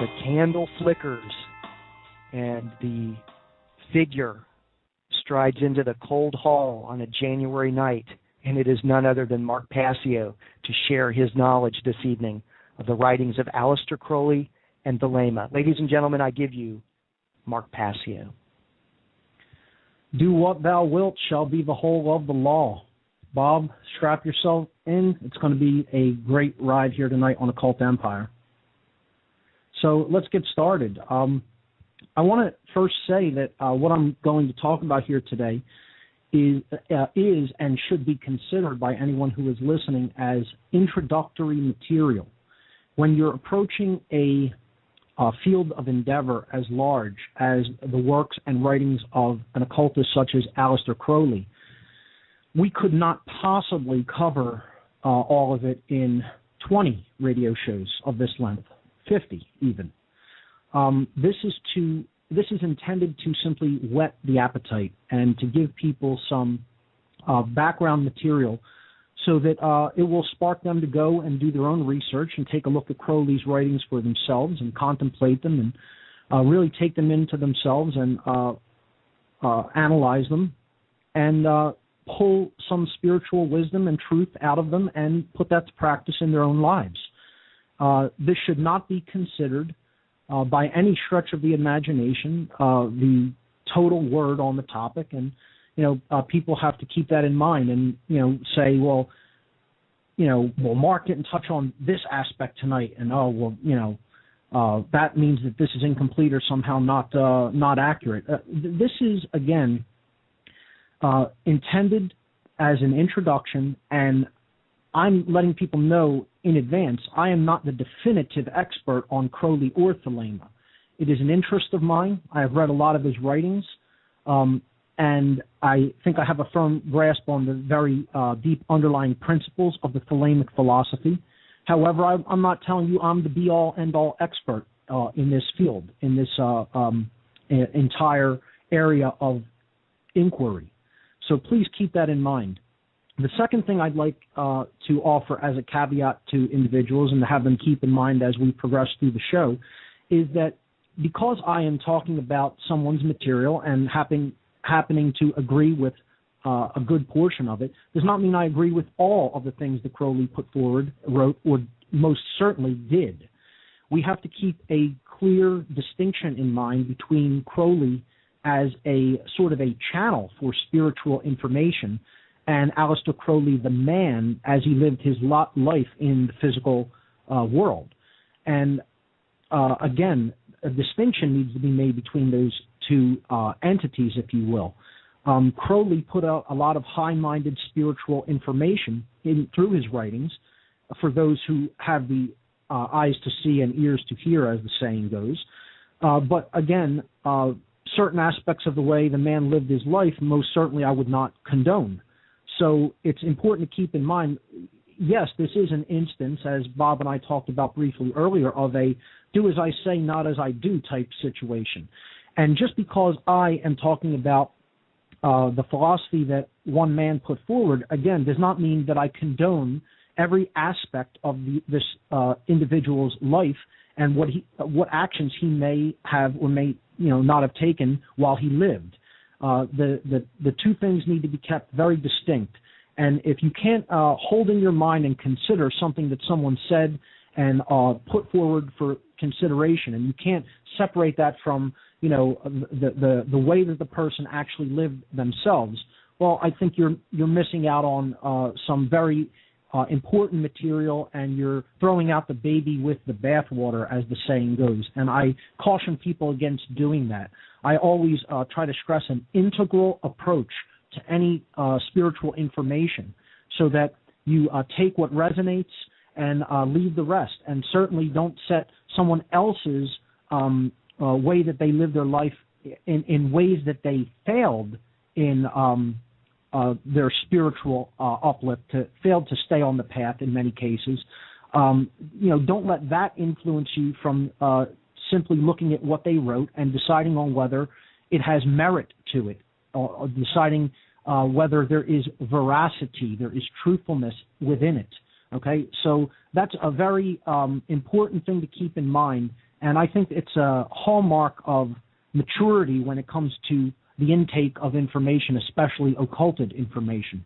the candle flickers and the figure strides into the cold hall on a January night, and it is none other than Mark Passio to share his knowledge this evening of the writings of Aleister Crowley and Thelema. Ladies and gentlemen, I give you Mark Passios. Do what thou wilt shall be the whole of the law. Bob, strap yourself in. It's going to be a great ride here tonight on Occult Empire. So let's get started. I want to first say that what I'm going to talk about here today is and should be considered by anyone who is listening as introductory material. When you're approaching a field of endeavor as large as the works and writings of an occultist such as Aleister Crowley, we could not possibly cover all of it in 20 radio shows of this length, 50 even. This is intended to simply whet the appetite and to give people some background material so that it will spark them to go and do their own research and take a look at Crowley's writings for themselves and contemplate them and really take them into themselves and analyze them and pull some spiritual wisdom and truth out of them and put that to practice in their own lives. This should not be considered by any stretch of the imagination the total word on the topic, and people have to keep that in mind and say, well, Mark didn't touch on this aspect tonight, and that means that this is incomplete or somehow not accurate. This is again intended as an introduction, and I'm letting people know in advance I am not the definitive expert on Crowley or Thelema. It is an interest of mine. I have read a lot of his writings, and I think I have a firm grasp on the very deep underlying principles of the Thelemic philosophy. However, I'm not telling you I'm the be-all, end-all expert in this field, in this entire area of inquiry. So please keep that in mind. The second thing I'd like to offer as a caveat to individuals and to have them keep in mind as we progress through the show is that because I am talking about someone's material and happening to agree with a good portion of it, does not mean I agree with all of the things that Crowley put forward, wrote, or most certainly did. We have to keep a clear distinction in mind between Crowley as a sort of a channel for spiritual information and Aleister Crowley, the man, as he lived his life in the physical world. And again, a distinction needs to be made between those two entities, if you will. Crowley put out a lot of high-minded spiritual information through his writings for those who have the eyes to see and ears to hear, as the saying goes. But again, certain aspects of the way the man lived his life, most certainly I would not condone. So it's important to keep in mind, yes, this is an instance, as Bob and I talked about briefly earlier, of a do as I say, not as I do type situation. And just because I am talking about the philosophy that one man put forward, again, does not mean that I condone every aspect of this individual's life and what actions he may have or may not have taken while he lived. The two things need to be kept very distinct. And if you can't hold in your mind and consider something that someone said and put forward for consideration, and you can't separate that from the way that the person actually lived themselves, well, I think you're missing out on some very important material, and you're throwing out the baby with the bathwater, as the saying goes. And I caution people against doing that. I always try to stress an integral approach to any spiritual information so that you take what resonates and leave the rest, and certainly don't set someone else's way that they live their life in ways that they failed in their spiritual uplift, failed to stay on the path in many cases. Don't let that influence you from simply looking at what they wrote and deciding on whether it has merit to it, or deciding whether there is veracity, there is truthfulness within it. Okay, so that's a very important thing to keep in mind And I think it's a hallmark of maturity when it comes to the intake of information, especially occulted information.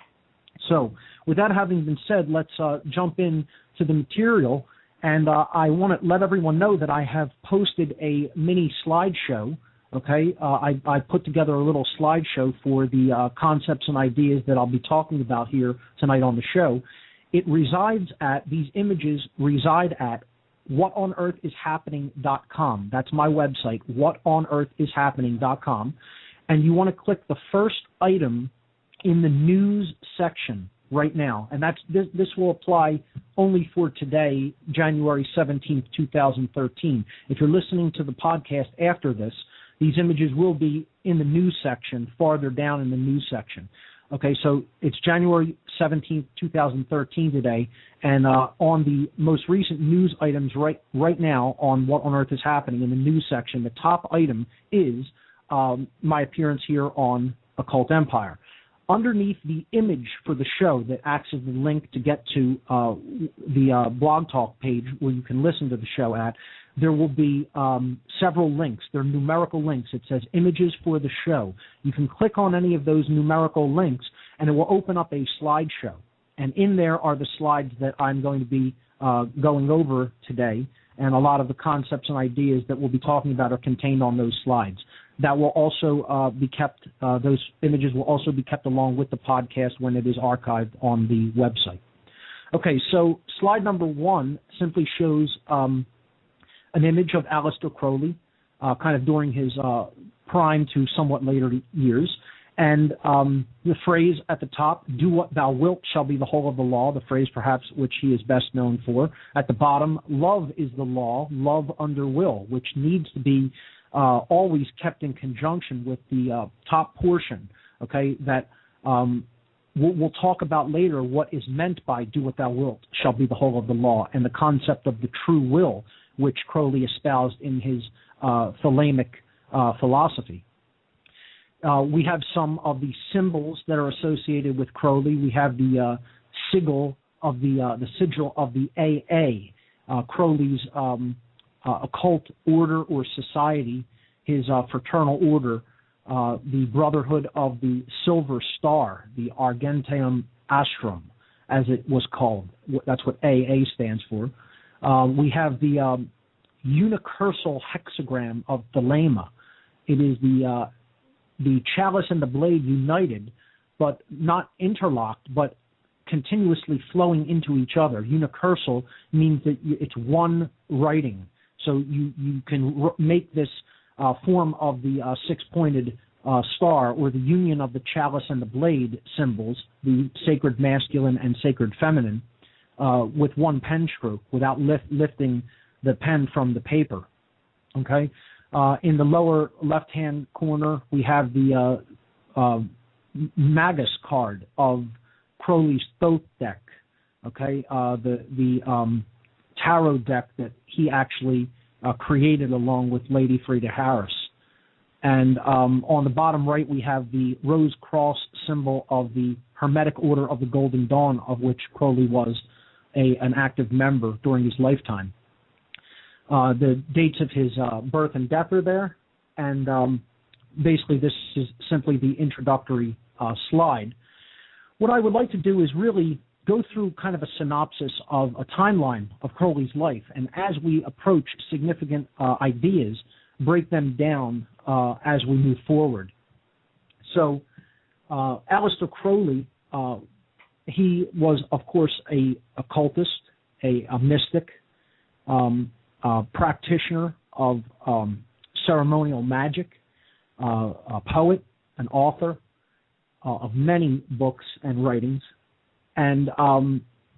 So with that having been said, let's jump in to the material. And I want to let everyone know that I have posted a mini slideshow. Okay, I put together a little slideshow for the concepts and ideas that I'll be talking about here tonight on the show. These images reside at whatonearthishappening.com. That's my website, whatonearthishappening.com. And you want to click the first item in the news section right now. And this will apply only for today, January 17th, 2013. If you're listening to the podcast after this, these images will be in the news section, farther down in the news section. Okay, so it's January 17th, 2013 today, and on the most recent news items right now on What on Earth is Happening in the news section, the top item is my appearance here on Occult Empire. Underneath the image for the show that acts as the link to get to the Blog Talk page where you can listen to the show at, there will be several links. They're numerical links. It says images for the show. You can click on any of those numerical links, and it will open up a slideshow. And in there are the slides that I'm going to be going over today, and a lot of the concepts and ideas that we'll be talking about are contained on those slides. That will also be kept, those images will also be kept along with the podcast when it is archived on the website. Okay, so slide number 1 simply shows an image of Aleister Crowley, kind of during his prime to somewhat later years. And the phrase at the top, do what thou wilt shall be the whole of the law, the phrase perhaps which he is best known for. At the bottom, love is the law, love under will, which needs to be always kept in conjunction with the top portion, okay, that we'll talk about later what is meant by do what thou wilt shall be the whole of the law, and the concept of the true will, which Crowley espoused in his Thelemic philosophy. We have some of the symbols that are associated with Crowley. We have the sigil of the AA, Crowley's occult order or society, his fraternal order, the Brotherhood of the Silver Star, the Argenteum Astrum, as it was called. That's what AA stands for. We have the unicursal hexagram of Thelema. It is the chalice and the blade united, but not interlocked, but continuously flowing into each other. Unicursal means that it's one writing. So you can make this form of the six-pointed star, or the union of the chalice and the blade symbols, the sacred masculine and sacred feminine, with one pen stroke without lifting the pen from the paper. Okay? In the lower left-hand corner, we have the Magus card of Crowley's Thoth deck. Okay? The tarot deck that he actually created along with Lady Freda Harris. And on the bottom right, we have the Rose Cross symbol of the Hermetic Order of the Golden Dawn, of which Crowley was an active member during his lifetime. The dates of his birth and death are there, and basically this is simply the introductory slide. What I would like to do is really go through kind of a synopsis of a timeline of Crowley's life, and as we approach significant ideas, break them down as we move forward. So Aleister Crowley, he was, of course, a occultist, a mystic, practitioner of ceremonial magic, a poet, an author of many books and writings. And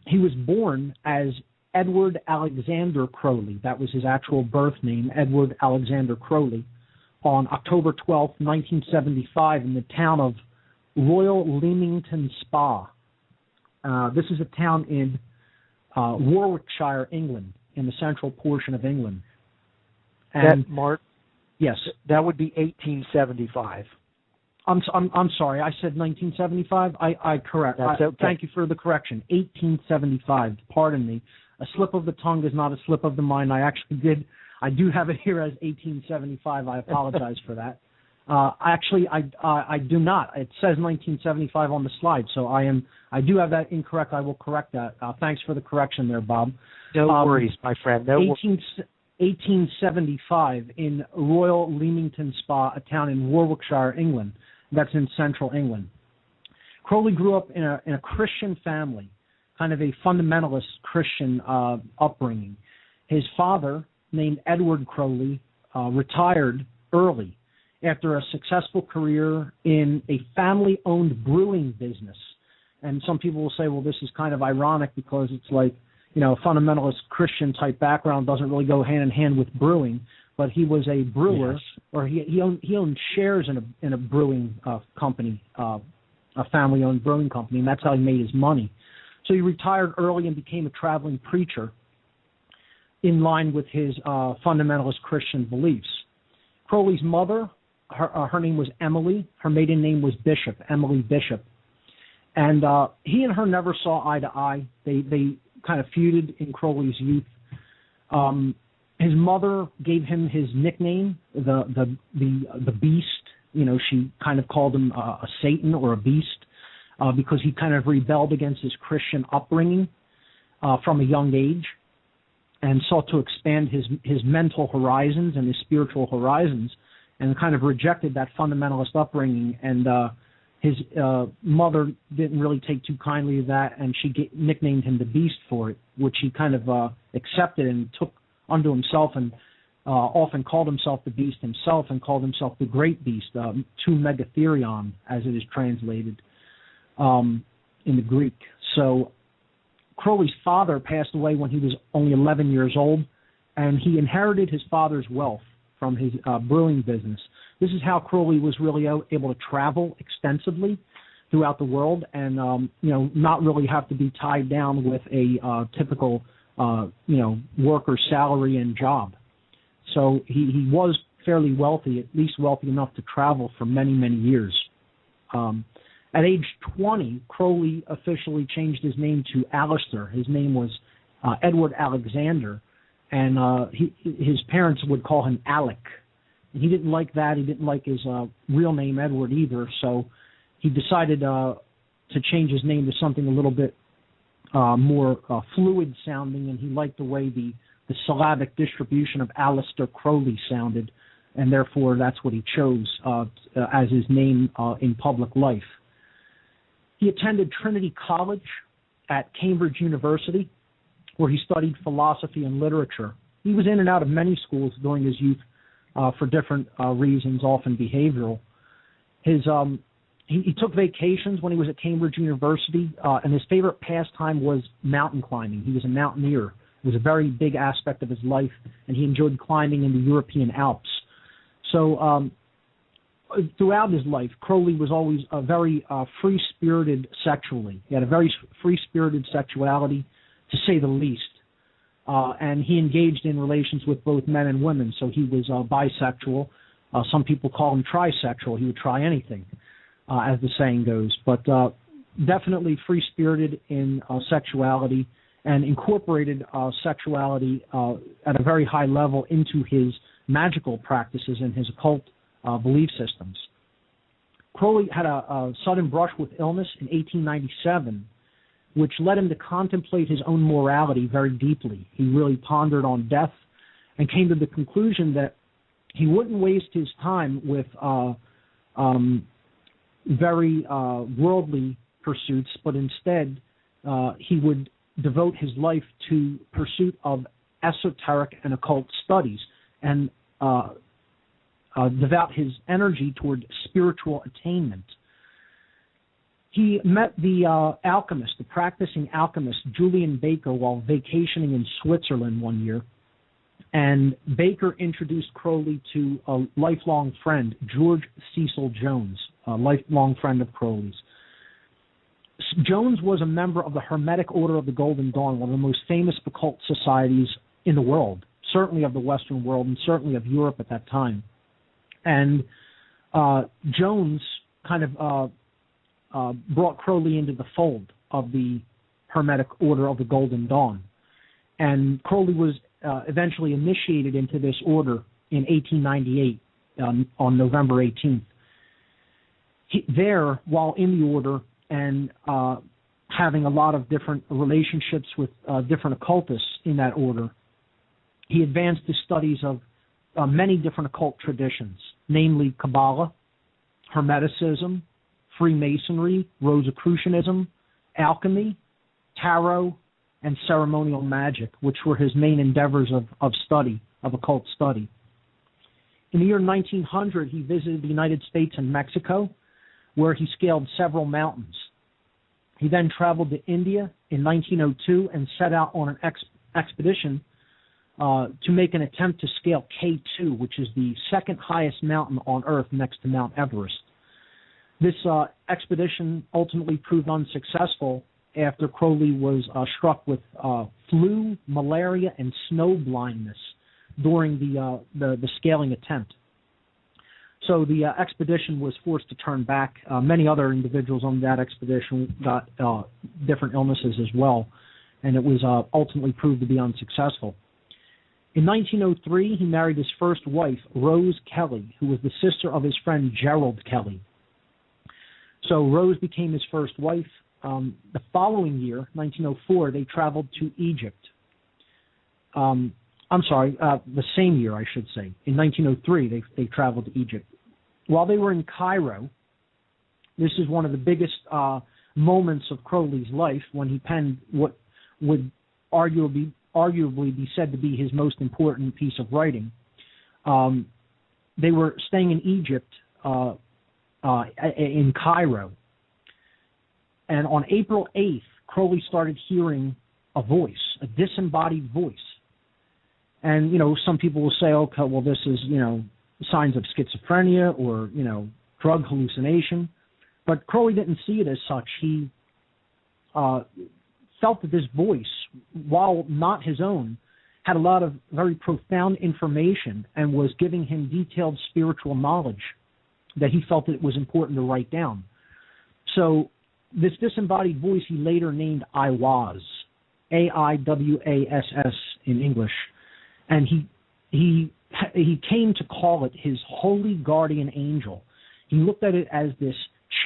he was born as Edward Alexander Crowley. That was his actual birth name, Edward Alexander Crowley, on October 12th, 1975, in the town of Royal Leamington Spa. This is a town in Warwickshire, England, in the central portion of England. And Mark? Yes. That would be 1875. I'm sorry, I said 1975. I correct. That's okay. Thank you for the correction. 1875. Pardon me. A slip of the tongue is not a slip of the mind. I I do have it here as 1875. I apologize for that. Actually, I do not. It says 1975 on the slide, so I do have that incorrect. I will correct that. Thanks for the correction there, Bob. No worries, my friend. No 1875 in Royal Leamington Spa, a town in Warwickshire, England. That's in central England. Crowley grew up in a Christian family, kind of a fundamentalist Christian upbringing. His father, named Edward Crowley, retired early after a successful career in a family-owned brewing business. And some people will say, well, this is kind of ironic because it's like, a fundamentalist Christian-type background doesn't really go hand-in-hand with brewing. But he was a brewer, yes. Or he owned shares in a brewing company, a family-owned brewing company, and that's how he made his money. So he retired early and became a traveling preacher in line with his fundamentalist Christian beliefs. Crowley's mother, her name was Emily. Her maiden name was Bishop, Emily Bishop. And he and her never saw eye to eye. They kind of feuded in Crowley's youth. His mother gave him his nickname, the Beast. She kind of called him a Satan or a beast because he kind of rebelled against his Christian upbringing from a young age and sought to expand his mental horizons and his spiritual horizons, and kind of rejected that fundamentalist upbringing. And his mother didn't really take too kindly to that, and she nicknamed him the Beast for it, which he kind of accepted and took unto himself, and often called himself the Beast himself and called himself the Great Beast, to Megatherion, as it is translated in the Greek. So Crowley's father passed away when he was only 11 years old, and he inherited his father's wealth from his brewing business. This is how Crowley was really able to travel extensively throughout the world and, not really have to be tied down with a typical worker salary and job. So he was fairly wealthy, at least wealthy enough to travel for many, many years. At age 20, Crowley officially changed his name to Alistair. His name was Edward Alexander, and his parents would call him Alec. And he didn't like that. He didn't like his real name, Edward, either, so he decided to change his name to something a little bit more fluid sounding, and he liked the way the syllabic distribution of Alistair Crowley sounded, and therefore that's what he chose as his name in public life. He attended Trinity College at Cambridge University, where he studied philosophy and literature. He was in and out of many schools during his youth for different reasons, often behavioral. He took vacations when he was at Cambridge University, and his favorite pastime was mountain climbing. He was a mountaineer. It was a very big aspect of his life, and he enjoyed climbing in the European Alps. So throughout his life, Crowley was always very free-spirited sexually. He had a very free-spirited sexuality, to say the least. And he engaged in relations with both men and women, so he was bisexual. Some people call him trisexual. He would try anything, as the saying goes. But definitely free-spirited in sexuality, and incorporated sexuality at a very high level into his magical practices and his occult belief systems. Crowley had a sudden brush with illness in 1897, which led him to contemplate his own morality very deeply. He really pondered on death and came to the conclusion that he wouldn't waste his time with very worldly pursuits, but instead he would devote his life to pursuit of esoteric and occult studies and devote his energy toward spiritual attainment. He met the alchemist, the practicing alchemist, Julian Baker, while vacationing in Switzerland one year. And Baker introduced Crowley to a lifelong friend, George Cecil Jones, a lifelong friend of Crowley's. Jones was a member of the Hermetic Order of the Golden Dawn, one of the most famous occult societies in the world, certainly of the Western world and certainly of Europe at that time. And Jones kind of brought Crowley into the fold of the Hermetic Order of the Golden Dawn. And Crowley was eventually initiated into this order in 1898 on November 18th. There, while in the order and having a lot of different relationships with different occultists in that order, he advanced his studies of many different occult traditions, namely Kabbalah, Hermeticism, Freemasonry, Rosicrucianism, alchemy, tarot, and ceremonial magic, which were his main endeavors of study, of occult study. In the year 1900, he visited the United States and Mexico, where he scaled several mountains. He then traveled to India in 1902 and set out on an expedition to make an attempt to scale K2, which is the second highest mountain on Earth next to Mount Everest. This expedition ultimately proved unsuccessful after Crowley was struck with flu, malaria, and snow blindness during the scaling attempt. So the expedition was forced to turn back. Many other individuals on that expedition got different illnesses as well, and it was ultimately proved to be unsuccessful. In 1903, he married his first wife, Rose Kelly, who was the sister of his friend Gerald Kelly. So Rose became his first wife. The following year, 1904, they traveled to Egypt. The same year, I should say. In 1903, they traveled to Egypt. While they were in Cairo, this is one of the biggest moments of Crowley's life when he penned what would arguably be said to be his most important piece of writing. They were staying in Egypt, in Cairo. And on April 8th, Crowley started hearing a voice, a disembodied voice. And, some people will say, okay, well, this is, signs of schizophrenia or, drug hallucination. But Crowley didn't see it as such. He felt that this voice, while not his own, had a lot of very profound information and was giving him detailed spiritual knowledge that he felt that it was important to write down. So this disembodied voice he later named I Was, AIWASS in English. And he came to call it his holy guardian angel. He looked at it as this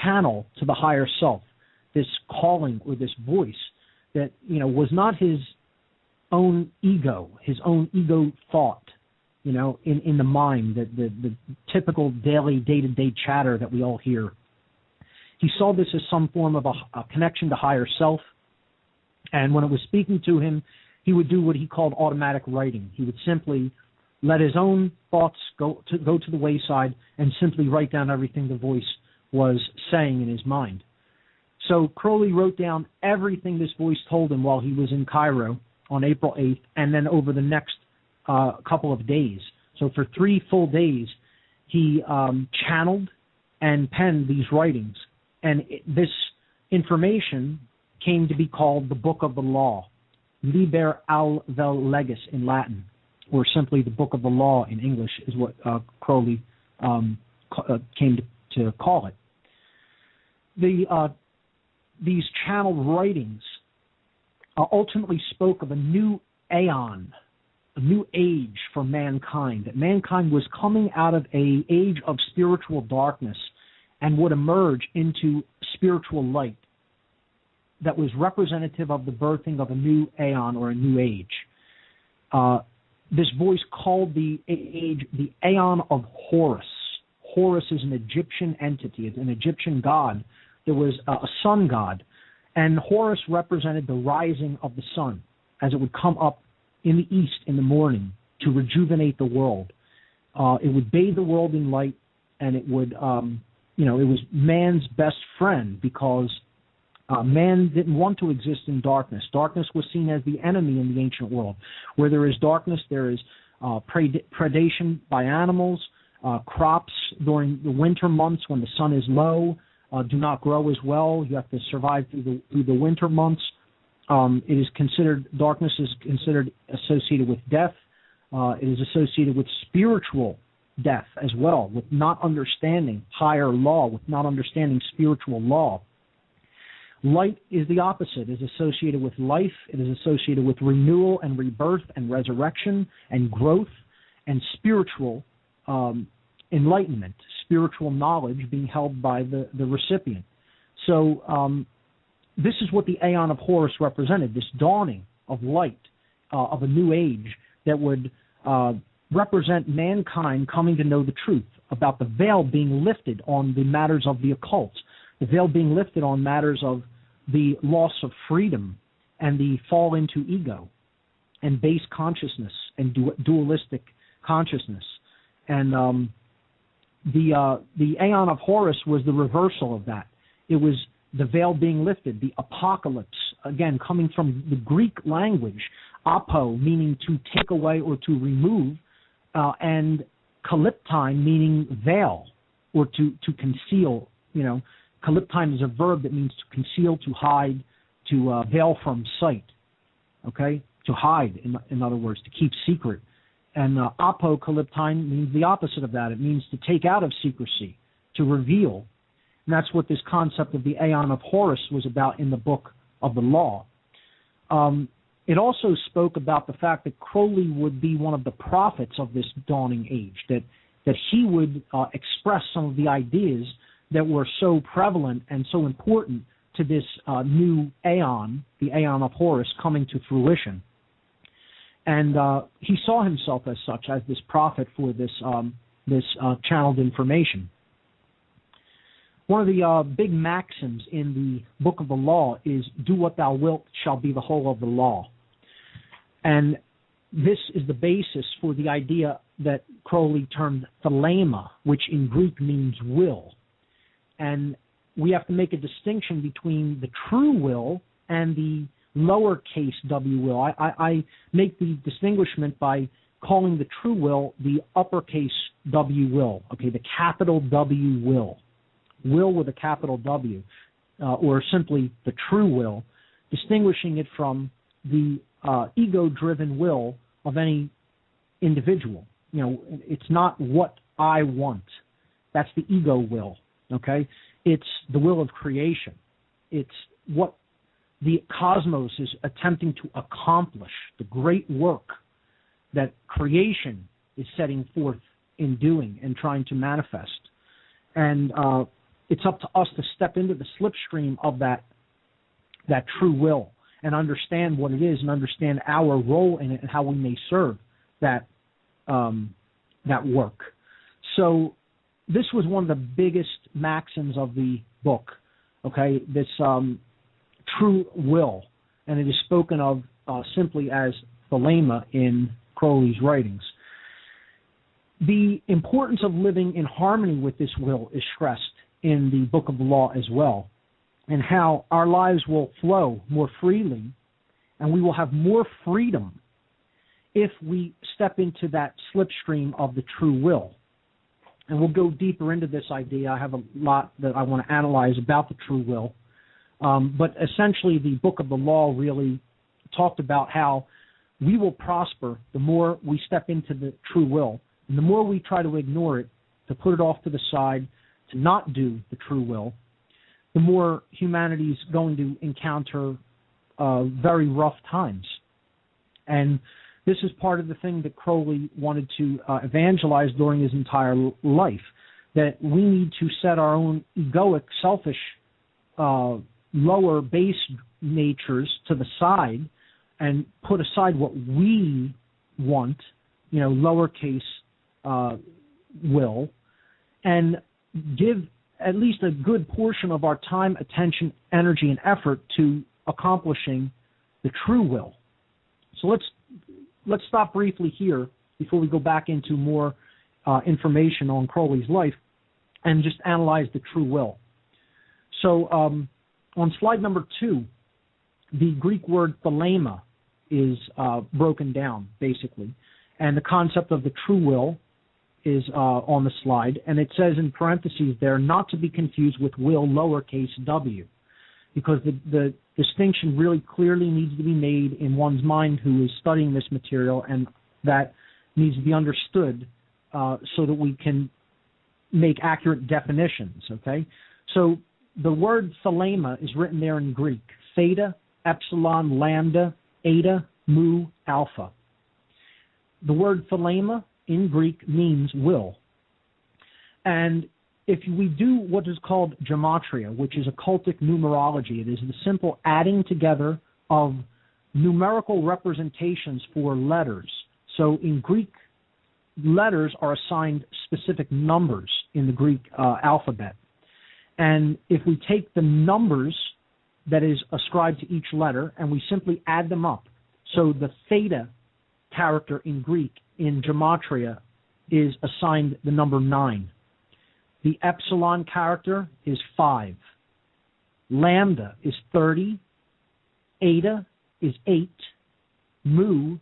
channel to the higher self, this calling or this voice that, was not his own ego thought, in the mind, the typical daily, day-to-day chatter that we all hear. He saw this as some form of a connection to higher self, and when it was speaking to him, he would do what he called automatic writing. He would simply let his own thoughts go to the wayside and simply write down everything the voice was saying in his mind. So Crowley wrote down everything this voice told him while he was in Cairo on April 8th, and then over the next couple of days. So for 3 full days, he channeled and penned these writings. And this information came to be called the Book of the Law, Liber al vel Legis in Latin, or simply the Book of the Law in English is what Crowley came to call it. These channeled writings ultimately spoke of a new aeon, a new age for mankind, that mankind was coming out of an age of spiritual darkness and would emerge into spiritual light that was representative of the birthing of a new aeon or a new age. This voice called the age the Aeon of Horus. Horus is an Egyptian entity, it's an Egyptian god. There was a sun god, and Horus represented the rising of the sun as it would come up in the east in the morning to rejuvenate the world. It would bathe the world in light, and it would, it was man's best friend because man didn't want to exist in darkness. Darkness was seen as the enemy in the ancient world. Where there is darkness, there is predation by animals. Crops during the winter months when the sun is low do not grow as well. You have to survive through the winter months. Darkness is considered associated with death. It is associated with spiritual death as well, with not understanding higher law, with not understanding spiritual law. Light is the opposite, is associated with life. It is associated with renewal and rebirth and resurrection and growth and spiritual enlightenment, spiritual knowledge being held by the recipient. So this is what the Aeon of Horus represented, this dawning of light, of a new age that would represent mankind coming to know the truth about the veil being lifted on the matters of the occult, the veil being lifted on matters of the loss of freedom and the fall into ego and base consciousness and dualistic consciousness. And the Aeon of Horus was the reversal of that. It was the veil being lifted, the apocalypse, again, coming from the Greek language, apo, meaning to take away or to remove, and kalyptime, meaning veil or to conceal. You know, kalyptime is a verb that means to conceal, to hide, to veil from sight, okay? To hide, in other words, to keep secret. And apocalyptime means the opposite of that. It means to take out of secrecy, to reveal. And that's what this concept of the Aeon of Horus was about in the Book of the Law. It also spoke about the fact that Crowley would be one of the prophets of this dawning age, that he would express some of the ideas that were so prevalent and so important to this new Aeon, the Aeon of Horus, coming to fruition. And he saw himself as such, as this prophet for this channeled information. One of the big maxims in the Book of the Law is, do what thou wilt shall be the whole of the law. And this is the basis for the idea that Crowley termed Thelema, which in Greek means will. And we have to make a distinction between the true will and the lowercase w will. I make the distinguishment by calling the true will the uppercase W will, okay, the capital W will. Will with a capital W, or simply the true will, distinguishing it from the ego-driven will of any individual. You know, it's not what I want. That's the ego will, okay? It's the will of creation. It's what the cosmos is attempting to accomplish, the great work that creation is setting forth in doing and trying to manifest. And it's up to us to step into the slipstream of that true will and understand what it is and understand our role in it and how we may serve that work. So this was one of the biggest maxims of the book, okay, this true will, and it is spoken of simply as Thelema in Crowley's writings. The importance of living in harmony with this will is stressed in the Book of the Law as well, and how our lives will flow more freely and we will have more freedom if we step into that slipstream of the true will. And we'll go deeper into this idea. I have a lot that I want to analyze about the true will. But essentially, the Book of the Law really talked about how we will prosper the more we step into the true will. And the more we try to ignore it, to put it off to the side, to not do the true will, the more humanity is going to encounter very rough times. And this is part of the thing that Crowley wanted to evangelize during his entire life, that we need to set our own egoic, selfish, lower base natures to the side and put aside what we want, you know, lowercase will, and give at least a good portion of our time, attention, energy, and effort to accomplishing the true will. So let's stop briefly here before we go back into more information on Crowley's life and just analyze the true will. So on slide number 2, the Greek word Thelema is broken down, basically. And the concept of the true will is on the slide. And it says in parentheses there, not to be confused with will lowercase w, because the distinction really clearly needs to be made in one's mind who is studying this material, and that needs to be understood so that we can make accurate definitions, okay? So the word Thelema is written there in Greek. Theta, epsilon, lambda, eta, mu, alpha. The word Thelema in Greek means will. And if we do what is called gematria, which is occultic numerology, it is the simple adding together of numerical representations for letters. So in Greek, letters are assigned specific numbers in the Greek alphabet. And if we take the numbers that is ascribed to each letter and we simply add them up, so the theta character in Greek in gematria is assigned the number 9. The epsilon character is 5. Lambda is 30. Eta is 8. Mu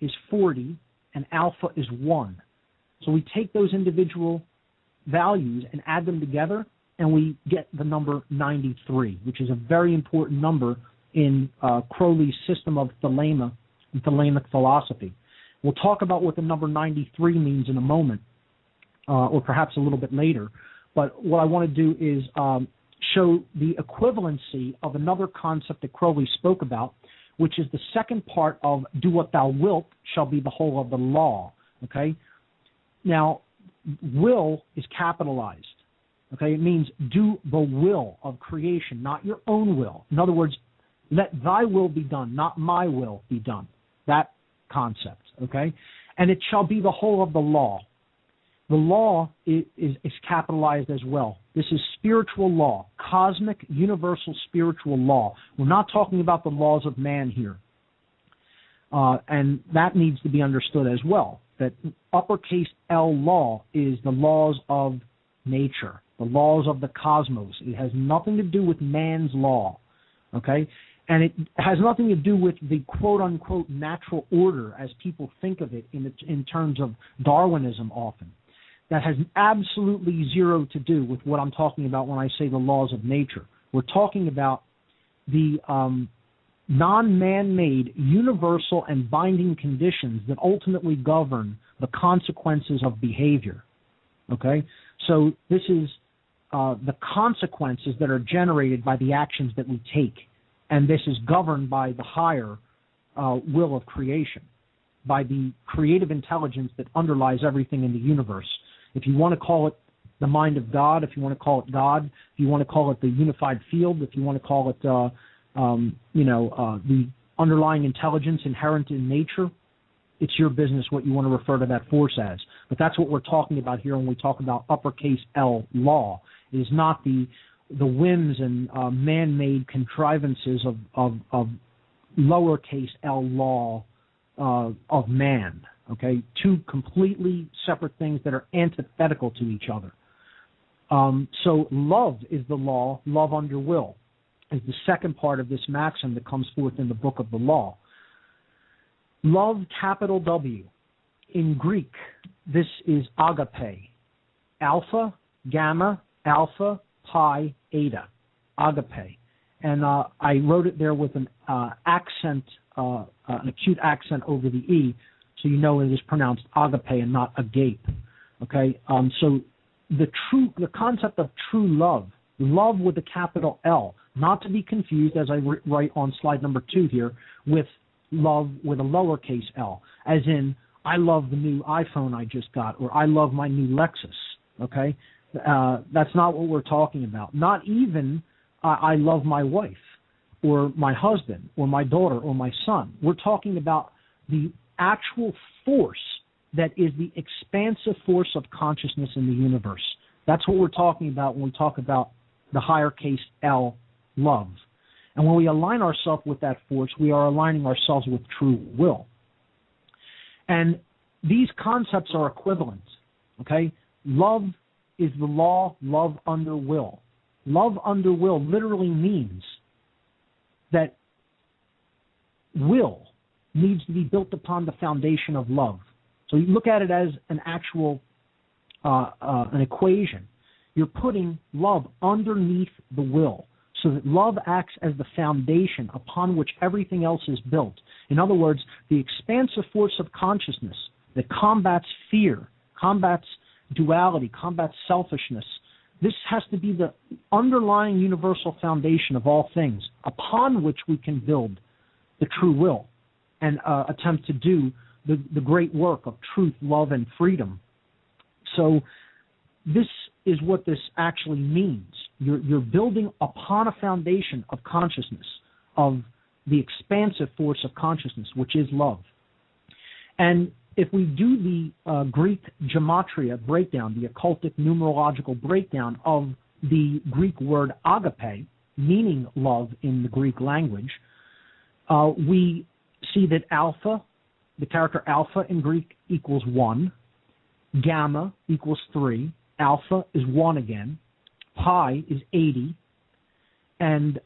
is 40. And alpha is 1. So we take those individual values and add them together, and we get the number 93, which is a very important number in Crowley's system of Thelema and Thelemic philosophy. We'll talk about what the number 93 means in a moment, or perhaps a little bit later. But what I want to do is show the equivalency of another concept that Crowley spoke about, which is the second part of do what thou wilt shall be the whole of the law. Okay? Now, will is capitalized. Okay? It means do the will of creation, not your own will. In other words, let thy will be done, not my will be done. That concept. Okay? And it shall be the whole of the law. The law is capitalized as well. This is spiritual law, cosmic, universal spiritual law. We're not talking about the laws of man here. And that needs to be understood as well, that uppercase L law is the laws of nature, the laws of the cosmos. It has nothing to do with man's law, okay? And it has nothing to do with the quote-unquote natural order as people think of it in terms of Darwinism often. That has absolutely zero to do with what I'm talking about when I say the laws of nature. We're talking about the non-man-made, universal and binding conditions that ultimately govern the consequences of behavior. Okay? So this is the consequences that are generated by the actions that we take. And this is governed by the higher will of creation, by the creative intelligence that underlies everything in the universe. If you want to call it the mind of God, if you want to call it God, if you want to call it the unified field, if you want to call it, the underlying intelligence inherent in nature, it's your business what you want to refer to that force as. But that's what we're talking about here when we talk about uppercase L law. It is not the whims and man-made contrivances of lowercase L law of man. Okay, two completely separate things that are antithetical to each other. So love is the law, love under will, is the second part of this maxim that comes forth in the book of the law. Love, capital W. In Greek, this is agape. Alpha, gamma, alpha, pi, eta. Agape. And I wrote it there with an accent, an acute accent over the E, so you know it is pronounced agape and not agape. Okay, so the concept of true love, love with a capital L, not to be confused, as I write on slide number 2 here, with love with a lowercase l, as in I love the new iPhone I just got, or I love my new Lexus. Okay, that's not what we're talking about. Not even I love my wife, or my husband, or my daughter, or my son. We're talking about the actual force that is the expansive force of consciousness in the universe. That's what we're talking about when we talk about the higher case L, love. And when we align ourselves with that force, we are aligning ourselves with true will. And these concepts are equivalent, okay? Love is the law, love under will. Love under will literally means that will needs to be built upon the foundation of love. So you look at it as an actual an equation. You're putting love underneath the will so that love acts as the foundation upon which everything else is built. In other words, the expansive force of consciousness that combats fear, combats duality, combats selfishness, This has to be the underlying universal foundation of all things upon which we can build the true will and attempt to do the great work of truth, love, and freedom. So this is what this actually means. You're building upon a foundation of consciousness, of the expansive force of consciousness, which is love. And if we do the Greek gematria breakdown, the occultic numerological breakdown of the Greek word agape, meaning love in the Greek language, we see that alpha, the character alpha in Greek equals 1, gamma equals 3, alpha is 1 again, pi is 80, and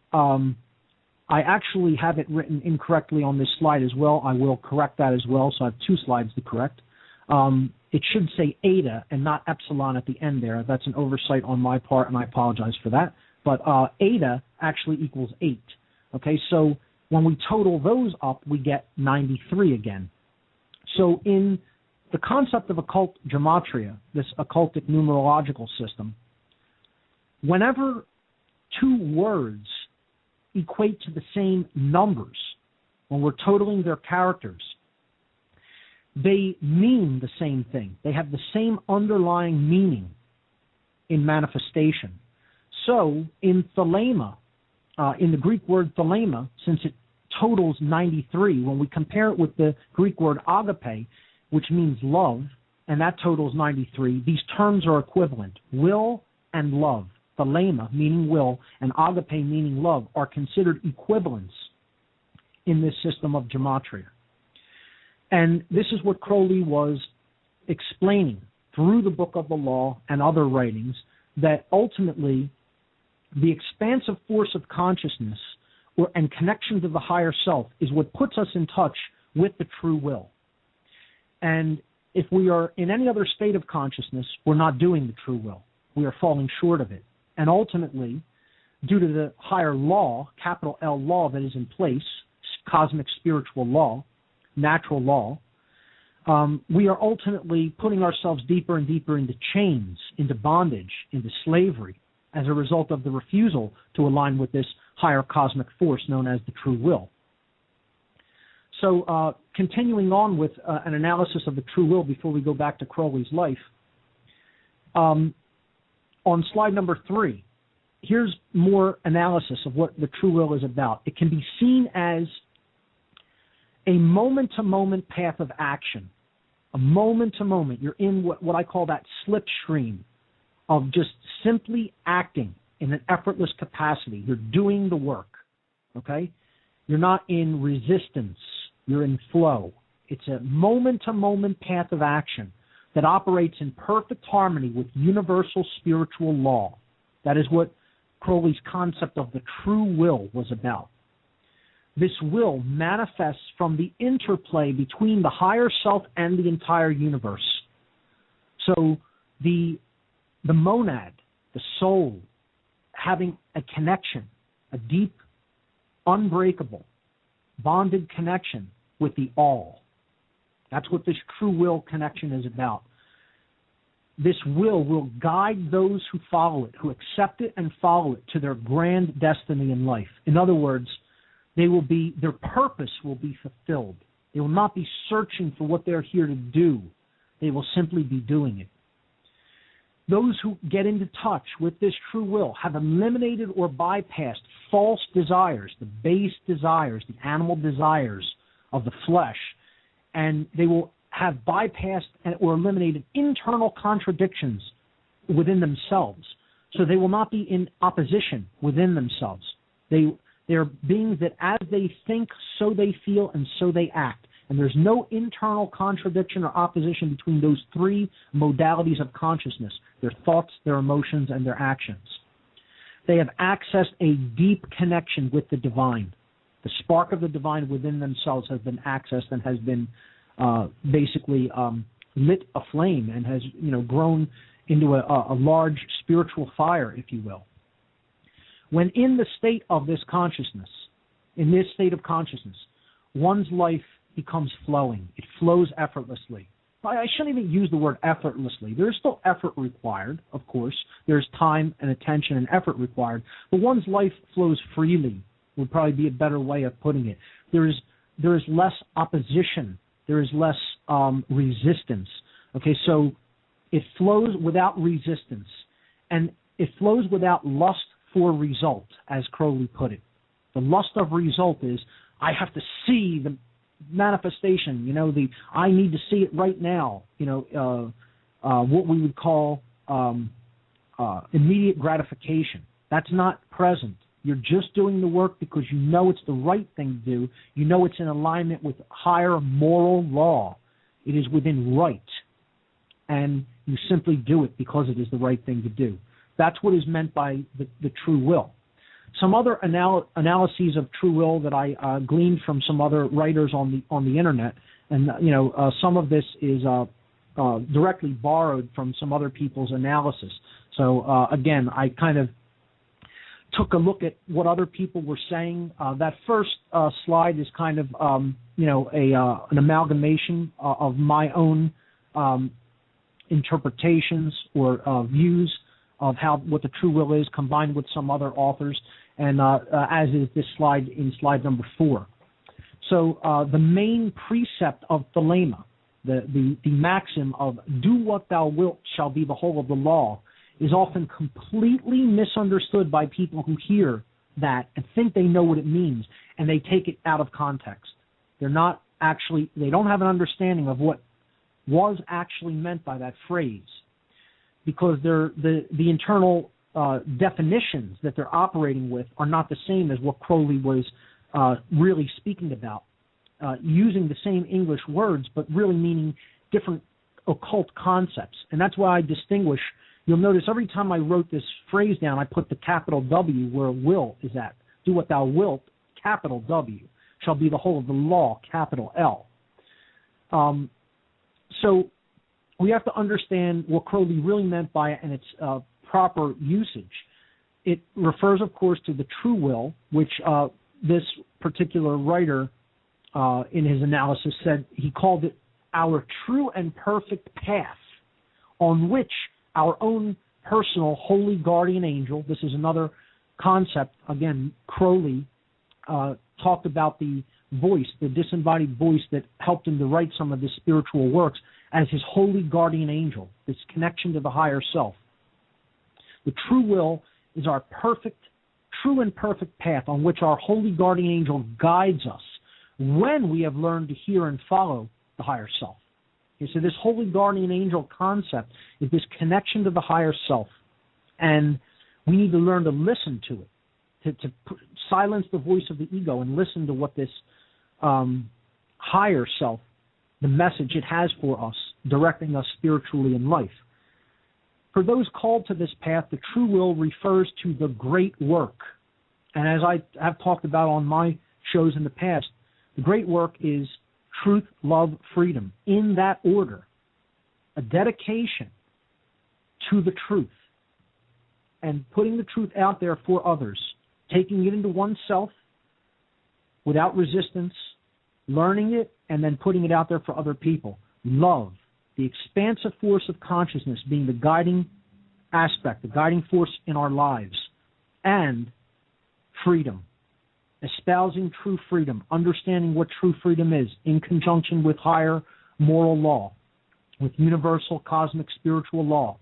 I actually have it written incorrectly on this slide as well. I will correct that as well, so I have 2 slides to correct. It should say eta and not epsilon at the end there. That's an oversight on my part, and I apologize for that. But eta actually equals 8. Okay, so when we total those up, we get 93 again. So in the concept of occult gematria, this occultic numerological system, whenever 2 words equate to the same numbers, when we're totaling their characters, they mean the same thing. They have the same underlying meaning in manifestation. So in Thelema, in the Greek word Thelema, since it totals 93, when we compare it with the Greek word agape, which means love, and that totals 93, these terms are equivalent. Will and love, Thelema meaning will and agape meaning love, are considered equivalents in this system of gematria. And this is what Crowley was explaining through the Book of the Law and other writings, that ultimately the expansive force of consciousness and connection to the higher self is what puts us in touch with the true will. And if we are in any other state of consciousness, we're not doing the true will. We are falling short of it. And ultimately, due to the higher law, capital L law that is in place, cosmic spiritual law, natural law, we are ultimately putting ourselves deeper and deeper into chains, into bondage, into slavery, as a result of the refusal to align with this higher cosmic force known as the true will. So continuing on with an analysis of the true will before we go back to Crowley's life, on slide number 3, here's more analysis of what the true will is about. It can be seen as a moment-to-moment path of action, a moment-to-moment. You're in what I call that slipstream of just simply acting in an effortless capacity. You're doing the work, okay? You're not in resistance. You're in flow. It's a moment-to-moment path of action that operates in perfect harmony with universal spiritual law. That is what Crowley's concept of the true will was about. This will manifests from the interplay between the higher self and the entire universe. So the monad, the soul, having a connection, a deep, unbreakable, bonded connection with the all. That's what this true will connection is about. This will guide those who follow it, who accept it and follow it to their grand destiny in life. In other words, their purpose will be fulfilled. They will not be searching for what they're here to do. They will simply be doing it. Those who get into touch with this true will have eliminated or bypassed false desires, the base desires, the animal desires of the flesh, and they will have bypassed or eliminated internal contradictions within themselves. So they will not be in opposition within themselves. They're beings that as they think, so they feel, and so they act. And there's no internal contradiction or opposition between those 3 modalities of consciousness, their thoughts, their emotions, and their actions. They have accessed a deep connection with the divine. The spark of the divine within themselves has been accessed and has been basically lit aflame and has grown into a large spiritual fire, if you will. When in the state of this consciousness, in this state of consciousness, one's life becomes flowing. It flows effortlessly. I shouldn't even use the word effortlessly. There's still effort required, of course. There's time and attention and effort required. But one's life flows freely would probably be a better way of putting it. There is less opposition. There is less resistance. Okay, so it flows without resistance. And it flows without lust for result, as Crowley put it. The lust of result is, I have to see the manifestation, I need to see it right now, what we would call immediate gratification. That's not present. You're just doing the work because you know it's the right thing to do. You know it's in alignment with higher moral law. It is within right. And you simply do it because it is the right thing to do. That's what is meant by the true will. Some other analyses of true will that I gleaned from some other writers on the internet, and some of this is directly borrowed from some other people's analysis. So again, I kind of took a look at what other people were saying. That first slide is kind of an amalgamation of my own interpretations or views of what the true will is, combined with some other authors, and as is this slide in slide number 4. So the main precept of Thelema, the maxim of do what thou wilt shall be the whole of the law, is often completely misunderstood by people who hear that and think they know what it means, and they take it out of context. They don't have an understanding of what was actually meant by that phrase, because the internal definitions that they're operating with are not the same as what Crowley was really speaking about, using the same English words but really meaning different occult concepts. And that's why I distinguish. You'll notice every time I wrote this phrase down, I put the capital W where will is at. Do what thou wilt, capital W, shall be the whole of the law, capital L. So we have to understand what Crowley really meant by it and its proper usage. It refers, of course, to the true will, which this particular writer in his analysis said he called it our true and perfect path on which our own personal holy guardian angel, this is another concept, again, Crowley talked about the voice, the disembodied voice that helped him to write some of his spiritual works as his holy guardian angel, this connection to the higher self. The true will is our true and perfect path on which our holy guardian angel guides us when we have learned to hear and follow the higher self. Okay, so this holy guardian angel concept is this connection to the higher self, and we need to learn to listen to it, to silence the voice of the ego and listen to what this higher self, the message it has for us, directing us spiritually in life. For those called to this path, the true will refers to the great work. And as I have talked about on my shows in the past, the great work is truth, love, freedom, in that order. A dedication to the truth and putting the truth out there for others, taking it into oneself without resistance, learning it, and then putting it out there for other people. Love, the expansive force of consciousness being the guiding aspect, the guiding force in our lives, and freedom, espousing true freedom, understanding what true freedom is in conjunction with higher moral law, with universal cosmic spiritual law,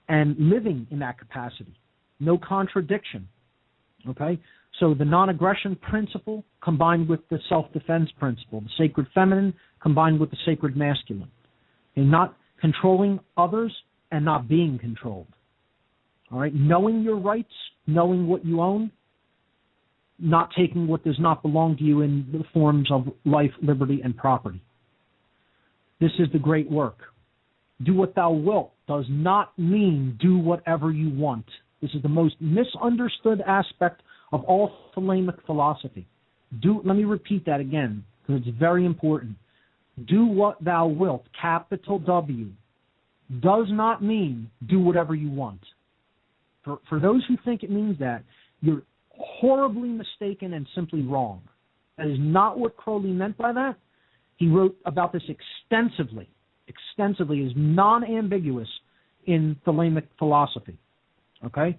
and living in that capacity. No contradiction. Okay? So the non-aggression principle combined with the self-defense principle, the sacred feminine combined with the sacred masculine. And not controlling others and not being controlled. All right? Knowing your rights, knowing what you own, not taking what does not belong to you in the forms of life, liberty, and property. This is the great work. Do what thou wilt does not mean do whatever you want. This is the most misunderstood aspect of all Thelemic philosophy. Let me repeat that again, because it's very important. Do what thou wilt, capital W, does not mean do whatever you want. For those who think it means that, you're horribly mistaken and simply wrong. That is not what Crowley meant by that. He wrote about this extensively extensively, is non-ambiguous in Thelemic philosophy. Okay?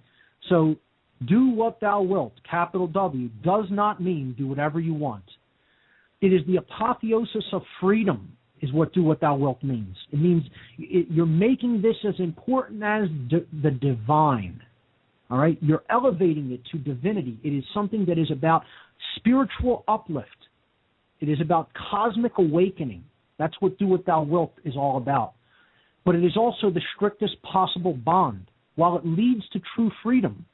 So, do what thou wilt, capital W, does not mean do whatever you want. It is the apotheosis of freedom is what do what thou wilt means. It means you're making this as important as the divine. All right? You're elevating it to divinity. It is something that is about spiritual uplift. It is about cosmic awakening. That's what do what thou wilt is all about. But it is also the strictest possible bond. While it leads to true freedom,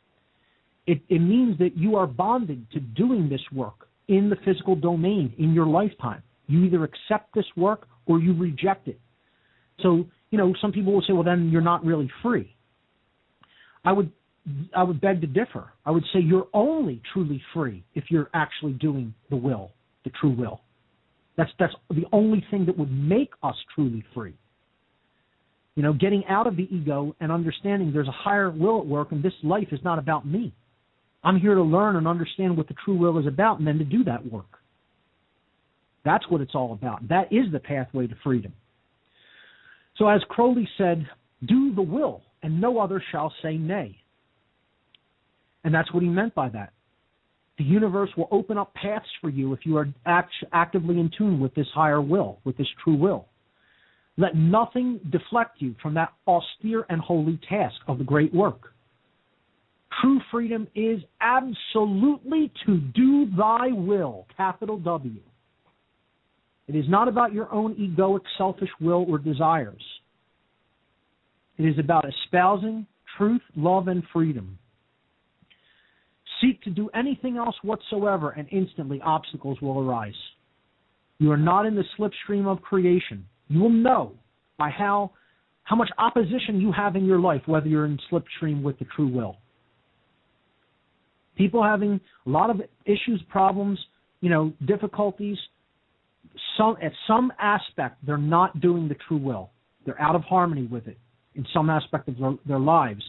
it means that you are bonded to doing this work in the physical domain in your lifetime. You either accept this work or you reject it. So, some people will say, well, then you're not really free. I would beg to differ. I would say you're only truly free if you're actually doing the will, the true will. That's the only thing that would make us truly free. Getting out of the ego and understanding there's a higher will at work, and this life is not about me. I'm here to learn and understand what the true will is about and then to do that work. That's what it's all about. That is the pathway to freedom. So as Crowley said, do the will, and no other shall say nay. And that's what he meant by that. The universe will open up paths for you if you are actively in tune with this higher will, with this true will. Let nothing deflect you from that austere and holy task of the great work. True freedom is absolutely to do thy will, capital W. It is not about your own egoic, selfish will or desires. It is about espousing truth, love, and freedom. Seek to do anything else whatsoever, and instantly obstacles will arise. You are not in the slipstream of creation. You will know by how much opposition you have in your life, whether you're in slipstream with the true will. People having a lot of issues, problems, difficulties. At some aspect, they're not doing the true will. They're out of harmony with it in some aspect of their lives.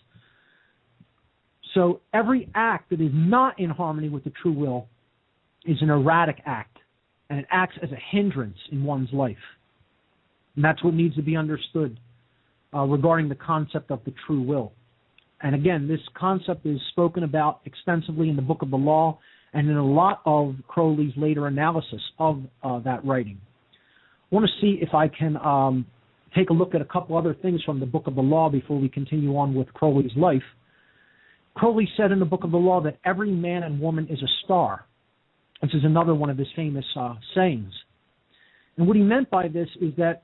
So every act that is not in harmony with the true will is an erratic act, and it acts as a hindrance in one's life. And that's what needs to be understood regarding the concept of the true will. And again, this concept is spoken about extensively in the Book of the Law and in a lot of Crowley's later analysis of that writing. I want to see if I can take a look at a couple other things from the Book of the Law before we continue on with Crowley's life. Crowley said in the Book of the Law that every man and woman is a star. This is another one of his famous sayings. And what he meant by this is that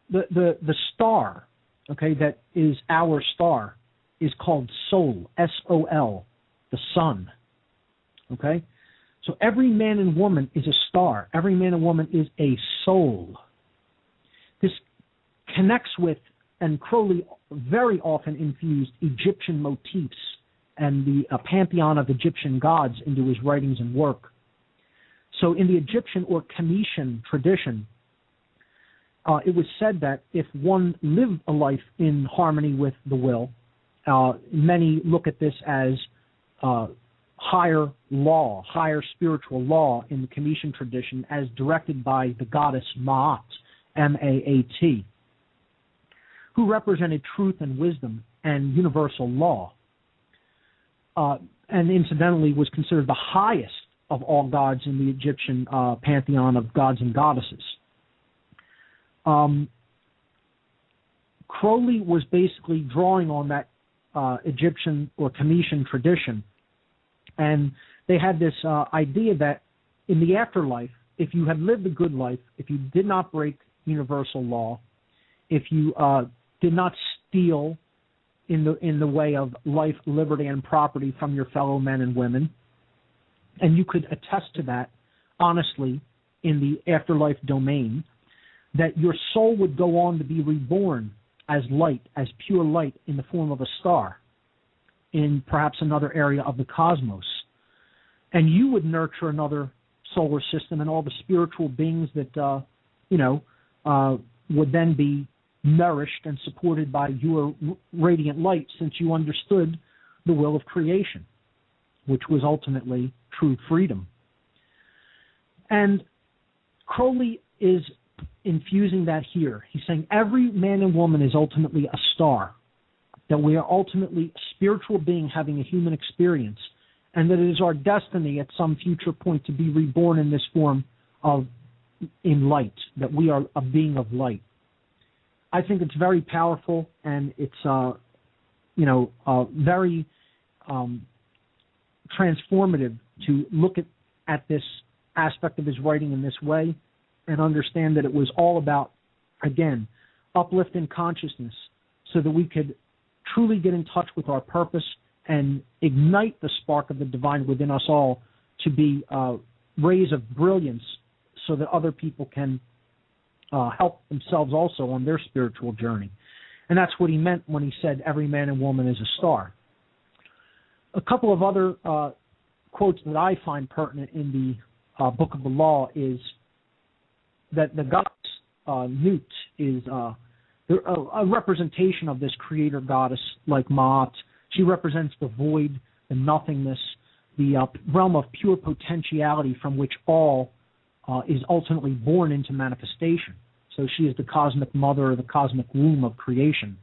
the star, okay, that is our star, is called soul, S-O-L, the sun, okay? So every man and woman is a star. Every man and woman is a soul. This connects with, and Crowley very often infused Egyptian motifs and the pantheon of Egyptian gods into his writings and work. So in the Egyptian or Kemetian tradition, it was said that if one lived a life in harmony with the will, many look at this as higher law, higher spiritual law in the Kemetian tradition as directed by the goddess Ma'at, M-A-A-T, who represented truth and wisdom and universal law, and incidentally was considered the highest of all gods in the Egyptian pantheon of gods and goddesses. Crowley was basically drawing on that Egyptian or Kemetian tradition, and they had this idea that in the afterlife, if you had lived a good life, if you did not break universal law, if you did not steal in the way of life, liberty, and property from your fellow men and women, and you could attest to that honestly in the afterlife domain, that your soul would go on to be reborn as light, as pure light in the form of a star in perhaps another area of the cosmos. And you would nurture another solar system and all the spiritual beings that, would then be nourished and supported by your radiant light, since you understood the will of creation, which was ultimately true freedom. And Crowley is infusing that here. He's saying every man and woman is ultimately a star, that we are ultimately a spiritual being having a human experience, and that it is our destiny at some future point to be reborn in this form in light, that we are a being of light. I think it's very powerful, and it's very transformative to look at this aspect of his writing in this way and understand that it was all about, again, uplifting consciousness so that we could truly get in touch with our purpose and ignite the spark of the divine within us all to be rays of brilliance so that other people can help themselves also on their spiritual journey. And that's what he meant when he said every man and woman is a star. A couple of other quotes that I find pertinent in the Book of the Law is that the goddess Nut is a representation of this creator goddess like Ma'at. She represents the void, the nothingness, the realm of pure potentiality from which all is ultimately born into manifestation. So she is the cosmic mother, or the cosmic womb of creation.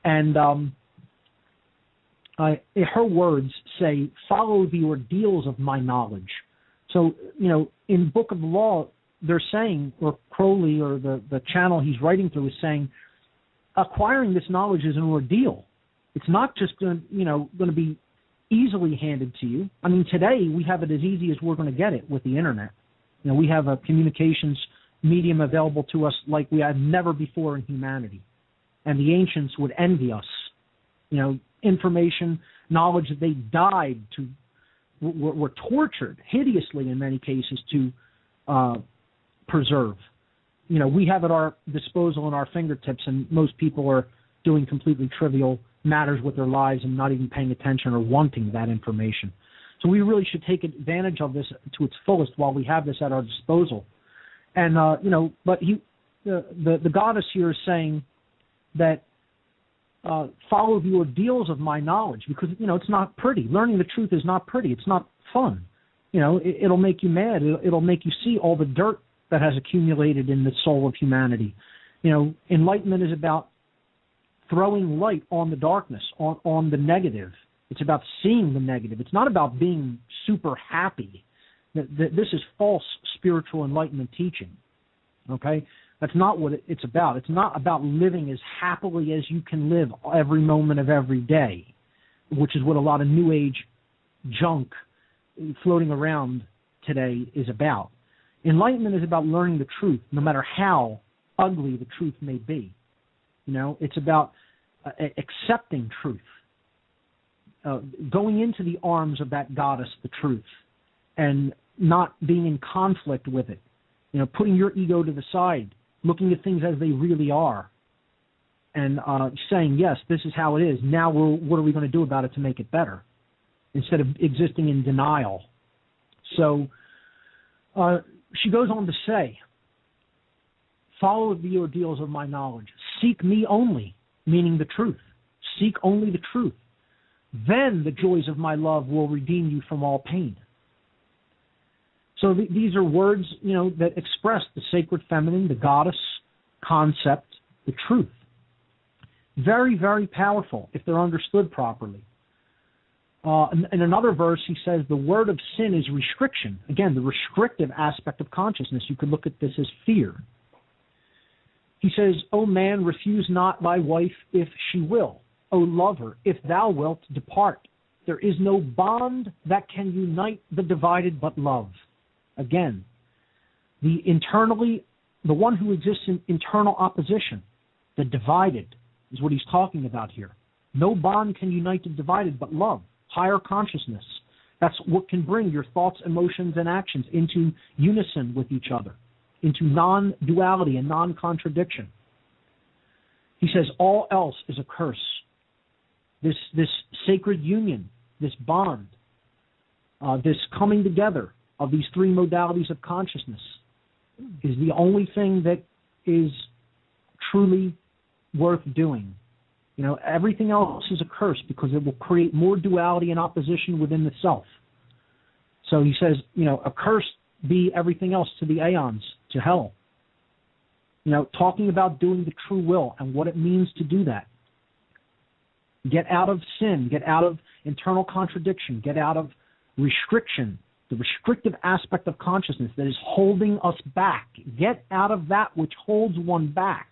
And her words say, "Follow the ordeals of my knowledge." So, in Book of the Law, they're saying, or Crowley or the channel he's writing through is saying, acquiring this knowledge is an ordeal. It's not just going to be easily handed to you. I mean, today we have it as easy as we're going to get it with the internet. We have a communications medium available to us like we had never before in humanity. And the ancients would envy us. Information, knowledge that they died to, were tortured hideously in many cases to preserve. We have at our disposal and our fingertips, and most people are doing completely trivial matters with their lives and not even paying attention or wanting that information. So we really should take advantage of this to its fullest while we have this at our disposal. And, but the goddess here is saying that follow the ordeals of my knowledge, because, it's not pretty. Learning the truth is not pretty. It's not fun. It'll make you mad. It'll make you see all the dirt that has accumulated in the soul of humanity. Enlightenment is about throwing light on the darkness, on the negative. It's about seeing the negative. It's not about being super happy. This is false spiritual enlightenment teaching. Okay? That's not what it's about. It's not about living as happily as you can live every moment of every day, which is what a lot of New Age junk floating around today is about. Enlightenment is about learning the truth, no matter how ugly the truth may be. It's about accepting truth, going into the arms of that goddess, the truth, and not being in conflict with it. Putting your ego to the side, looking at things as they really are, and saying, yes, this is how it is. Now what are we going to do about it to make it better, instead of existing in denial? So she goes on to say, follow the ordeals of my knowledge. Seek me only, meaning the truth. Seek only the truth. Then the joys of my love will redeem you from all pain. So these are words, that express the sacred feminine, the goddess concept, the truth. Very, very powerful if they're understood properly. In another verse, he says, the word of sin is restriction. Again, the restrictive aspect of consciousness. You could look at this as fear. He says, O man, refuse not thy wife if she will. O lover, if thou wilt, depart. There is no bond that can unite the divided but love. Again, the one who exists in internal opposition, the divided, is what he's talking about here. No bond can unite the divided but love, higher consciousness. That's what can bring your thoughts, emotions, and actions into unison with each other, into non-duality and non-contradiction. He says all else is a curse. This sacred union, this bond, this coming together of these three modalities of consciousness is the only thing that is truly worth doing. Everything else is a curse because it will create more duality and opposition within the self. So he says, accursed be everything else to the aeons, to hell. talking about doing the true will and what it means to do that. Get out of sin, get out of internal contradiction, get out of restriction, the restrictive aspect of consciousness that is holding us back. Get out of that which holds one back,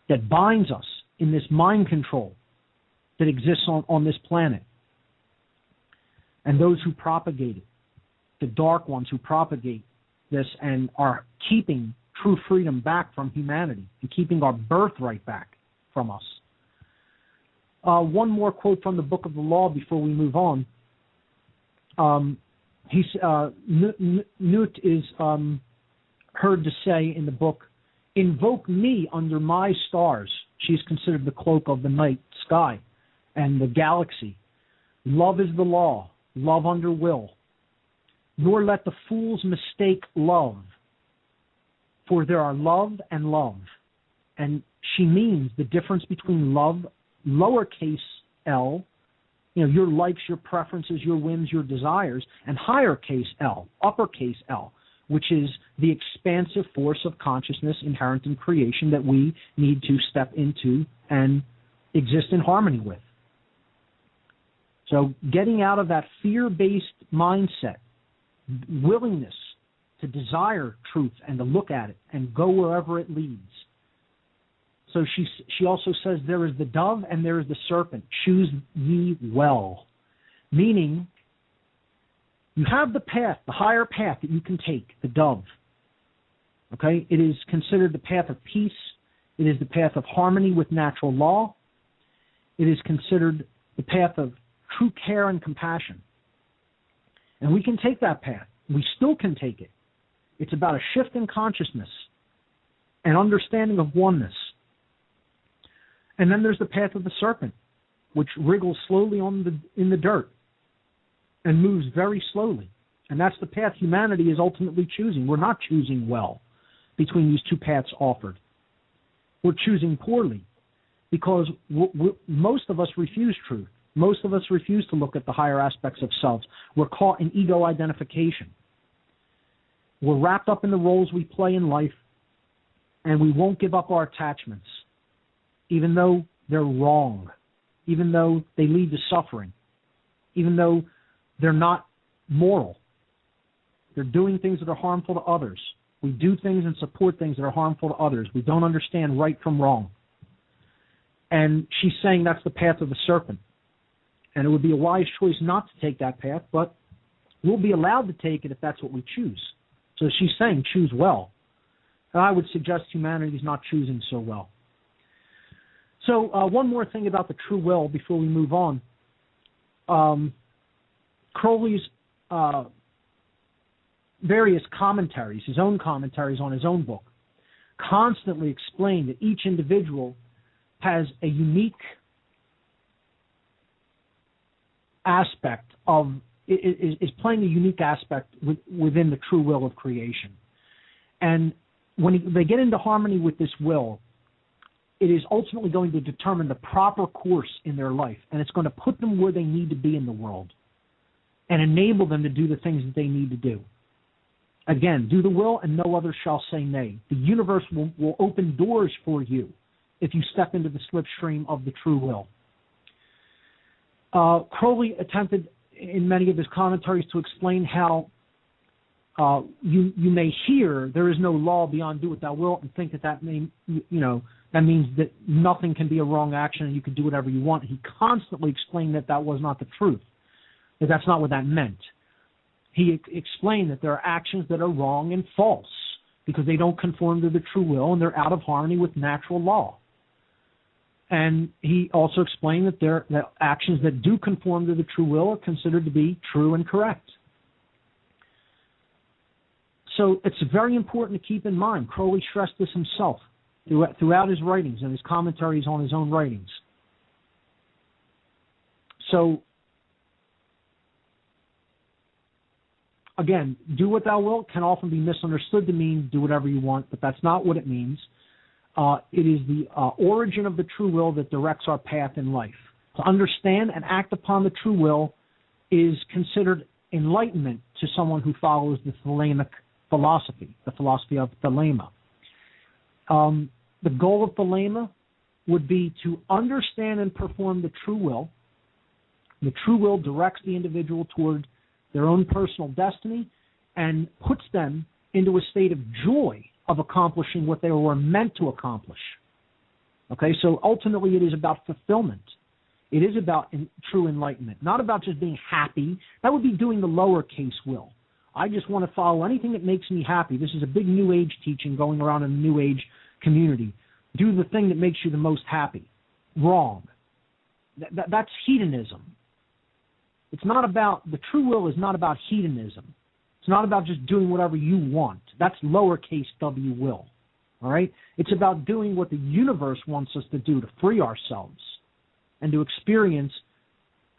that binds us in this mind control that exists on this planet. And those who propagate it, the dark ones who propagate this and are keeping true freedom back from humanity and keeping our birthright back from us. One more quote from the Book of the Law before we move on. Newt is heard to say in the book, "Invoke me under my stars." She's considered the cloak of the night sky and the galaxy. "Love is the law, love under will. Nor let the fools mistake love, for there are love and love." And she means the difference between love, lowercase l, your likes, your preferences, your whims, your desires, and higher case L, uppercase L, which is the expansive force of consciousness inherent in creation that we need to step into and exist in harmony with. So getting out of that fear-based mindset, willingness to desire truth and to look at it and go wherever it leads. So she also says, there is the dove and there is the serpent. Choose ye well. Meaning, you have the path, the higher path that you can take, the dove. Okay? It is considered the path of peace. It is the path of harmony with natural law. It is considered the path of true care and compassion. And we can take that path. We still can take it. It's about a shift in consciousness and understanding of oneness. And then there's the path of the serpent, which wriggles slowly in the dirt and moves very slowly. And that's the path humanity is ultimately choosing. We're not choosing well between these two paths offered. We're choosing poorly because most of us refuse truth. Most of us refuse to look at the higher aspects of selves. We're caught in ego identification. We're wrapped up in the roles we play in life, and we won't give up our attachments, even though they're wrong, even though they lead to suffering, even though they're not moral. They're doing things that are harmful to others. We do things and support things that are harmful to others. We don't understand right from wrong. And she's saying that's the path of the serpent. And it would be a wise choice not to take that path, but we'll be allowed to take it if that's what we choose. So she's saying choose well. And I would suggest humanity is not choosing so well. So one more thing about the true will before we move on. Crowley's various commentaries, his own commentaries on his own book, constantly explain that each individual has a unique aspect of, is playing a unique aspect within the true will of creation. And when they get into harmony with this will, it is ultimately going to determine the proper course in their life, and it's going to put them where they need to be in the world and enable them to do the things that they need to do. Again, do the will and no other shall say nay. The universe will open doors for you if you step into the slipstream of the true will. Crowley attempted in many of his commentaries to explain how you may hear there is no law beyond do what thou wilt and think that means that nothing can be a wrong action and you can do whatever you want. He constantly explained that was not the truth, that that's not what that meant. He explained that there are actions that are wrong and false because they don't conform to the true will and they're out of harmony with natural law. And he also explained that actions that do conform to the true will are considered to be true and correct. So it's very important to keep in mind. Crowley stressed this himself throughout his writings and his commentaries on his own writings. So, again, do what thou wilt can often be misunderstood to mean do whatever you want, but that's not what it means. It is the origin of the true will that directs our path in life. To understand and act upon the true will is considered enlightenment to someone who follows the Thelemic philosophy, the philosophy of Thelema. The goal of Thelema would be to understand and perform the true will. The true will directs the individual toward their own personal destiny and puts them into a state of joy of accomplishing what they were meant to accomplish. Okay, so ultimately it is about fulfillment. It is about true enlightenment, not about just being happy. That would be doing the lowercase will. I just want to follow anything that makes me happy. This is a big New Age teaching going around in the New Age community. Do the thing that makes you the most happy. Wrong. That's hedonism. It's not about, the true will is not about hedonism. It's not about just doing whatever you want. That's lowercase w will. All right? It's about doing what the universe wants us to do to free ourselves and to experience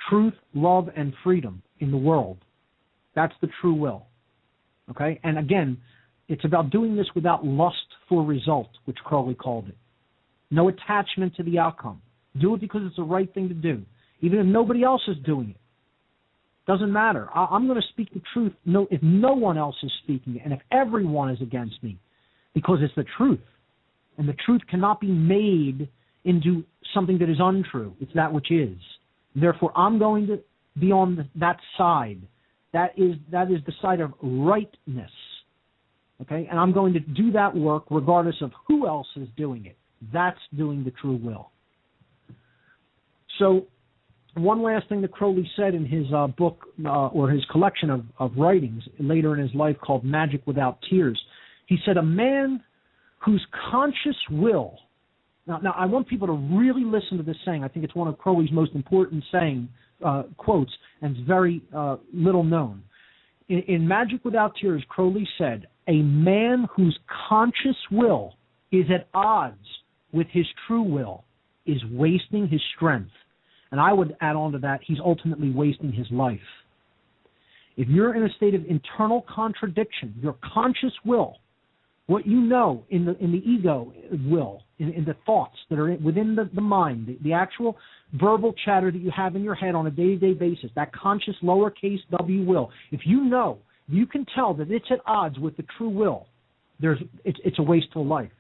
truth, love, and freedom in the world. That's the true will. Okay? And again, it's about doing this without lust for result, which Crowley called it. No attachment to the outcome. Do it because it's the right thing to do, even if nobody else is doing it. Doesn't matter. I'm going to speak the truth if no one else is speaking it and if everyone is against me, because it's the truth. And the truth cannot be made into something that is untrue. It's that which is. Therefore, I'm going to be on that side. That is the side of rightness. Okay? And I'm going to do that work regardless of who else is doing it. That's doing the true will. So, one last thing that Crowley said in his book or his collection of writings later in his life called Magic Without Tears, he said, a man whose conscious will, now I want people to really listen to this saying. I think it's one of Crowley's most important quotes, and it's very little known. In Magic Without Tears, Crowley said, a man whose conscious will is at odds with his true will is wasting his strength. And I would add on to that, he's ultimately wasting his life. If you're in a state of internal contradiction, your conscious will, what you know in the ego will, in the thoughts that are within the mind, the actual verbal chatter that you have in your head on a day-to-day basis, that conscious lowercase w will, if you know, you can tell that it's at odds with the true will, it's a wasteful life.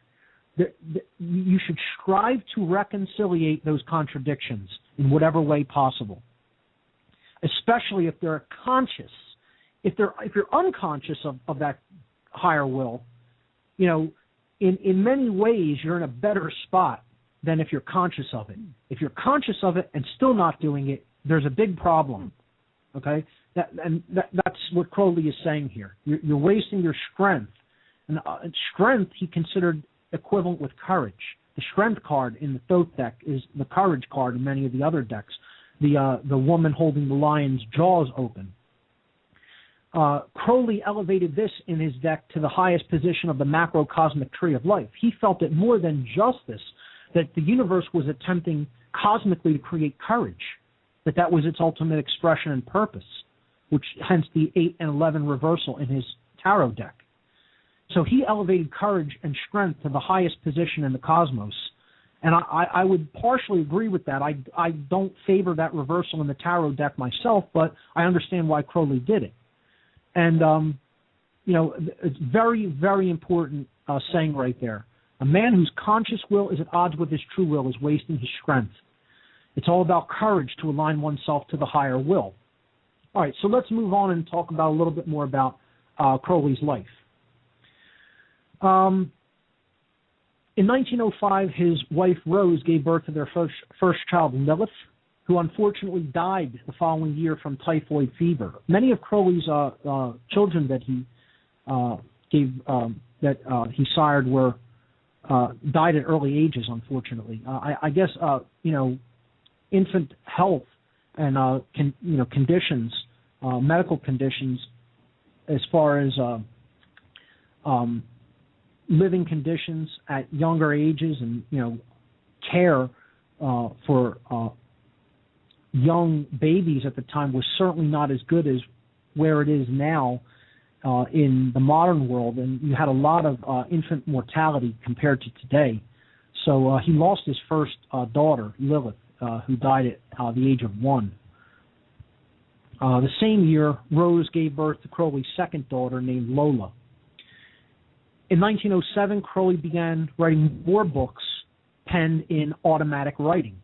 You should strive to reconciliate those contradictions in whatever way possible, especially if they're conscious. If you're unconscious of that higher will, in many ways you're in a better spot than if you're conscious of it. If you're conscious of it and still not doing it, there's a big problem. Okay, that's what Crowley is saying here. You're wasting your strength, and strength he considered equivalent with courage. The strength card in the Thoth deck is the courage card in many of the other decks. The woman holding the lion's jaws open. Crowley elevated this in his deck to the highest position of the macrocosmic tree of life. He felt it more than justice that the universe was attempting cosmically to create courage, that was its ultimate expression and purpose, which hence the 8 and 11 reversal in his tarot deck. So he elevated courage and strength to the highest position in the cosmos. And I would partially agree with that. I don't favor that reversal in the tarot deck myself, but I understand why Crowley did it. And, it's very, very important saying right there. A man whose conscious will is at odds with his true will is wasting his strength. It's all about courage to align oneself to the higher will. All right, so let's move on and talk about a little bit more about Crowley's life. In 1905, his wife Rose gave birth to their first child, Lilith, who unfortunately died the following year from typhoid fever. Many of Crowley's children that he sired died at early ages, unfortunately. I guess infant health and conditions, medical conditions, as far as living conditions at younger ages and care for young babies at the time was certainly not as good as where it is now in the modern world, and you had a lot of infant mortality compared to today. So he lost his first daughter, Lilith, who died at the age of 1. The same year, Rose gave birth to Crowley's second daughter named Lola. In 1907, Crowley began writing more books penned in automatic writing,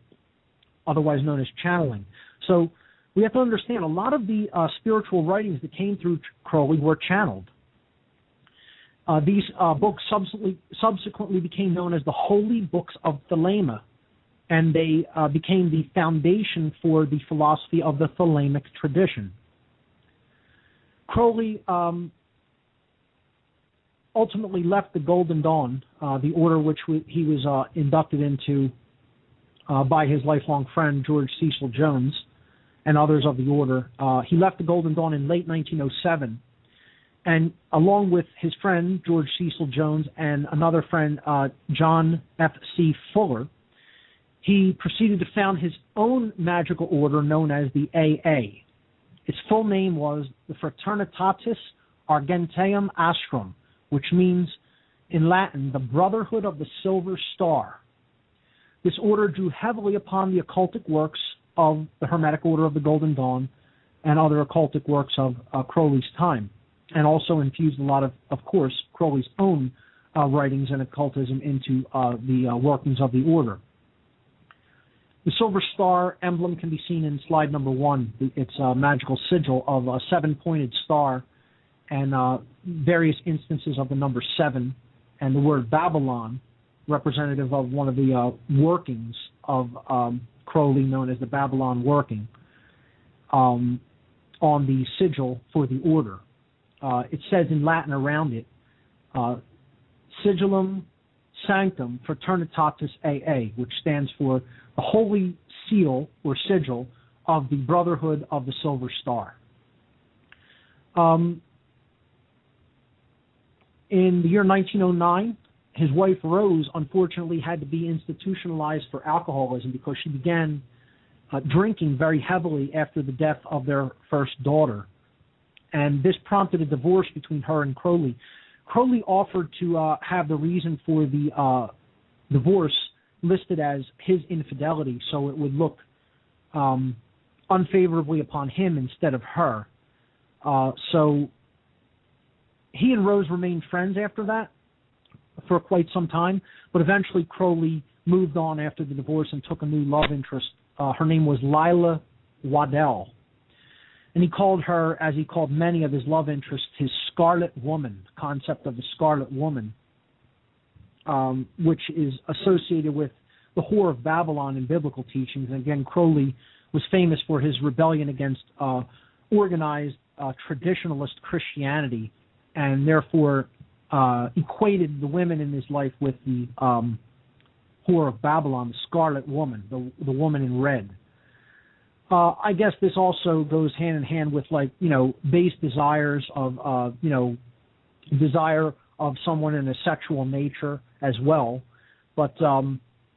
otherwise known as channeling. So we have to understand a lot of the spiritual writings that came through Crowley were channeled. These books subsequently became known as the Holy Books of Thelema, and they became the foundation for the philosophy of the Thelemic tradition. Crowley ultimately left the Golden Dawn, the order which he was inducted into by his lifelong friend George Cecil Jones and others of the order. He left the Golden Dawn in late 1907, and along with his friend George Cecil Jones and another friend, John F.C. Fuller, he proceeded to found his own magical order known as the AA. Its full name was the Fraternitatis Argenteum Astrum, which means in Latin, the Brotherhood of the Silver Star. This order drew heavily upon the occultic works of the Hermetic Order of the Golden Dawn and other occultic works of Crowley's time, and also infused a lot of course, Crowley's own writings and occultism into the workings of the order. The Silver Star emblem can be seen in slide number 1. It's a magical sigil of a 7-pointed star and various instances of the number 7 and the word Babylon, representative of one of the workings of Crowley, known as the Babylon working, on the sigil for the order. It says in Latin around it, Sigillum Sanctum Fraternitatis AA, which stands for the Holy Seal or Sigil of the Brotherhood of the Silver Star. In the year 1909, his wife Rose unfortunately had to be institutionalized for alcoholism because she began drinking very heavily after the death of their first daughter. And this prompted a divorce between her and Crowley. Crowley offered to have the reason for the divorce listed as his infidelity, so it would look unfavorably upon him instead of her. So he and Rose remained friends after that for quite some time, but eventually Crowley moved on after the divorce and took a new love interest. Her name was Lila Waddell. And he called her, as he called many of his love interests, his Scarlet Woman, the concept of the Scarlet Woman, which is associated with the Whore of Babylon in biblical teachings. And again, Crowley was famous for his rebellion against organized traditionalist Christianity, and therefore equated the women in his life with the Whore of Babylon, the Scarlet Woman, the woman in red. I guess this also goes hand in hand with, base desires of, desire of someone in a sexual nature as well. But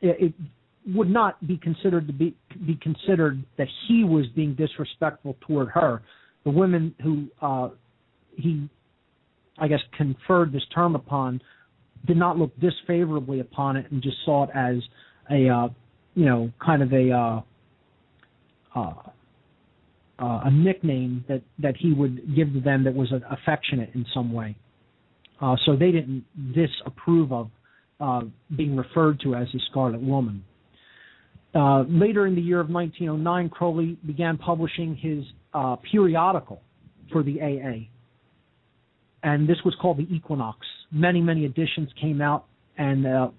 it would not be considered considered that he was being disrespectful toward her. The women who he, I guess, conferred this term upon did not look disfavorably upon it and just saw it as a, kind of a nickname that he would give to them that was affectionate in some way. So they didn't disapprove of being referred to as the Scarlet Woman. Later in the year of 1909, Crowley began publishing his periodical for the AA. And this was called the Equinox. Many, many editions came out, and a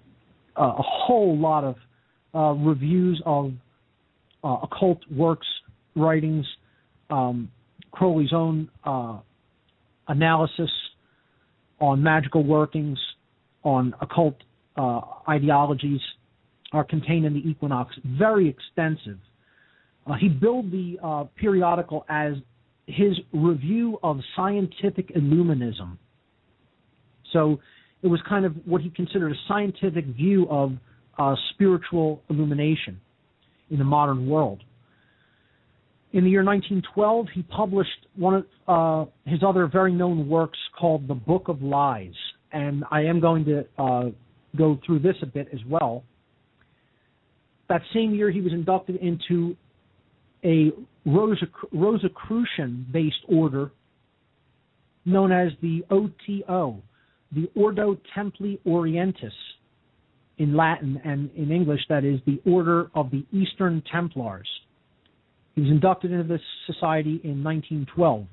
whole lot of reviews of occult works, writings, Crowley's own analysis on magical workings, on occult ideologies are contained in the Equinox. Very extensive. He billed the periodical as his review of scientific illuminism. So it was kind of what he considered a scientific view of spiritual illumination in the modern world. In the year 1912, he published one of his other very known works called The Book of Lies, and I am going to go through this a bit as well. That same year, he was inducted into a Rosicrucian-based order known as the OTO, the Ordo Templi Orientis in Latin, and in English that is the Order of the Eastern Templars. He was inducted into this society in 1912.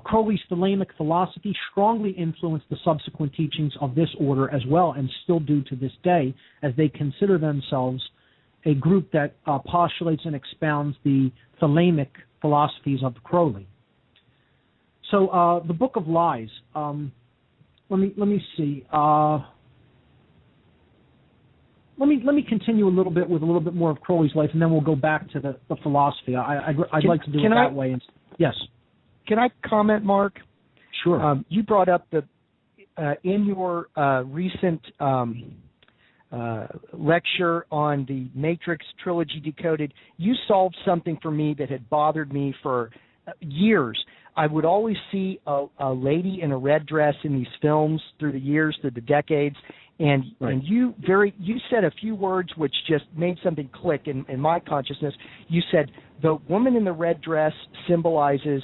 Crowley's Thelemic philosophy strongly influenced the subsequent teachings of this order as well, and still do to this day, as they consider themselves a group that postulates and expounds the Thelemic philosophies of Crowley. So the Book of Lies. Let me see. Let me continue a little bit with a little bit more of Crowley's life, and then we'll go back to the philosophy. I'd like to do it that way. Yes. Can I comment, Mark? Sure. You brought up in your recent lecture on the Matrix Trilogy Decoded, you solved something for me that had bothered me for years. I would always see a lady in a red dress in these films through the years, through the decades, and you said a few words which just made something click in my consciousness. You said the woman in the red dress symbolizes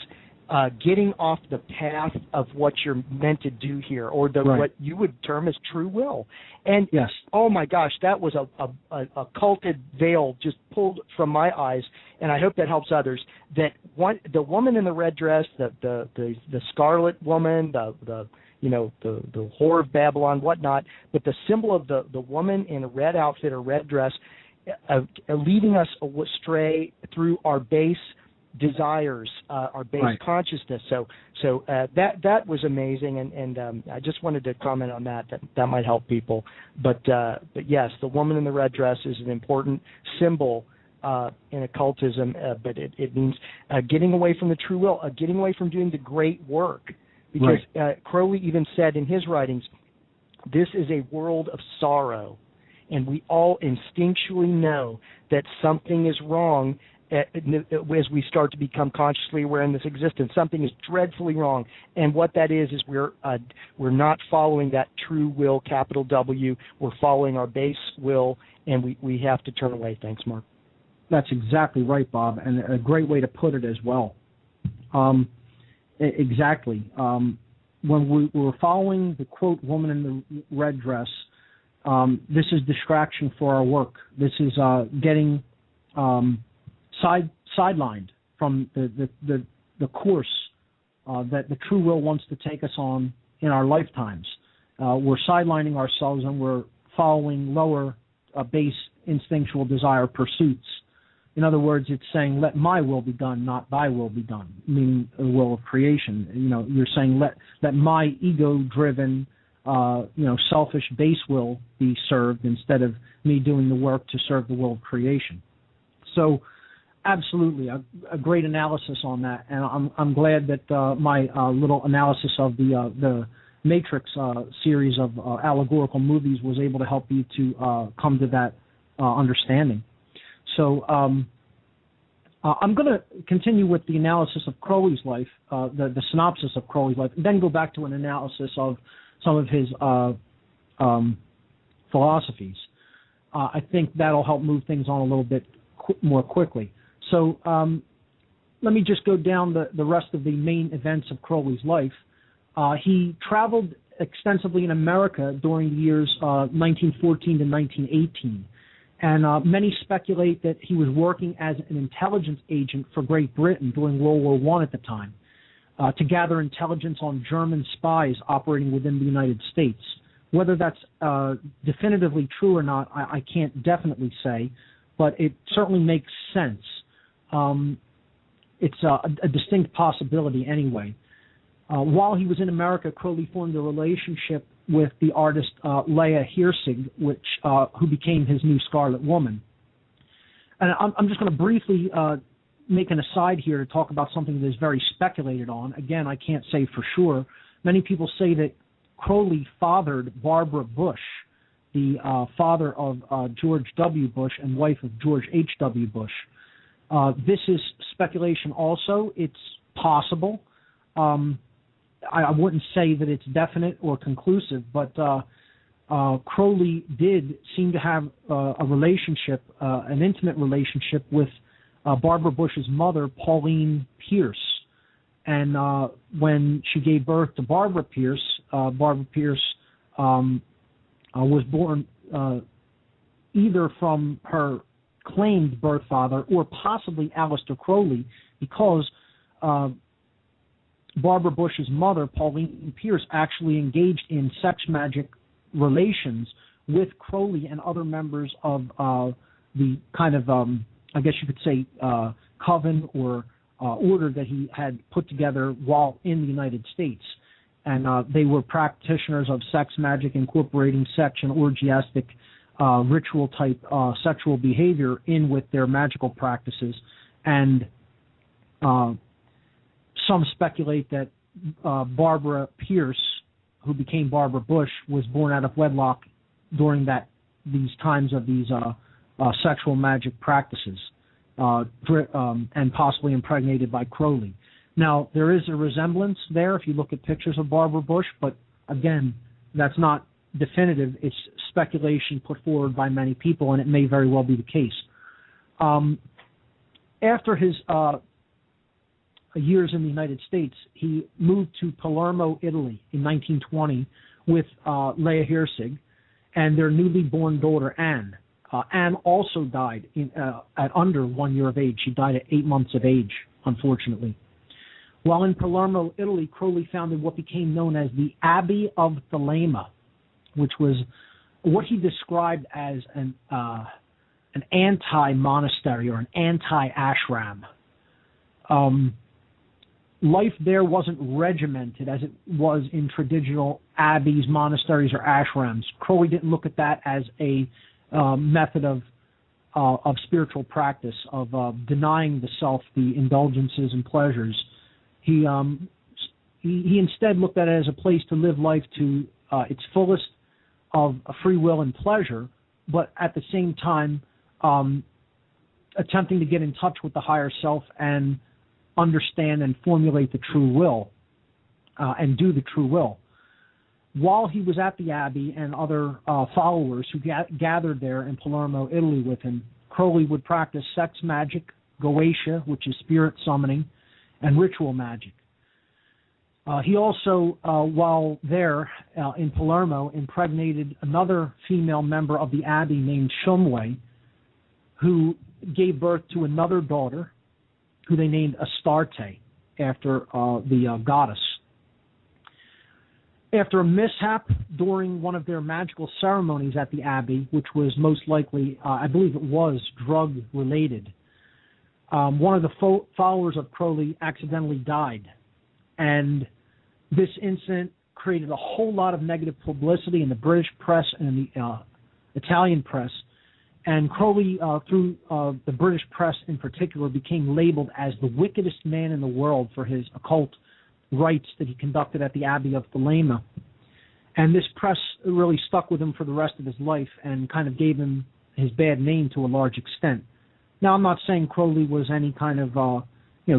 getting off the path of what you're meant to do here, or what you would term as true will. And yes. Oh my gosh, that was a occulted veil just pulled from my eyes, and I hope that helps others. That the woman in the red dress, the scarlet woman, the whore of Babylon, whatnot, but the symbol of the woman in a red outfit or red dress, leading us astray through our base desires, our base consciousness. So that was amazing, and I just wanted to comment on that might help people. But yes, the woman in the red dress is an important symbol in occultism, but it means getting away from the true will, getting away from doing the great work. Because Crowley even said in his writings, this is a world of sorrow, and we all instinctually know that something is wrong as we start to become consciously aware in this existence. Something is dreadfully wrong, and what that is we're not following that true will, capital W. We're following our base will, and we have to turn away. Thanks, Mark. That's exactly right, Bob, and a great way to put it as well. Exactly. When we're following the, quote, woman in the red dress, this is distraction for our work. This is getting sidelined from the course that the true will wants to take us on in our lifetimes. We're sidelining ourselves, and we're following lower base instinctual desire pursuits. In other words, it's saying, let my will be done, not thy will be done, meaning the will of creation. You're saying, let my ego-driven, selfish base will be served instead of me doing the work to serve the will of creation. So, absolutely, a great analysis on that, and I'm glad that my little analysis of the Matrix series of allegorical movies was able to help you to come to that understanding. So I'm going to continue with the analysis of Crowley's life, the synopsis of Crowley's life, and then go back to an analysis of some of his philosophies. I think that'll help move things on a little bit more quickly. So let me just go down the rest of the main events of Crowley's life. He traveled extensively in America during the years 1914 to 1918. And many speculate that he was working as an intelligence agent for Great Britain during World War I at the time, to gather intelligence on German spies operating within the United States. Whether that's definitively true or not, I can't definitely say, but it certainly makes sense. It's a distinct possibility anyway. While he was in America, Crowley formed a relationship with the artist Leah Hirsig, who became his new Scarlet Woman. And I'm just going to briefly make an aside here to talk about something that is very speculated on. Again, I can't say for sure. Many people say that Crowley fathered Barbara Bush, the father of George W. Bush and wife of George H.W. Bush. This is speculation also. It's possible. I wouldn't say that it's definite or conclusive, but Crowley did seem to have a relationship, an intimate relationship with Barbara Bush's mother, Pauline Pierce. And when she gave birth to Barbara Pierce, Barbara Pierce was born either from her claimed birth father or possibly Aleister Crowley, because Barbara Bush's mother, Pauline Pierce, actually engaged in sex magic relations with Crowley and other members of the kind of, I guess you could say, coven or order that he had put together while in the United States. And they were practitioners of sex magic, incorporating sex and orgiastic ritual-type sexual behavior in with their magical practices. And some speculate that Barbara Pierce, who became Barbara Bush, was born out of wedlock during these times of these sexual magic practices, and possibly impregnated by Crowley. Now, there is a resemblance there if you look at pictures of Barbara Bush, but again, that's not definitive. It's speculation put forward by many people, and it may very well be the case. After his years in the United States, he moved to Palermo, Italy in 1920 with Leah Hirsig and their newly born daughter, Anne. Anne also died at under 1 year of age. She died at 8 months of age, unfortunately. While in Palermo, Italy, Crowley founded what became known as the Abbey of Thelema, which was what he described as an anti-monastery or an anti-ashram. Life there wasn't regimented as it was in traditional abbeys, monasteries, or ashrams. Crowley didn't look at that as a method of spiritual practice, of denying the self the indulgences and pleasures. He instead looked at it as a place to live life to its fullest of free will and pleasure, but at the same time attempting to get in touch with the higher self and understand and formulate the true will and do the true will. While he was at the Abbey and other followers who gathered there in Palermo, Italy with him, Crowley would practice sex magic, Goetia, which is spirit summoning, and ritual magic. He also, while there in Palermo, impregnated another female member of the Abbey named Shumway, who gave birth to another daughter, who they named Astarte, after the goddess. After a mishap during one of their magical ceremonies at the Abbey, which was most likely, I believe it was, drug-related, one of the followers of Crowley accidentally died. And this incident created a whole lot of negative publicity in the British press and the Italian press. And Crowley, through the British press in particular, became labeled as the wickedest man in the world for his occult rites that he conducted at the Abbey of Thelema. And this press really stuck with him for the rest of his life and kind of gave him his bad name to a large extent. Now, I'm not saying Crowley was any kind of,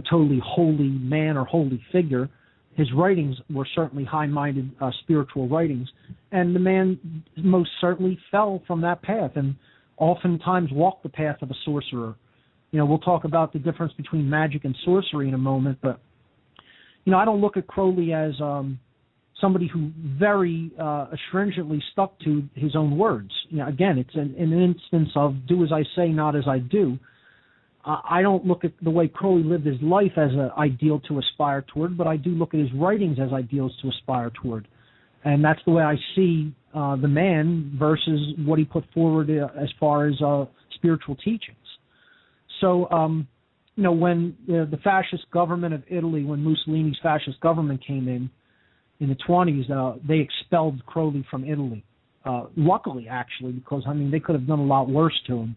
totally holy man or holy figure. His writings were certainly high-minded spiritual writings, and the man most certainly fell from that path and oftentimes walked the path of a sorcerer. We'll talk about the difference between magic and sorcery in a moment, but I don't look at Crowley as somebody who very stringently stuck to his own words. Again, it's an instance of do as I say, not as I do. I don't look at the way Crowley lived his life as an ideal to aspire toward, but I do look at his writings as ideals to aspire toward. And that's the way I see the man versus what he put forward as far as spiritual teachings. So, when the fascist government of Italy, when Mussolini's fascist government came in the 20s, they expelled Crowley from Italy. Luckily, actually, because, they could have done a lot worse to him.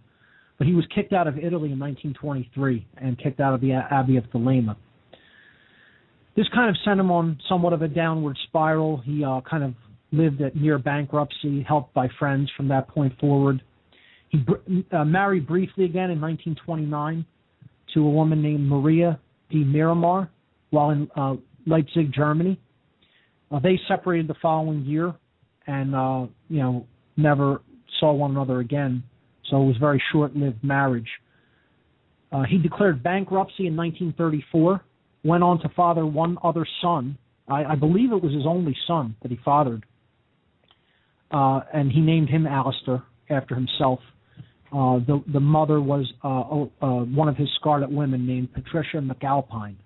But he was kicked out of Italy in 1923 and kicked out of the Abbey of Thelema. This kind of sent him on somewhat of a downward spiral. He kind of lived at near bankruptcy, helped by friends from that point forward. He married briefly again in 1929 to a woman named Maria de Miramar while in Leipzig, Germany. They separated the following year and, never saw one another again. So it was a very short-lived marriage. He declared bankruptcy in 1934, went on to father one other son, I believe it was his only son that he fathered, and he named him Alistair after himself. The mother was one of his Scarlet Women named Patricia McAlpine.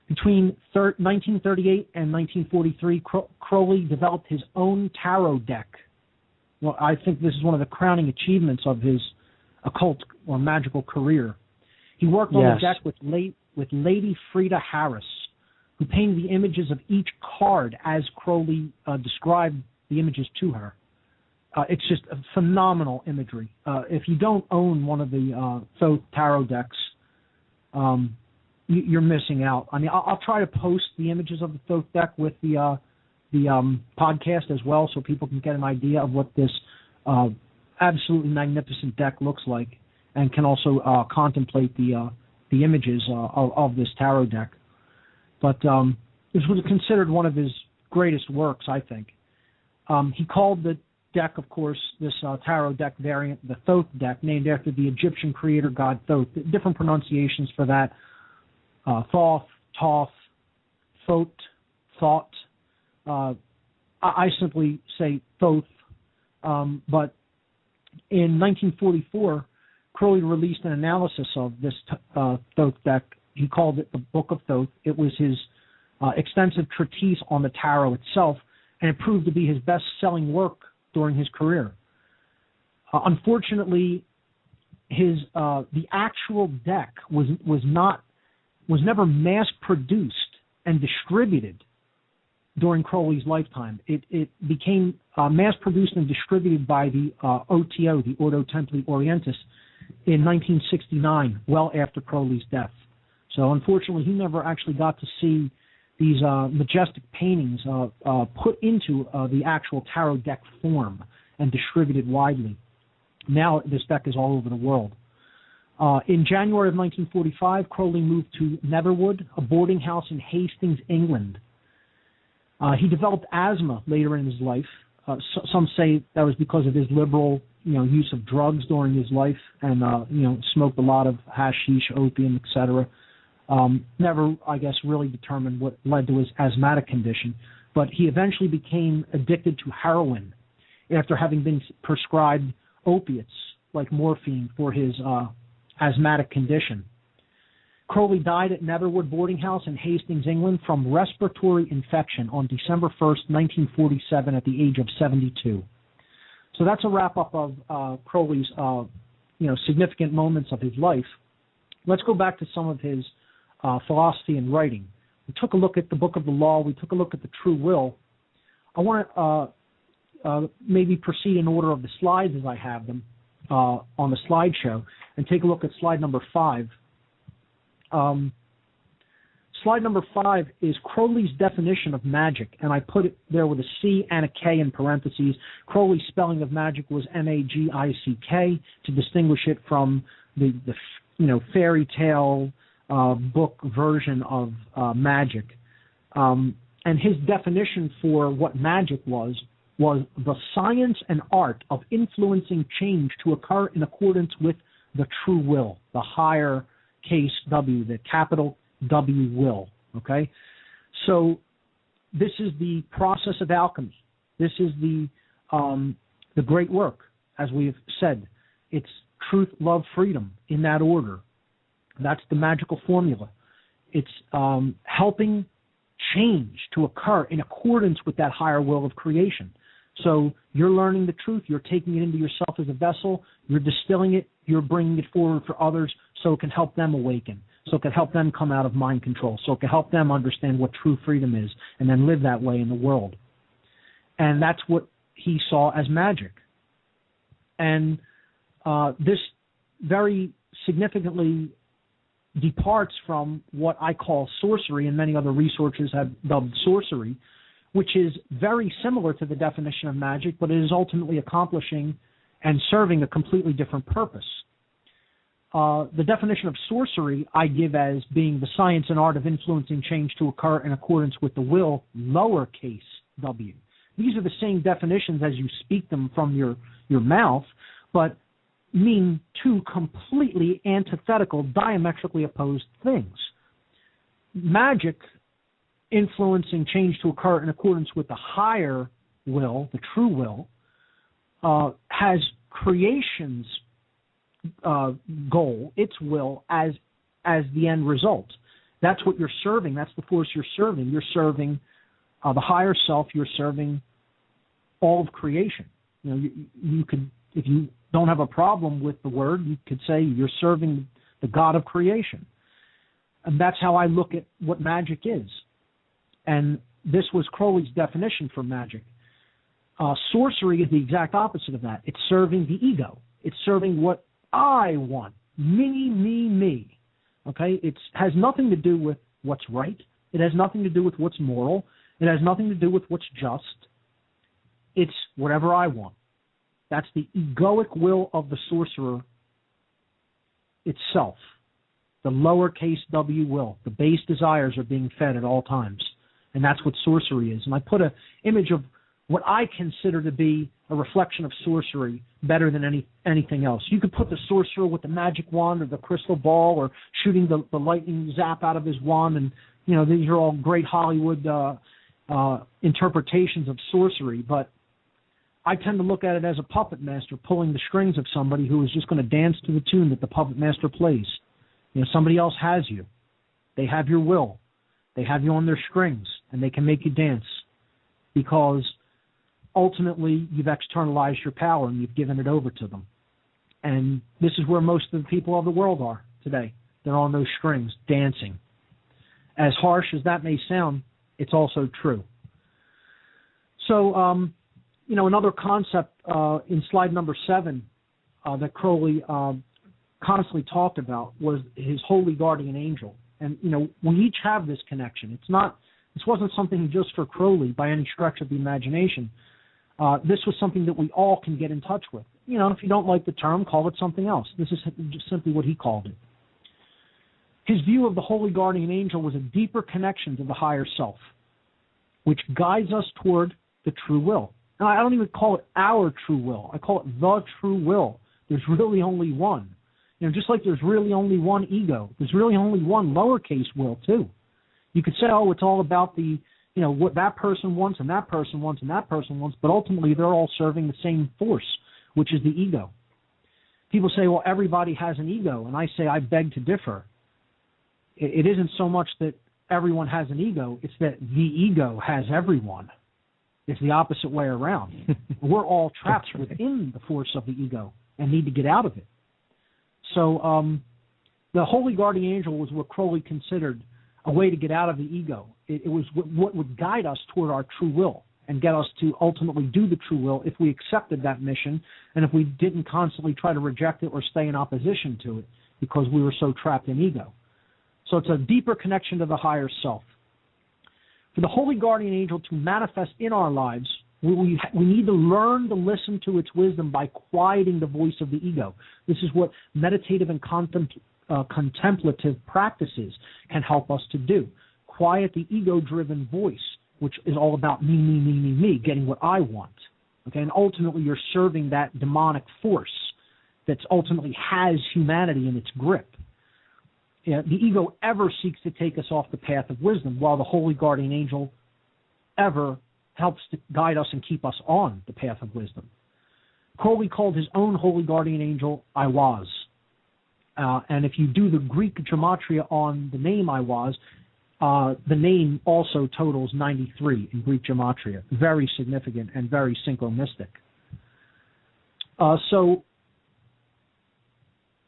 Between 1938 and 1943, Crowley developed his own tarot deck. Well, I think this is one of the crowning achievements of his occult or magical career. He worked on the deck with Lady Frida Harris, who painted the images of each card as Crowley described the images to her. It's just a phenomenal imagery. If you don't own one of the Thoth tarot decks, you're missing out. I mean, I'll try to post the images of the Thoth deck with the podcast as well, so people can get an idea of what this absolutely magnificent deck looks like, and can also contemplate the images of this tarot deck. But this was considered one of his greatest works, I think. He called the deck, of course, this tarot deck variant, the Thoth deck, named after the Egyptian creator god Thoth. Different pronunciations for that: Thoth, Thoth, Thoth, Thought. I simply say Thoth. But in 1944, Crowley released an analysis of this Thoth deck. He called it the Book of Thoth. It was his extensive treatise on the tarot itself, and it proved to be his best-selling work during his career. Unfortunately, the actual deck was never mass-produced and distributed during Crowley's lifetime. It became mass-produced and distributed by the OTO, the Ordo Templi Orientis, in 1969, well after Crowley's death. So unfortunately, he never actually got to see these majestic paintings put into the actual tarot deck form and distributed widely. Now this deck is all over the world. In January of 1945, Crowley moved to Netherwood, a boarding house in Hastings, England. He developed asthma later in his life. Some say that was because of his liberal, use of drugs during his life, and smoked a lot of hashish, opium, etc. Never, I guess, really determined what led to his asthmatic condition, but he eventually became addicted to heroin after having been prescribed opiates like morphine for his asthmatic condition. Crowley died at Netherwood Boarding House in Hastings, England, from respiratory infection on December 1st, 1947, at the age of 72. So that's a wrap-up of Crowley's, significant moments of his life. Let's go back to some of his philosophy and writing. We took a look at the Book of the Law. We took a look at the True Will. I want to maybe proceed in order of the slides as I have them on the slideshow, and take a look at slide number 5. Slide number 5 is Crowley's definition of magic, and I put it there with a C and a K in parentheses. Crowley's spelling of magic was M-A-G-I-C-K to distinguish it from the fairy tale book version of magic. And his definition for what magic was the science and art of influencing change to occur in accordance with the true will, the higher case W, the capital W will, okay? So this is the process of alchemy. This is the great work, as we've said. It's truth, love, freedom, in that order. That's the magical formula. It's helping change to occur in accordance with that higher will of creation. So you're learning the truth, you're taking it into yourself as a vessel, you're distilling it, you're bringing it forward for others so it can help them awaken, so it can help them come out of mind control, so it can help them understand what true freedom is and then live that way in the world. And that's what he saw as magic. And this very significantly departs from what I call sorcery, and many other researchers have dubbed sorcery, which is very similar to the definition of magic, but it is ultimately accomplishing and serving a completely different purpose. The definition of sorcery I give as being the science and art of influencing change to occur in accordance with the will, lowercase w. These are the same definitions as you speak them from your mouth, but mean two completely antithetical, diametrically opposed things. Magic influencing change to occur in accordance with the higher will, the true will, has creation's goal, its will, as the end result. That's what you're serving. That's the force you're serving. You're serving the higher self. You're serving all of creation. You could, if you don't have a problem with the word, you could say you're serving the God of creation. And that's how I look at what magic is. And this was Crowley's definition for magic. Sorcery is the exact opposite of that. It's serving the ego. It's serving what I want. Me, me, me. Okay? It has nothing to do with what's right. It has nothing to do with what's moral. It has nothing to do with what's just. It's whatever I want. That's the egoic will of the sorcerer itself. The lowercase w will. The base desires are being fed at all times. And that's what sorcery is. And I put an image of what I consider to be a reflection of sorcery better than anything else. You could put the sorcerer with the magic wand or the crystal ball or shooting the lightning zap out of his wand. And, these are all great Hollywood interpretations of sorcery. But I tend to look at it as a puppet master pulling the strings of somebody who is just going to dance to the tune that the puppet master plays. Somebody else has you. They have your will. They have you on their strings, and they can make you dance because ultimately you've externalized your power and you've given it over to them. And this is where most of the people of the world are today. They're on those strings, dancing. As harsh as that may sound, it's also true. So, another concept in slide number 7 that Crowley constantly talked about was his holy guardian angel. And, we each have this connection. This wasn't something just for Crowley by any stretch of the imagination. This was something that we all can get in touch with. If you don't like the term, call it something else. This is just simply what he called it. His view of the holy guardian angel was a deeper connection to the higher self, which guides us toward the true will. Now, I don't even call it our true will. I call it the true will. There's really only one. Just like there's really only one ego, there's really only one lowercase will, too. You could say, it's all about the, what that person wants and that person wants and that person wants, but ultimately they're all serving the same force, which is the ego. People say, well, everybody has an ego, and I say I beg to differ. It isn't so much that everyone has an ego, it's that the ego has everyone. It's the opposite way around. We're all trapped within the force of the ego and need to get out of it. So the holy guardian angel was what Crowley considered a way to get out of the ego. It was what would guide us toward our true will and get us to ultimately do the true will if we accepted that mission and if we didn't constantly try to reject it or stay in opposition to it because we were so trapped in ego. So it's a deeper connection to the higher self. For the holy guardian angel to manifest in our lives, we need to learn to listen to its wisdom by quieting the voice of the ego. This is what meditative and contemplative practices can help us to do. Quiet the ego-driven voice, which is all about me, me, me, me, me, getting what I want. Okay, and ultimately you're serving that demonic force that ultimately has humanity in its grip. The ego ever seeks to take us off the path of wisdom, while the holy guardian angel ever helps to guide us and keep us on the path of wisdom. Crowley called his own holy guardian angel I was. And if you do the Greek gematria on the name I was, the name also totals 93 in Greek gematria. Very significant and very synchronistic. So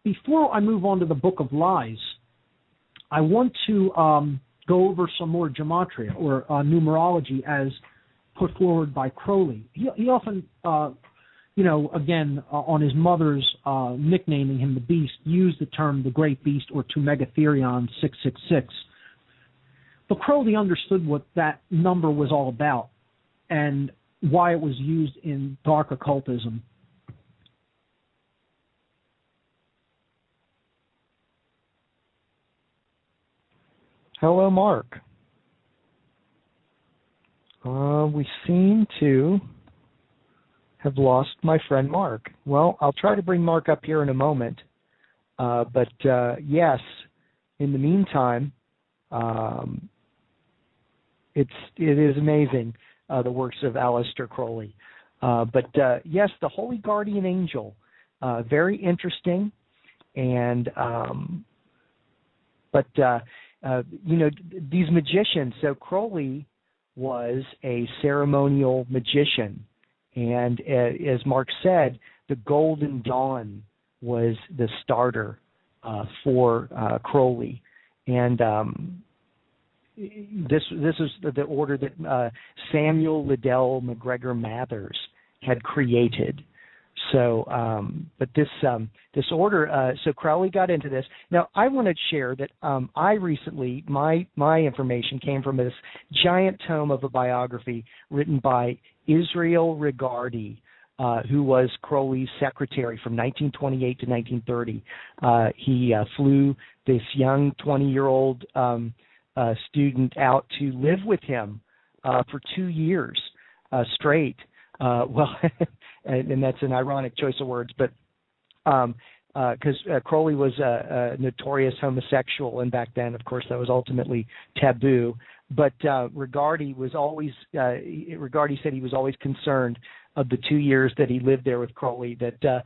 before I move on to the Book of Lies, I want to go over some more gematria or numerology as put forward by Crowley. He often, again, on his mother's nicknaming him the Beast, used the term the Great Beast or to Megatherion 666. But Crowley understood what that number was all about and why it was used in dark occultism. Hello, Mark. We seem to have lost my friend Mark. Well, I'll try to bring Mark up here in a moment. But yes, in the meantime, it is amazing, the works of Aleister Crowley. But yes, the Holy Guardian Angel, very interesting, and these magicians. So Crowley was a ceremonial magician, and as Mark said, the Golden Dawn was the starter for Crowley, and this is the order that Samuel Liddell McGregor Mathers had created. So, but this order. So Crowley got into this. Now, I want to share that I recently my information came from this giant tome of a biography written by Israel Regardie, who was Crowley's secretary from 1928 to 1930. He flew this young 20-year-old student out to live with him for 2 years straight. And that's an ironic choice of words, but because Crowley was a notorious homosexual, and back then, of course, that was ultimately taboo. But Regardie said he was always concerned of the 2 years that he lived there with Crowley, that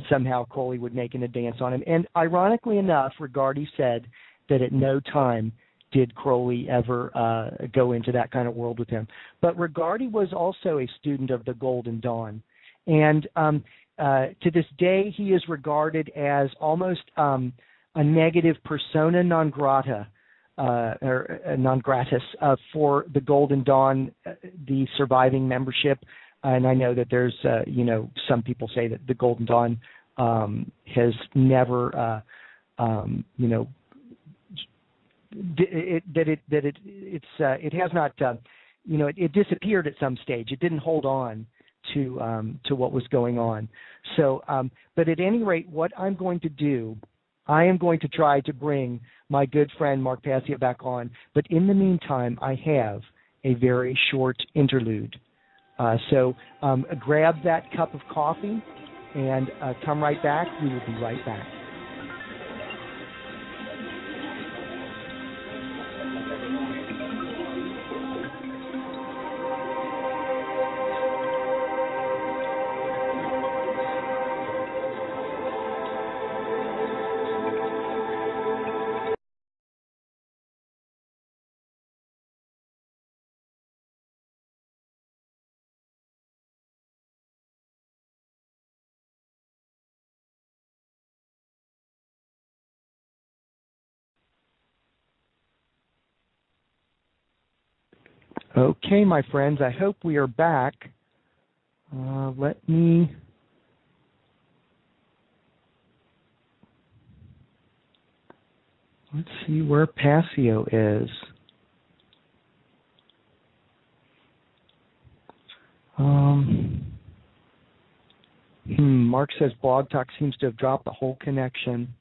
somehow Crowley would make an advance on him. And ironically enough, Regardie said that at no time did Crowley ever go into that kind of world with him. But Regardie was also a student of the Golden Dawn. And to this day, he is regarded as almost a negative persona non grata, or non gratis for the Golden Dawn, the surviving membership. And I know that there's, some people say that the Golden Dawn has never, it has not, it disappeared at some stage. It didn't hold on to what was going on. So, but at any rate, what I'm going to do, I am going to try to bring my good friend Mark Passios back on. But in the meantime, I have a very short interlude. So grab that cup of coffee and come right back. We will be right back. Okay, my friends, I hope we are back. Let's see where Passio is. Mark says Blog Talk seems to have dropped the whole connection.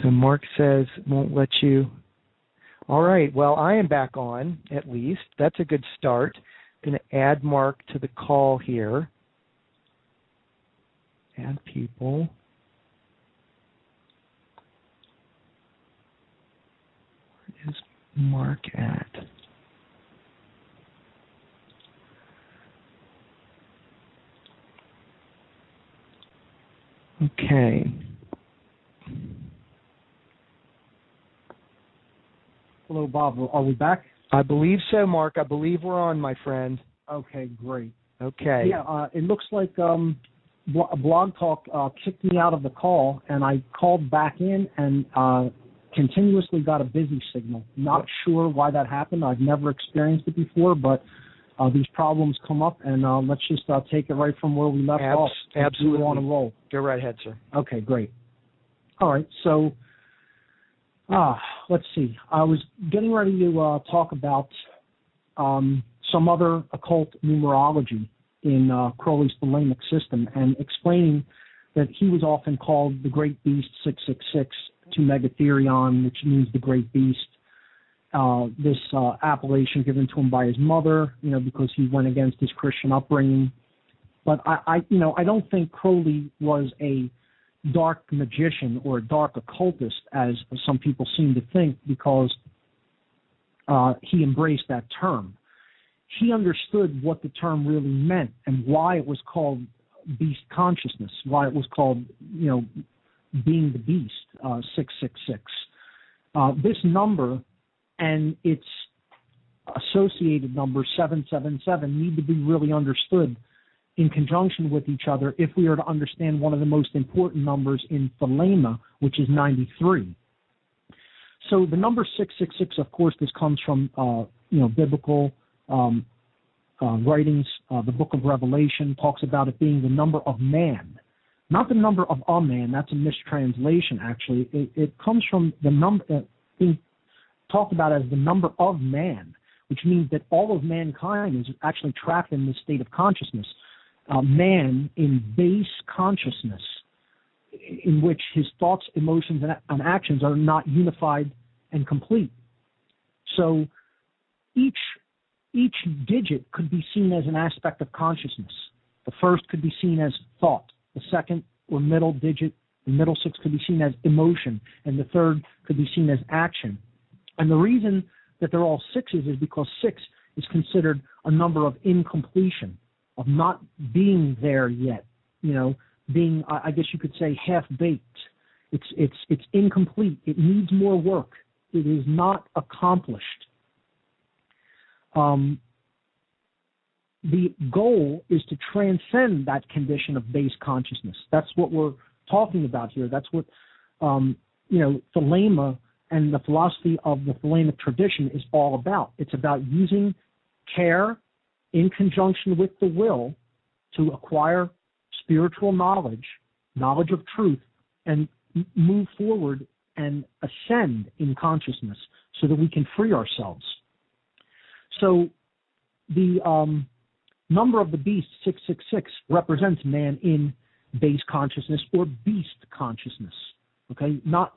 So Mark says, won't let you. All right, well, I am back on, at least. That's a good start. I'm going to add Mark to the call here. Add people. Where is Mark at? Okay. Hello, Bob. Are we back? I believe so, Mark. I believe we're on, my friend. Okay, great. Okay. Yeah, it looks like Blog Talk kicked me out of the call, and I called back in and continuously got a busy signal. Not sure why that happened. I've never experienced it before, but these problems come up, and let's just take it right from where we left off. Absolutely. We want to roll. Go right ahead, sir. Okay, great. All right, so let's see. I was getting ready to talk about some other occult numerology in Crowley's Thelemic system, and explaining that he was often called the Great Beast 666 to Megatherion, which means the Great Beast. This appellation given to him by his mother, because he went against his Christian upbringing. But I don't think Crowley was a dark magician or a dark occultist, as some people seem to think, because he embraced that term. He understood what the term really meant and why it was called beast consciousness, why it was called, being the beast, 666. This number and its associated number 777 need to be really understood in conjunction with each other if we are to understand one of the most important numbers in Thelema, which is 93. So the number 666, of course, this comes from biblical writings. The Book of Revelation talks about it being the number of man, not the number of a man. That's a mistranslation, actually. It comes from the number being talked about as the number of man, which means that all of mankind is actually trapped in this state of consciousness. Man in base consciousness, in which his thoughts, emotions, and actions are not unified and complete. So each digit could be seen as an aspect of consciousness. The first could be seen as thought. The second or middle digit, the middle six, could be seen as emotion, and the third could be seen as action. And the reason that they're all sixes is because 6 is considered a number of incompletion, of not being there yet, being, I guess you could say, half-baked. It's incomplete. It needs more work. It is not accomplished. The goal is to transcend that condition of base consciousness. That's what we're talking about here. That's what, Thelema and the philosophy of the Thelemic tradition is all about. It's about using care in conjunction with the will to acquire spiritual knowledge of truth, and move forward and ascend in consciousness so that we can free ourselves. So the number of the beast, 666, represents man in base consciousness or beast consciousness, okay? Not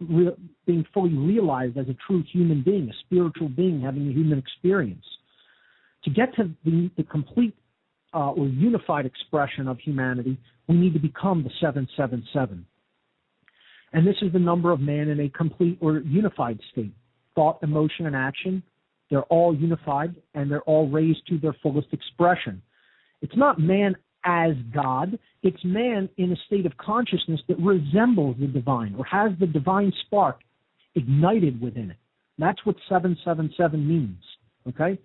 being fully realized as a true human being, a spiritual being having a human experience. To get to the complete or unified expression of humanity, we need to become the 777. And this is the number of man in a complete or unified state. Thought, emotion, and action, they're all unified, and they're all raised to their fullest expression. It's not man as God. It's man in a state of consciousness that resembles the divine or has the divine spark ignited within it. That's what 777 means, okay?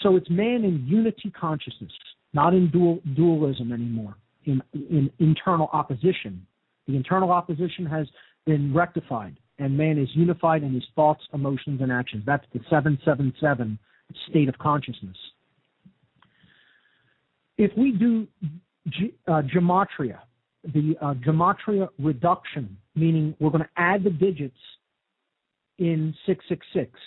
So it's man in unity consciousness, not in dualism anymore, in internal opposition. The internal opposition has been rectified, and man is unified in his thoughts, emotions, and actions. That's the 777 state of consciousness. If we do gematria, the gematria reduction, meaning we're going to add the digits in 666,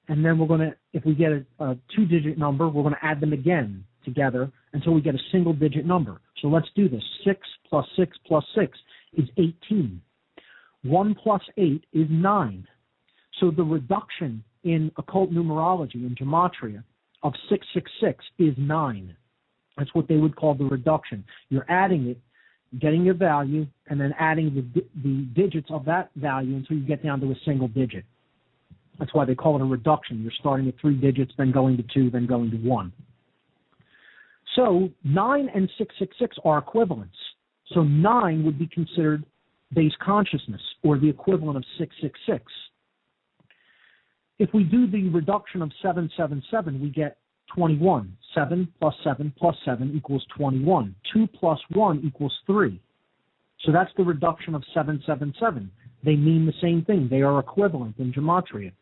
and then we're going to, if we get a two-digit number, we're going to add them again together until we get a single-digit number. So let's do this. 6 plus 6 plus 6 is 18. 1 plus 8 is 9. So the reduction in occult numerology, in gematria, of 666 is 9. That's what they would call the reduction. You're adding it, getting your value, and then adding the digits of that value until you get down to a single digit. That's why they call it a reduction. You're starting at 3 digits, then going to 2, then going to 1. So 9 and 666 are equivalents. So 9 would be considered base consciousness, or the equivalent of 666. If we do the reduction of 777, we get 21. 7 plus 7 plus 7 equals 21. 2 plus 1 equals 3. So that's the reduction of 777. They mean the same thing. They are equivalent in gematria.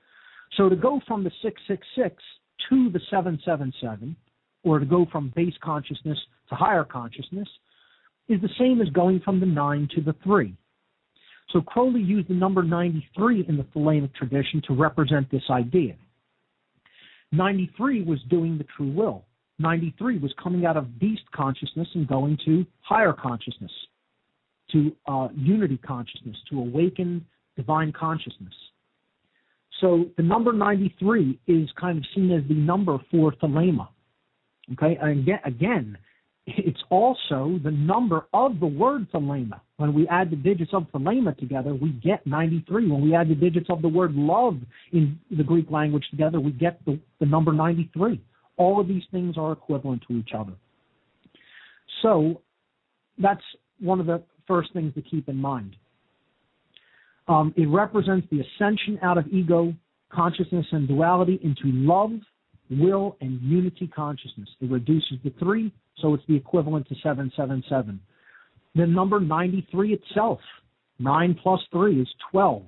So to go from the 666 to the 777, or to go from base consciousness to higher consciousness, is the same as going from the 9 to the 3. So Crowley used the number 93 in the Thelemic tradition to represent this idea. 93 was doing the true will. 93 was coming out of beast consciousness and going to higher consciousness, to unity consciousness, to awakened divine consciousness. So the number 93 is kind of seen as the number for Thelema. Okay, and again, it's also the number of the word Thelema. When we add the digits of Thelema together, we get 93. When we add the digits of the word love in the Greek language together, we get the number 93. All of these things are equivalent to each other. So that's one of the first things to keep in mind. It represents the ascension out of ego, consciousness, and duality into love, will, and unity consciousness. It reduces the 3, so it's the equivalent to 777. The number 93 itself, 9 plus 3 is 12.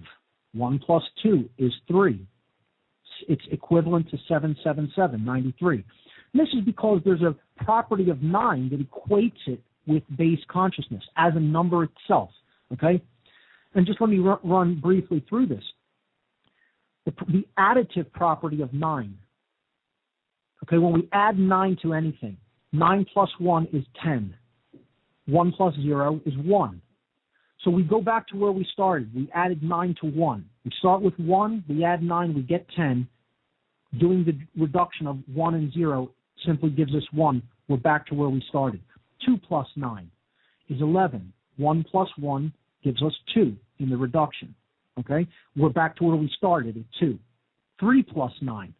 1 plus 2 is 3. It's equivalent to 777, 93. And this is because there's a property of 9 that equates it with base consciousness as a number itself, okay? And just let me run briefly through this. The additive property of 9, okay, when we add 9 to anything, 9 plus 1 is 10. 1 plus 0 is 1. So we go back to where we started. We added 9 to 1. We start with 1, we add 9, we get 10. Doing the reduction of 1 and 0 simply gives us 1. We're back to where we started. 2 plus 9 is 11. 1 plus 1 gives us 2 in the reduction. Okay? We're back to where we started at 2. 3 plus 9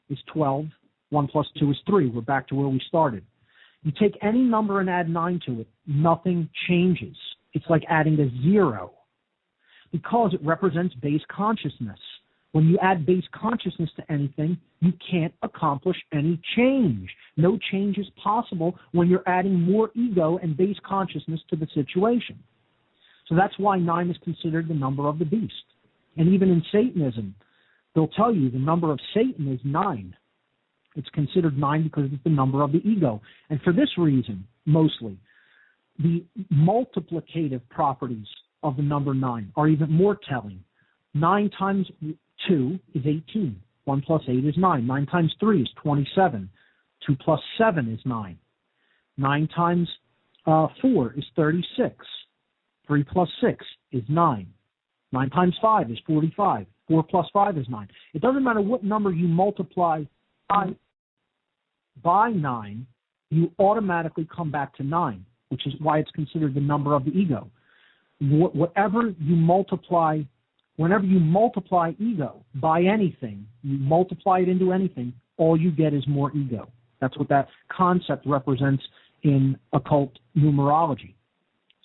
is 12. 1 plus 2 is 3. We're back to where we started. You take any number and add 9 to it, nothing changes. It's like adding a 0 because it represents base consciousness. When you add base consciousness to anything, you can't accomplish any change. No change is possible when you're adding more ego and base consciousness to the situation. So that's why 9 is considered the number of the beast. And even in Satanism, they'll tell you the number of Satan is 9. It's considered 9 because it's the number of the ego. And for this reason, mostly, the multiplicative properties of the number 9 are even more telling. 9 times 2 is 18. 1 plus 8 is 9. 9 times 3 is 27. 2 plus 7 is 9. 9 times 4 is 36. 3 plus 6 is 9. 9 times 5 is 45. 4 plus 5 is 9. It doesn't matter what number you multiply by 9, you automatically come back to 9, which is why it's considered the number of the ego. Whenever you multiply ego by anything, you multiply it into anything, all you get is more ego. That's what that concept represents in occult numerology.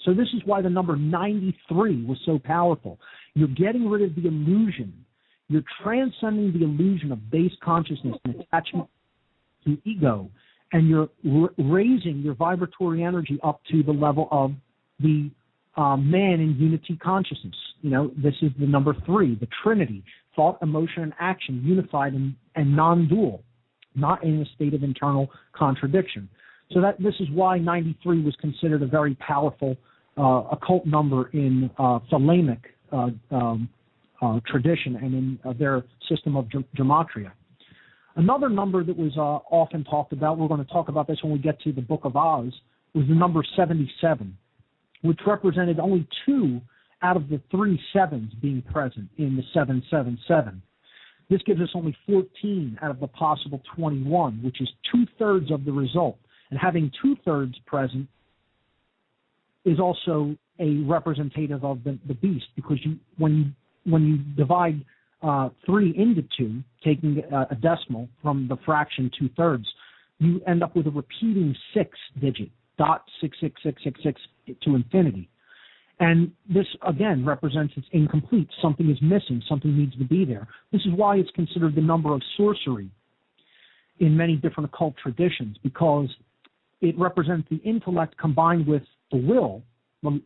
So this is why the number 93 was so powerful. You're getting rid of the illusion. You're transcending the illusion of base consciousness and attachment to ego, and you're raising your vibratory energy up to the level of the man in unity consciousness. You know, this is the number 3, the Trinity, thought, emotion, and action, unified and non-dual, not in a state of internal contradiction. So this is why 93 was considered a very powerful occult number in Thelemic tradition and in their system of gematria. Another number that was often talked about, we're going to talk about this when we get to the Book of Oz, was the number 77, which represented only 2 out of the 3 sevens being present in the 777. This gives us only 14 out of the possible 21, which is 2/3 of the result. And having 2/3 present is also a representative of the beast, because when you divide 3 into 2, taking a decimal from the fraction 2/3, you end up with a repeating 6-digit, .66666 to infinity. And this, again, represents it's incomplete. Something is missing. Something needs to be there. This is why it's considered the number of sorcery in many different occult traditions, because it represents the intellect combined with the will,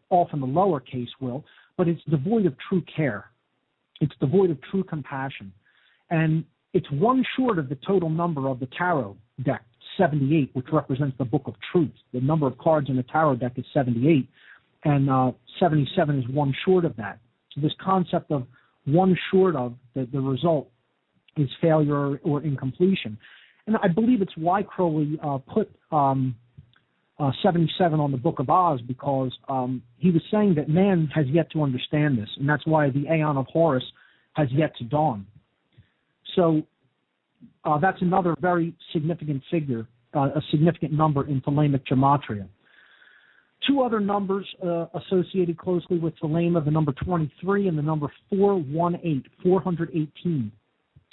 often the lowercase will, but it's devoid of true care. It's devoid of true compassion. And it's 1 short of the total number of the tarot deck, 78, which represents the book of truth. The number of cards in the tarot deck is 78, and 77 is 1 short of that. So this concept of 1 short of the result is failure or incompletion. and I believe it's why Crowley put 77 on the Book of Oz, because he was saying that man has yet to understand this, and that's why the Aeon of Horus has yet to dawn. So that's another very significant figure, a significant number in Thelemic gematria. Two other numbers associated closely with Thelema, the number 23 and the number 418, 418.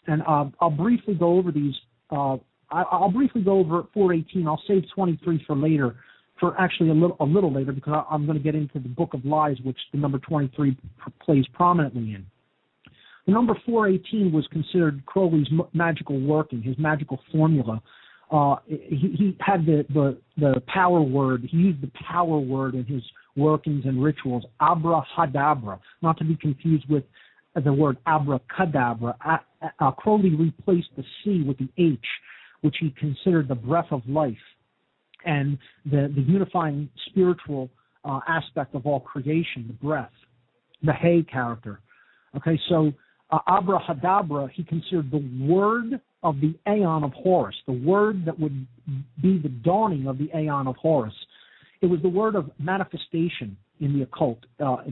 And I'll briefly go over these. I'll briefly go over 418. I'll save 23 for later, for actually a little later, because I'm going to get into the Book of Lies, which the number 23 plays prominently in. The number 418 was considered Crowley's magical working, his magical formula. He had the power word. He used the power word in his workings and rituals, abrahadabra, not to be confused with the word abracadabra. Crowley replaced the C with the H, which he considered the breath of life and the unifying spiritual aspect of all creation, the breath, the Hay character. Okay, so abrahadabra, he considered the word of the Aeon of Horus, the word that would be the dawning of the Aeon of Horus. It was the word of manifestation in the occult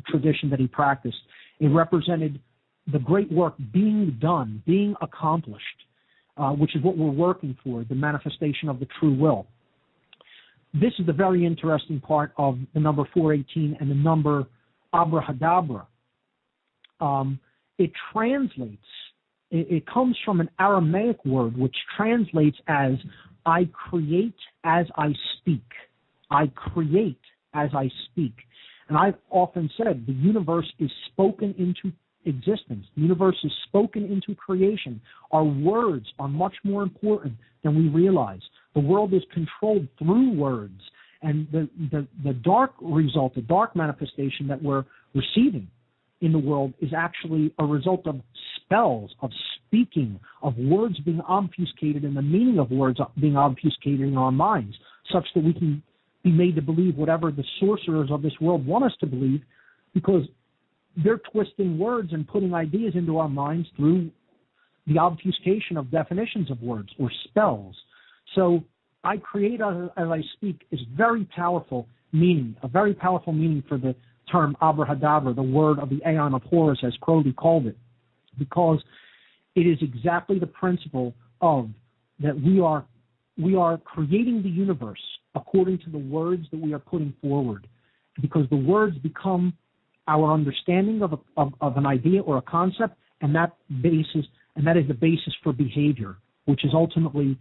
tradition that he practiced. It represented the great work being done, being accomplished, which is what we're working for, the manifestation of the true will. This is the very interesting part of the number 418 and the number abrahadabra. It translates, it comes from an Aramaic word which translates as I create as I speak. I create as I speak. And I've often said the universe is spoken into existence. The universe is spoken into creation. Our words are much more important than we realize. The world is controlled through words. And the dark result, the dark manifestation that we're receiving in the world is actually a result of spells, of speaking, of words being obfuscated and the meaning of words being obfuscated in our minds, such that we can be made to believe whatever the sorcerers of this world want us to believe, because they're twisting words and putting ideas into our minds through the obfuscation of definitions of words or spells. So I create as I speak is very powerful meaning, a very powerful meaning for the term abrahadabra, the word of the Aeon of Horus, as Crowley called it, because it is exactly the principle of that we are creating the universe according to the words that we are putting forward, because the words become our understanding of an idea or a concept, and that is the basis for behavior, which is ultimately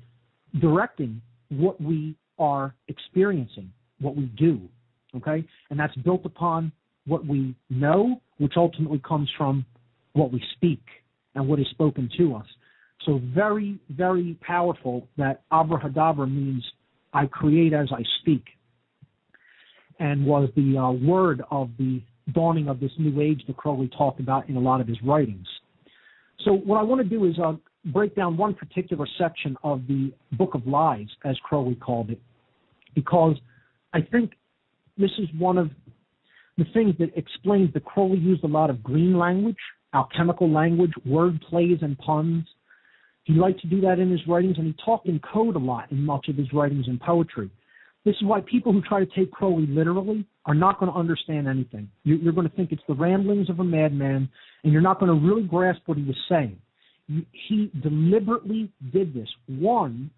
directing what we are experiencing, what we do, okay? And that's built upon what we know, which ultimately comes from what we speak and what is spoken to us. So very, very powerful that abrahadabra means I create as I speak, and was the word of the dawning of this new age that Crowley talked about in a lot of his writings. So what I want to do is break down one particular section of the Book of Lies, as Crowley called it, because I think this is one of the things that explains that Crowley used a lot of green language, alchemical language, word plays and puns. He liked to do that in his writings, and he talked in code a lot in much of his writings and poetry. This is why people who try to take Crowley literally are not going to understand anything. You're going to think it's the ramblings of a madman, and you're not going to really grasp what he was saying. He deliberately did this. One,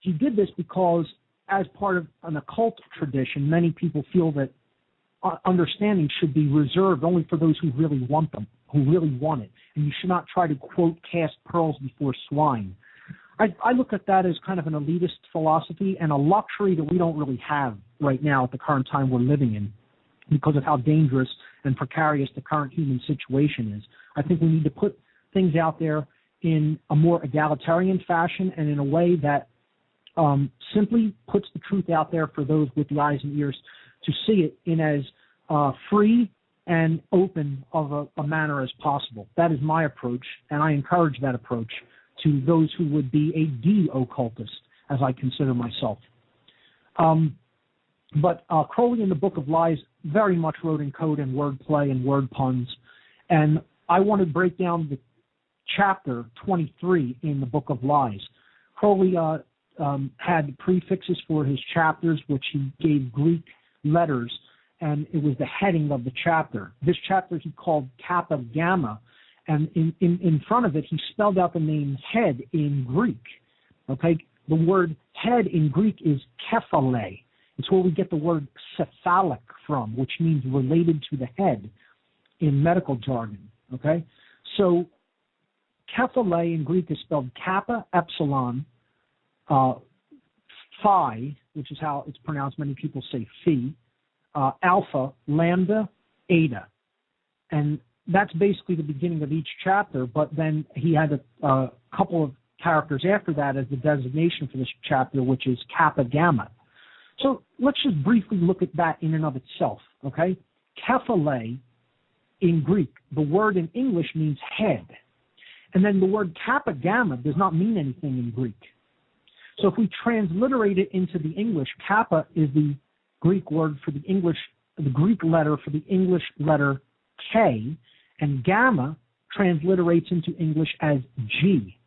he did this because as part of an occult tradition, many people feel that understanding should be reserved only for those who really want them, who really want it. And you should not try to, quote, cast pearls before swine. I look at that as kind of an elitist philosophy and a luxury that we don't really have right now at the current time we're living in, because of how dangerous and precarious the current human situation is. I think we need to put things out there in a more egalitarian fashion and in a way that simply puts the truth out there for those with the eyes and ears to see it in as free and open of a manner as possible. That is my approach, and I encourage that approach to those who would be a de-occultist, as I consider myself. But Crowley in the Book of Lies very much wrote in code and wordplay and word puns, and I want to break down the chapter 23 in the Book of Lies. Crowley had prefixes for his chapters, which he gave Greek letters, and it was the heading of the chapter. This chapter he called Kappa Gamma, and in front of it he spelled out the name head in Greek. Okay, the word head in Greek is kephale. It's where we get the word cephalic from, which means related to the head in medical jargon. Okay, so kephale in Greek is spelled kappa, epsilon, phi, which is how it's pronounced. Many people say phi, alpha, lambda, eta. And that's basically the beginning of each chapter, but then he had a couple of characters after that as the designation for this chapter, which is kappa gamma. So let's just briefly look at that in and of itself, okay? Kephale in Greek, the word in English means head. And then the word kappa gamma does not mean anything in Greek. So if we transliterate it into the English, kappa is the Greek word for the English, the Greek letter for the English letter K, and gamma transliterates into English as G.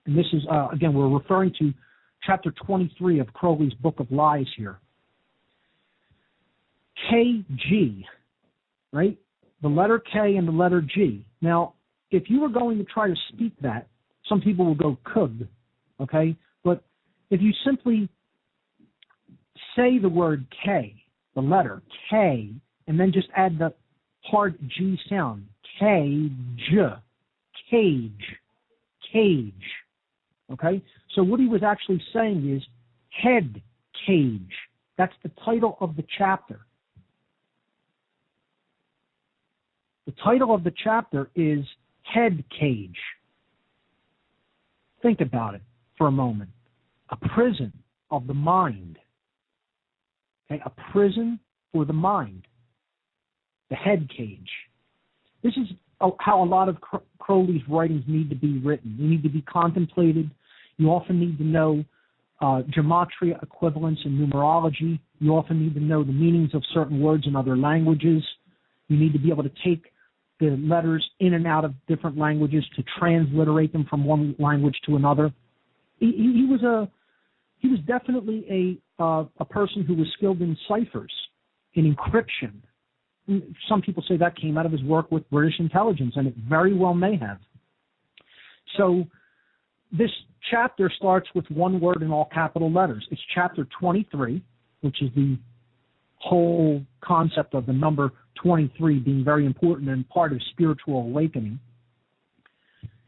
And this is, again, we're referring to chapter 23 of Crowley's Book of Lies here. KG, right? The letter K and the letter G. Now, if you were going to try to speak that, some people will go kug, okay? But if you simply say the word K, the letter K, and then just add the hard G sound, K-J, cage, cage, okay? So what he was actually saying is head cage. That's the title of the chapter. The title of the chapter is Head Cage. Think about it for a moment. A prison of the mind. Okay, a prison for the mind. The head cage. This is how a lot of Crowley's writings need to be written. They need to be contemplated. You often need to know gematria, equivalence, and numerology. You often need to know the meanings of certain words in other languages. You need to be able to take the letters in and out of different languages to transliterate them from one language to another. He was definitely a person who was skilled in ciphers, in encryption. Some people say that came out of his work with British intelligence, and it very well may have. So this chapter starts with one word in all capital letters. It's chapter 23, which is the whole concept of the number 23 being very important and part of spiritual awakening.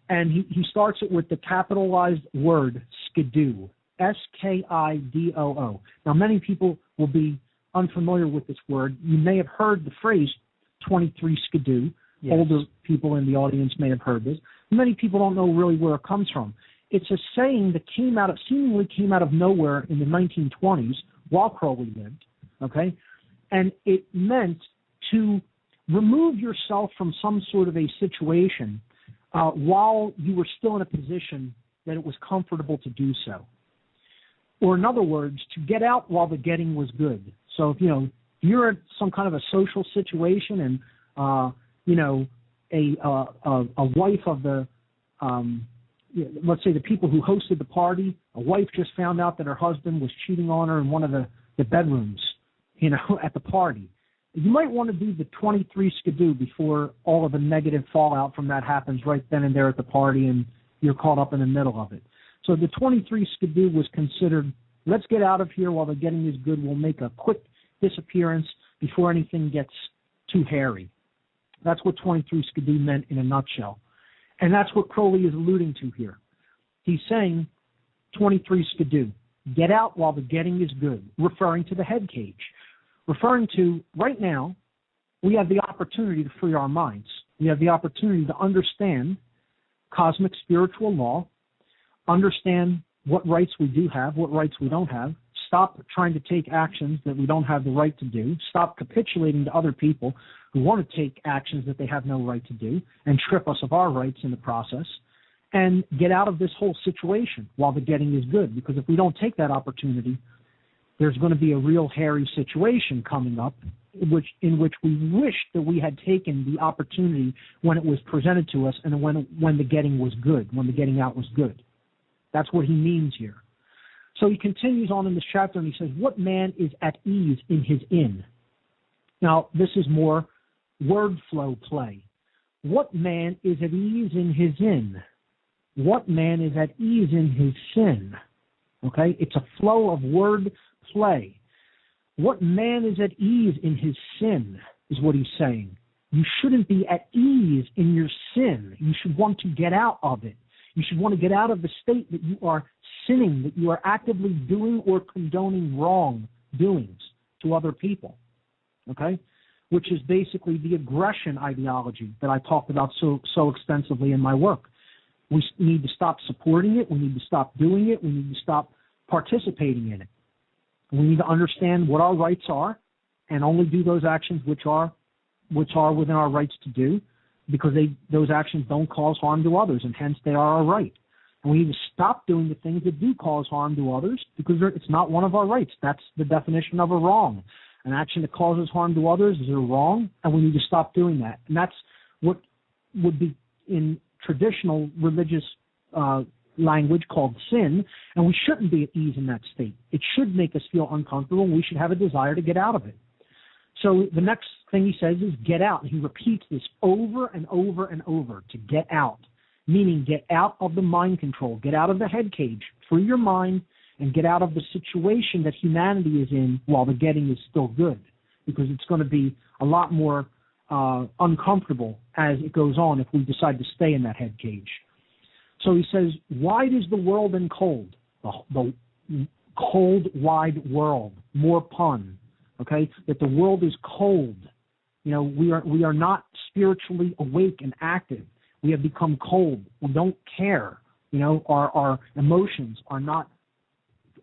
And he starts it with the capitalized word skidoo, S-K-I-D-O-O. Now, many people will be unfamiliar with this word. You may have heard the phrase 23 skidoo. Yes. Older people in the audience may have heard this. Many people don't know really where it comes from. It's a saying that seemingly came out of nowhere in the 1920s while Crowley lived, okay? And it meant to remove yourself from some sort of a situation while you were still in a position that it was comfortable to do so. Or in other words, to get out while the getting was good. So if you're at some kind of a social situation and a wife of the let's say the people who hosted the party, a wife just found out that her husband was cheating on her in one of the bedrooms, at the party. You might want to do the 23 skidoo before all of the negative fallout from that happens right then and there at the party and you're caught up in the middle of it. So the 23 skidoo was considered, let's get out of here while the getting is good. We'll make a quick disappearance before anything gets too hairy. That's what 23 skidoo meant in a nutshell. And that's what Crowley is alluding to here. He's saying 23 skidoo, get out while the getting is good, referring to the head cage. Referring to, right now, we have the opportunity to free our minds. We have the opportunity to understand cosmic spiritual law, understand what rights we do have, what rights we don't have, stop trying to take actions that we don't have the right to do, stop capitulating to other people who want to take actions that they have no right to do and strip us of our rights in the process, and get out of this whole situation while the getting is good. Because if we don't take that opportunity, there's going to be a real hairy situation coming up in which we wish that we had taken the opportunity when it was presented to us and when the getting was good, when the getting out was good. That's what he means here. So he continues on in this chapter, and he says, what man is at ease in his inn? Now, this is more word flow play. What man is at ease in his inn? What man is at ease in his sin? Okay? It's a flow of word play. What man is at ease in his sin is what he's saying. You shouldn't be at ease in your sin. You should want to get out of it. You should want to get out of the state that you are sinning, that you are actively doing or condoning wrong doings to other people, okay? Which is basically the aggression ideology that I talked about so extensively in my work. We need to stop supporting it. We need to stop doing it. We need to stop participating in it. We need to understand what our rights are and only do those actions which are within our rights to do, because those actions don't cause harm to others, and hence they are our right. And we need to stop doing the things that do cause harm to others, because it's not one of our rights. That's the definition of a wrong. An action that causes harm to others is a wrong, and we need to stop doing that. And that's what would be in traditional religious language called sin, and we shouldn't be at ease in that state. It should make us feel uncomfortable, and we should have a desire to get out of it. So the next thing he says is get out. And he repeats this over and over and over, to get out, meaning get out of the mind control, get out of the head cage, free your mind, and get out of the situation that humanity is in while the getting is still good, because it's going to be a lot more uncomfortable as it goes on if we decide to stay in that head cage. So he says, wide is the world and cold, the cold, wide world, more pun. Okay, that the world is cold. You know, we are not spiritually awake and active. We have become cold. We don't care. You know, our emotions are not,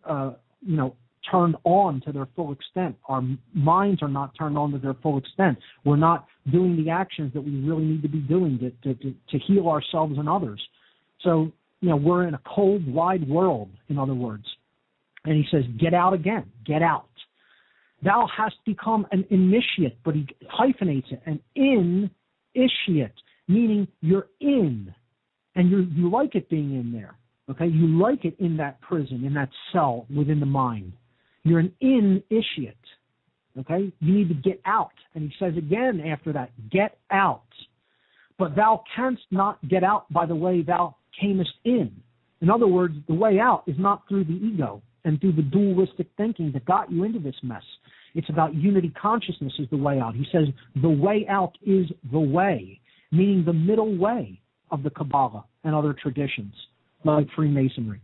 turned on to their full extent. Our minds are not turned on to their full extent. We're not doing the actions that we really need to be doing to heal ourselves and others. So, you know, we're in a cold, wide world, in other words. And he says, get out again. Get out. Thou hast become an initiate, but he hyphenates it, an initiate, meaning you're in, and you like it being in there, okay? You like it in that prison, in that cell within the mind. You're an initiate, okay? You need to get out. And he says again after that, get out. But thou canst not get out by the way thou camest in. In other words, the way out is not through the ego and through the dualistic thinking that got you into this mess. It's about unity consciousness is the way out. He says the way out is the way, meaning the middle way of the Kabbalah and other traditions like Freemasonry.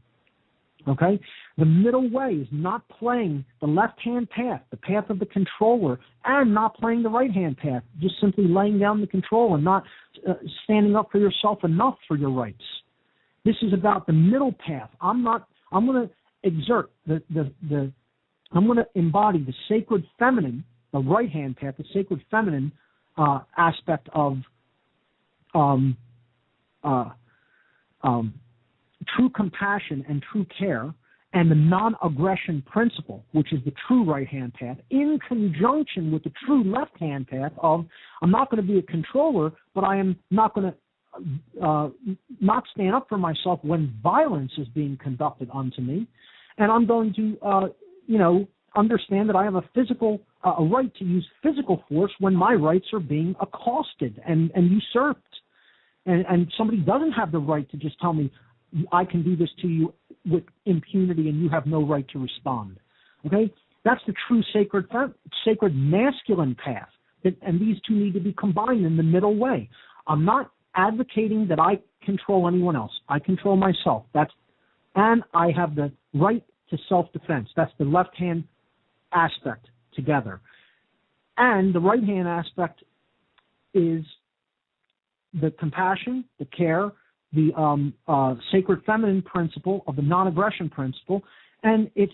Okay? The middle way is not playing the left-hand path, the path of the controller, and not playing the right-hand path, just simply laying down the control and not standing up for yourself enough for your rights. This is about the middle path. I'm going to exert I'm going to embody the sacred feminine, the right-hand path, the sacred feminine aspect of true compassion and true care, and the non-aggression principle, which is the true right-hand path, in conjunction with the true left-hand path of I'm not going to be a controller, but I am not going to not stand up for myself when violence is being conducted unto me, and I'm going to understand that I have a right to use physical force when my rights are being accosted and usurped. And somebody doesn't have the right to just tell me, I can do this to you with impunity and you have no right to respond. Okay? That's the true sacred masculine path. And these two need to be combined in the middle way. I'm not advocating that I control anyone else. I control myself. And I have the right to self-defense. That's the left-hand aspect together. And the right-hand aspect is the compassion, the care, the sacred feminine principle of the non-aggression principle. And it's,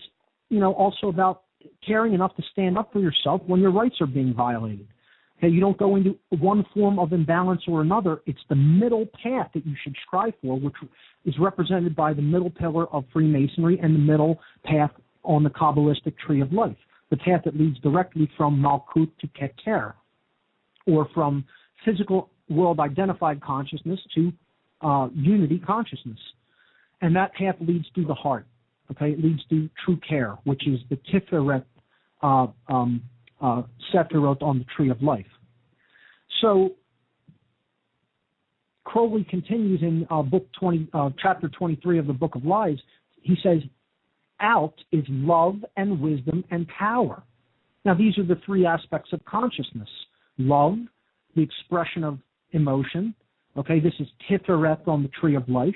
also about caring enough to stand up for yourself when your rights are being violated. Okay, you don't go into one form of imbalance or another. It's the middle path that you should strive for, which is represented by the middle pillar of Freemasonry and the middle path on the Kabbalistic tree of life, the path that leads directly from Malkut to Keter, or from physical world identified consciousness to unity consciousness. and that path leads through the heart. Okay, it leads to true care, which is the Tiferet Sephirot on the tree of life. So Crowley continues in chapter 23 of the Book of Lies. He says, out is love and wisdom and power. Now, these are the three aspects of consciousness. Love, the expression of emotion. Okay, this is Tiferet on the tree of life.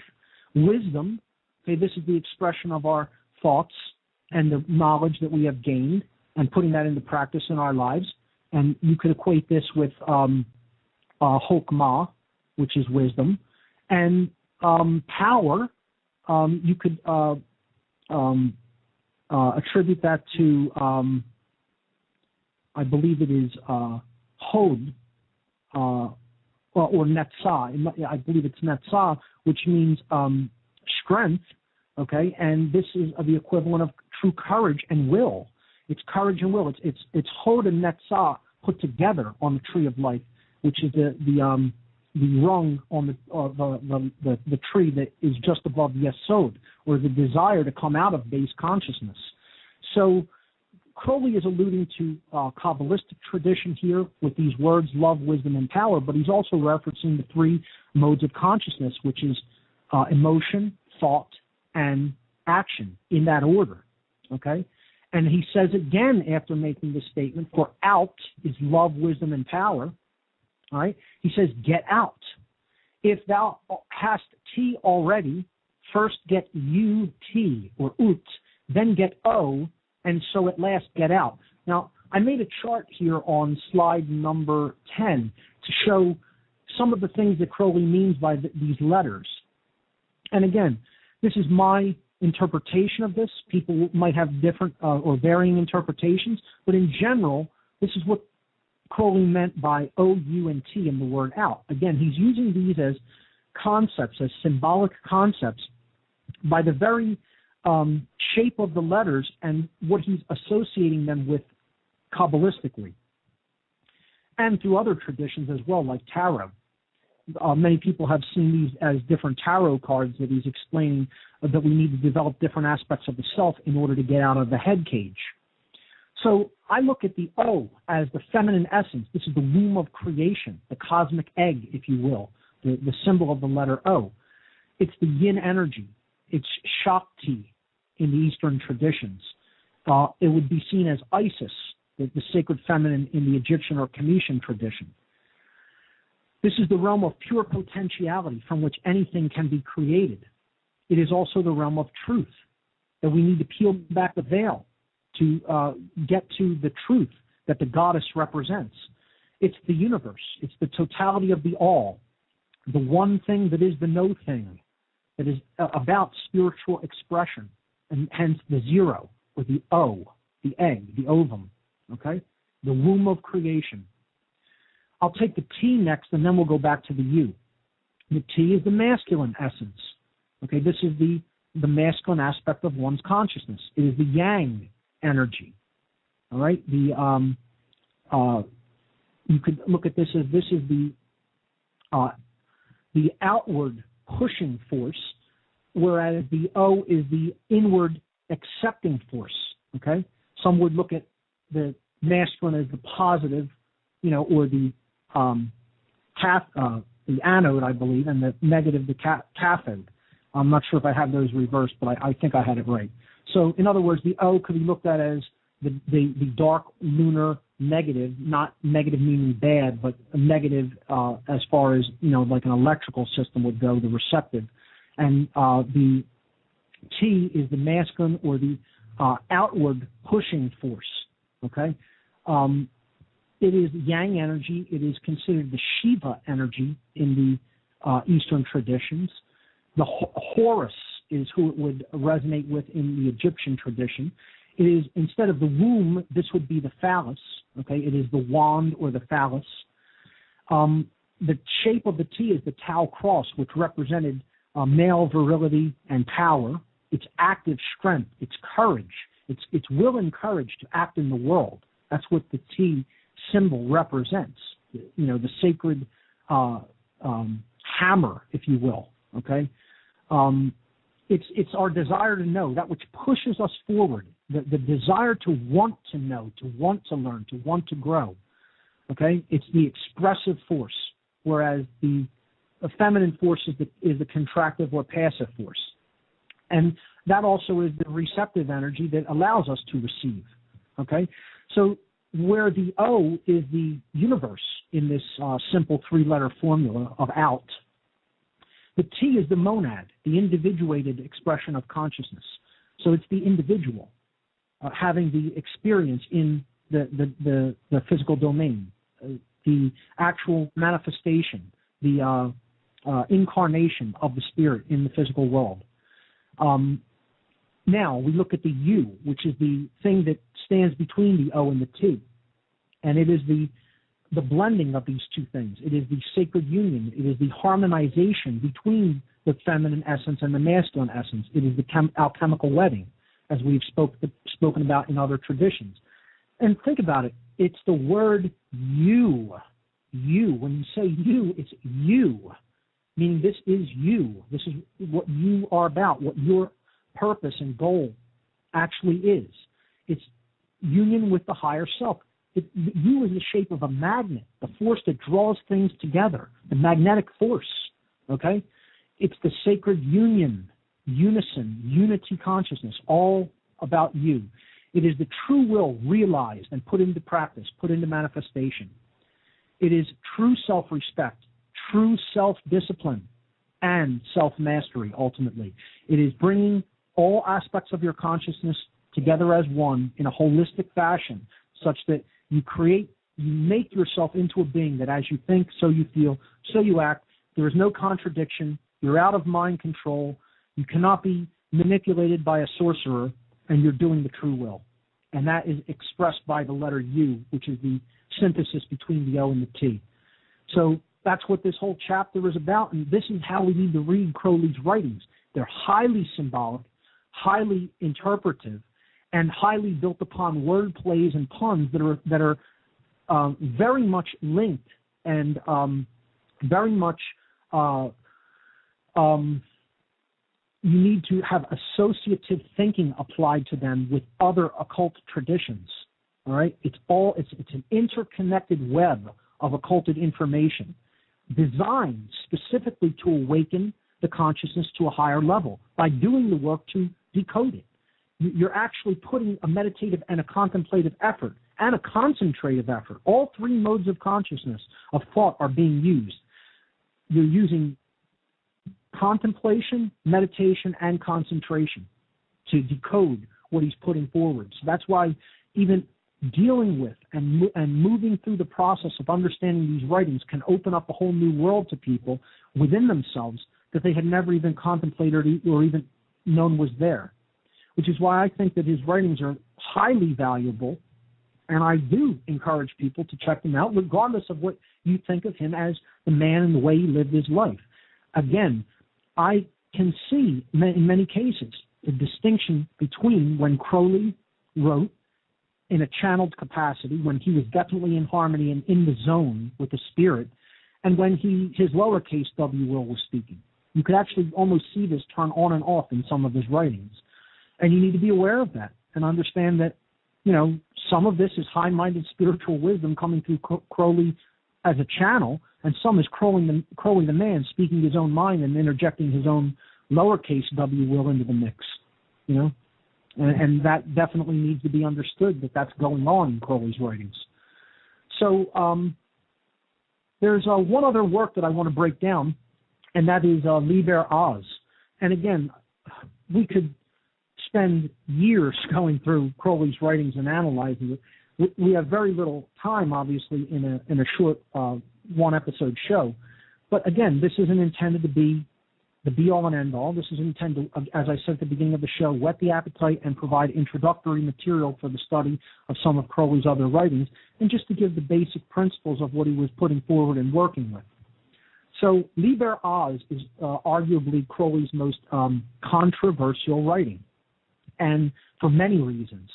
Wisdom, okay, this is the expression of our thoughts and the knowledge that we have gained and putting that into practice in our lives. And you could equate this with Chokmah, which is wisdom. And power, you could attribute that to, I believe it is Hod, or Netzah. I believe it's Netzah, which means strength, okay? And this is the equivalent of true courage and will. It's courage and will. It's Hod and Netzah put together on the tree of life, which is the rung on the tree that is just above Yesod, or the desire to come out of base consciousness. So Crowley is alluding to Kabbalistic tradition here with these words, love, wisdom, and power, but he's also referencing the three modes of consciousness, which is emotion, thought, and action, in that order, okay? And he says again after making this statement, for out is love, wisdom, and power, all right? He says, get out. If thou hast T already, first get U-T, or ut, then get O, and so at last get out. Now, I made a chart here on slide number 10 to show some of the things that Crowley means by these letters. And again, this is my interpretation of this. People might have different or varying interpretations, but in general, this is what Crowley meant by O, U, and T in the word out. Again, he's using these as concepts, as symbolic concepts, by the very shape of the letters and what he's associating them with Kabbalistically, and through other traditions as well, like tarot. Many people have seen these as different tarot cards that he's explaining that we need to develop different aspects of the self in order to get out of the head cage. So I look at the O as the feminine essence. This is the womb of creation, the cosmic egg, if you will, the symbol of the letter O. It's the yin energy. It's Shakti in the Eastern traditions. It would be seen as Isis, the sacred feminine in the Egyptian or Cometian tradition. This is the realm of pure potentiality from which anything can be created. It is also the realm of truth, that we need to peel back the veil to get to the truth that the goddess represents. It's the universe. It's the totality of the all, the one thing that is the no thing, that is about spiritual expression, and hence the zero, or the O, the egg, the ovum, okay? The womb of creation. I'll take the T next, and then we'll go back to the U. The T is the masculine essence. Okay, this is the masculine aspect of one's consciousness. It is the yang energy. All right, you could look at this as this is the outward pushing force, whereas the O is the inward accepting force. Okay, some would look at the masculine as the positive, or the anode, I believe, and the negative, the cathode. I'm not sure if I have those reversed, but I think I had it right. So, in other words, the O could be looked at as the dark lunar negative, not negative meaning bad, but a negative as far as, like an electrical system would go, the receptive. And the T is the masculine or the outward pushing force, okay? It is yang energy. It is considered the Shiva energy in the Eastern traditions. The Horus is who it would resonate with in the Egyptian tradition. It is, instead of the womb, this would be the phallus. Okay, it is the wand or the phallus. The shape of the T is the Tau cross, which represented male virility and power. It's active strength. It's courage. It's will and courage to act in the world. That's what the T symbol represents. The sacred hammer, if you will. Okay. It's our desire to know, that which pushes us forward, the desire to want to know, to want to learn, to want to grow. Okay? It's the expressive force, whereas the feminine force is the contractive or passive force. And that also is the receptive energy that allows us to receive. Okay? So where the O is the universe in this simple three-letter formula of out, the T is the monad, the individuated expression of consciousness. So it's the individual having the experience in the physical domain, the actual manifestation, the incarnation of the spirit in the physical world. Now we look at the U, which is the thing that stands between the O and the T. And it is the blending of these two things. It is the sacred union. It is the harmonization between the feminine essence and the masculine essence. It is the alchemical wedding, as we've spoken about in other traditions. And think about it. It's the word you. You. When you say you, it's you. Meaning this is you. This is what you are about, what your purpose and goal actually is. It's union with the higher self. You is the shape of a magnet, the force that draws things together, the magnetic force, okay? It's the sacred union, unison, unity consciousness, all about you. It is the true will realized and put into practice, put into manifestation. It is true self-respect, true self-discipline, and self-mastery, ultimately. It is bringing all aspects of your consciousness together as one in a holistic fashion, such that you make yourself into a being that as you think, so you feel, so you act. There is no contradiction. You're out of mind control. You cannot be manipulated by a sorcerer, and you're doing the true will. And that is expressed by the letter U, which is the synthesis between the O and the T. So that's what this whole chapter is about, and this is how we need to read Crowley's writings. They're highly symbolic, highly interpretive, and highly built upon word plays and puns that are very much linked and very much you need to have associative thinking applied to them with other occult traditions. All right, it's an interconnected web of occulted information designed specifically to awaken the consciousness to a higher level by doing the work to decode it. You're actually putting a meditative and a contemplative effort and a concentrative effort. All three modes of consciousness, of thought, are being used. You're using contemplation, meditation, and concentration to decode what he's putting forward. So that's why even dealing with and moving through the process of understanding these writings can open up a whole new world to people within themselves that they had never even contemplated or even known was there. Which is why I think that his writings are highly valuable, and I do encourage people to check them out, regardless of what you think of him as the man and the way he lived his life. Again, I can see in many cases the distinction between when Crowley wrote in a channeled capacity, when he was definitely in harmony and in the zone with the spirit, and when his lowercase w will was speaking. You could actually almost see this turn on and off in some of his writings. And you need to be aware of that and understand that, some of this is high-minded spiritual wisdom coming through Crowley as a channel, and some is Crowley the man speaking his own mind and interjecting his own lowercase w will into the mix, And that definitely needs to be understood that that's going on in Crowley's writings. So there's one other work that I want to break down, and that is Liber Oz. And again, we could spend years going through Crowley's writings and analyzing it. We have very little time, obviously, in a short one-episode show. But again, this isn't intended to be the be-all and end-all. This is intended to, as I said at the beginning of the show, whet the appetite and provide introductory material for the study of some of Crowley's other writings, and just to give the basic principles of what he was putting forward and working with. So Liber Oz is arguably Crowley's most controversial writing, and for many reasons.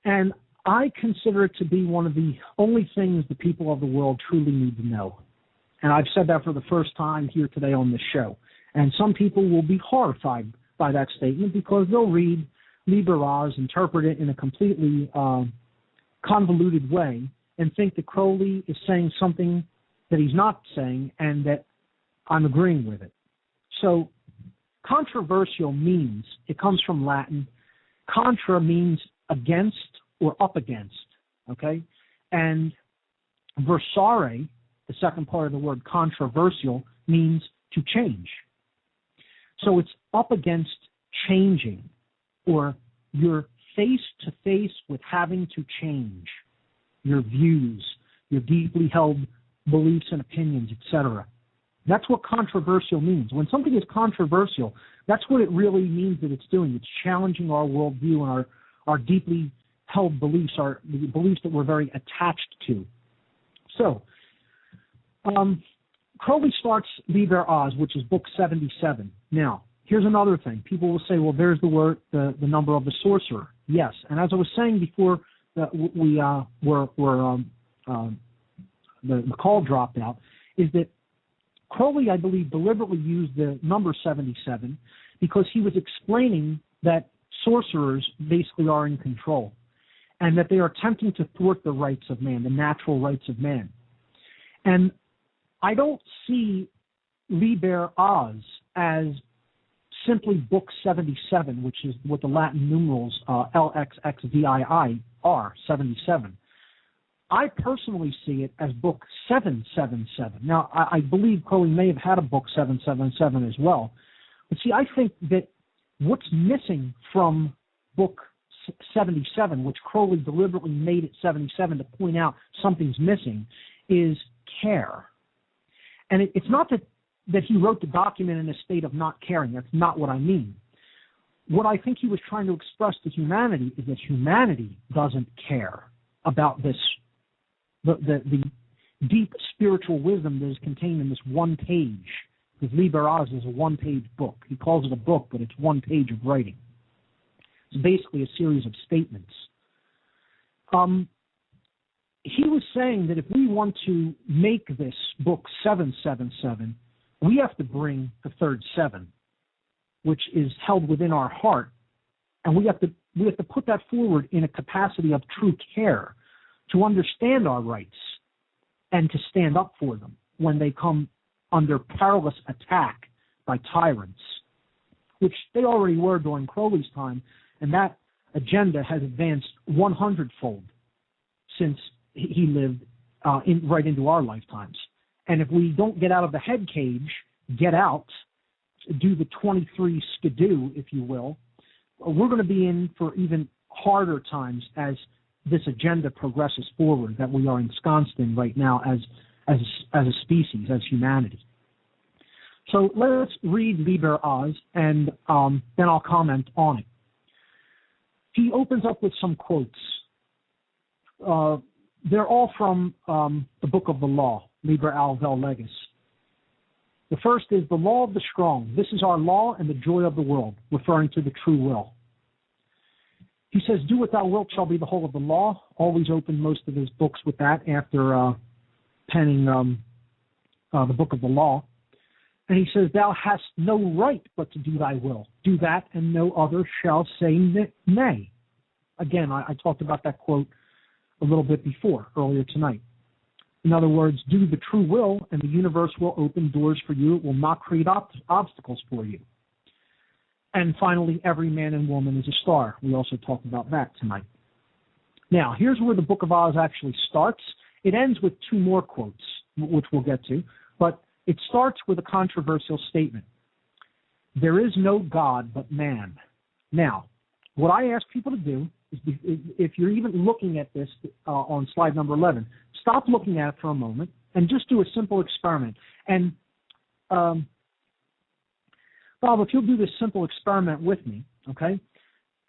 And I consider it to be one of the only things the people of the world truly need to know. And I've said that for the first time here today on this show. And some people will be horrified by that statement because they'll read Liber Oz, interpret it in a completely convoluted way, and think that Crowley is saying something that he's not saying and that I'm agreeing with it. So controversial means, it comes from Latin, contra means against or up against, okay? And versare, the second part of the word controversial, means to change. So it's up against changing, or you're face to face with having to change your views, your deeply held beliefs and opinions, etc. That's what controversial means. When something is controversial, that's what it really means that it's doing. It's challenging our worldview and our deeply held beliefs, the beliefs that we're very attached to. So, Crowley starts Liber Oz, which is book 77. Now, here's another thing. People will say, well, there's the number of the sorcerer. Yes, and as I was saying before, the call dropped out, is that Crowley, I believe, deliberately used the number 77 because he was explaining that sorcerers basically are in control and that they are attempting to thwart the rights of man, the natural rights of man. And I don't see Liber Oz as simply book 77, which is what the Latin numerals LXXVII are, 77. I personally see it as book 777. Now, I believe Crowley may have had a book 777 as well. But see, I think that what's missing from book 77, which Crowley deliberately made it 77 to point out something's missing, is care. And it's not that he wrote the document in a state of not caring. That's not what I mean. What I think he was trying to express to humanity is that humanity doesn't care about this, the deep spiritual wisdom that is contained in this one page. Because Liber Oz is a one-page book. He calls it a book, but it's one page of writing. It's basically a series of statements. He was saying that if we want to make this book 777, we have to bring the third seven, which is held within our heart, and we have to put that forward in a capacity of true care to understand our rights and to stand up for them when they come under perilous attack by tyrants, which they already were during Crowley's time, and that agenda has advanced 100-fold since he lived right into our lifetimes. And if we don't get out of the head cage, get out, do the 23 skidoo, if you will, we're going to be in for even harder times as this agenda progresses forward that we are ensconced in right now as a species, as humanity. So let's read Liber Oz, and then I'll comment on it. He opens up with some quotes. They're all from the Book of the Law, Liber Al Vel Legis. The first is the law of the strong. This is our law and the joy of the world, referring to the true will. He says, do what thou wilt shall be the whole of the law. Always opened most of his books with that after penning the Book of the Law. And he says, thou hast no right but to do thy will. Do that, and no other shall say nay. Again, I talked about that quote a little bit before, earlier tonight. In other words, do the true will, and the universe will open doors for you. It will not create obstacles for you. And finally, every man and woman is a star. We also talked about that tonight. Now, here's where the Book of Oz actually starts. It ends with two more quotes, which we'll get to, but it starts with a controversial statement. There is no God but man. Now, what I ask people to do is, if you're even looking at this on slide number 11, stop looking at it for a moment and just do a simple experiment. And, Bob, if you'll do this simple experiment with me, okay?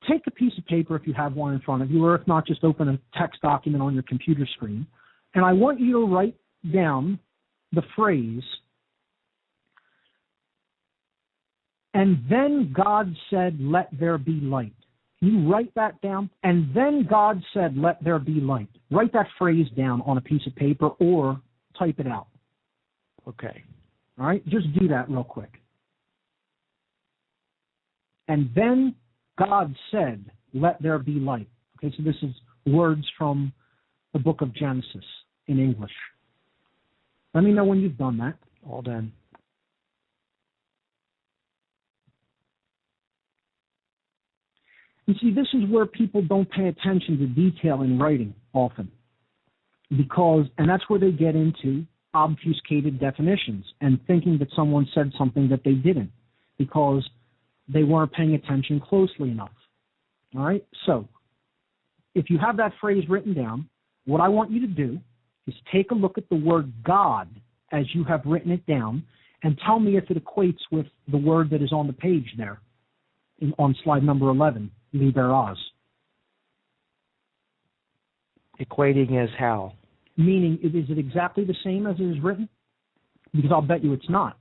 Take a piece of paper if you have one in front of you, or if not, just open a text document on your computer screen. And I want you to write down the phrase, and then God said, let there be light. You write that down, and then God said, let there be light. Write that phrase down on a piece of paper or type it out. Okay. All right? Just do that real quick. And then God said, let there be light. Okay, so this is words from the book of Genesis in English. Let me know when you've done that. All done. You see, this is where people don't pay attention to detail in writing often. And that's where they get into obfuscated definitions and thinking that someone said something that they didn't because they weren't paying attention closely enough. All right? So, if you have that phrase written down, what I want you to do is take a look at the word God as you have written it down and tell me if it equates with the word that is on the page there on slide number 11, liberas. Equating as how? Meaning, is it exactly the same as it is written? Because I'll bet you it's not.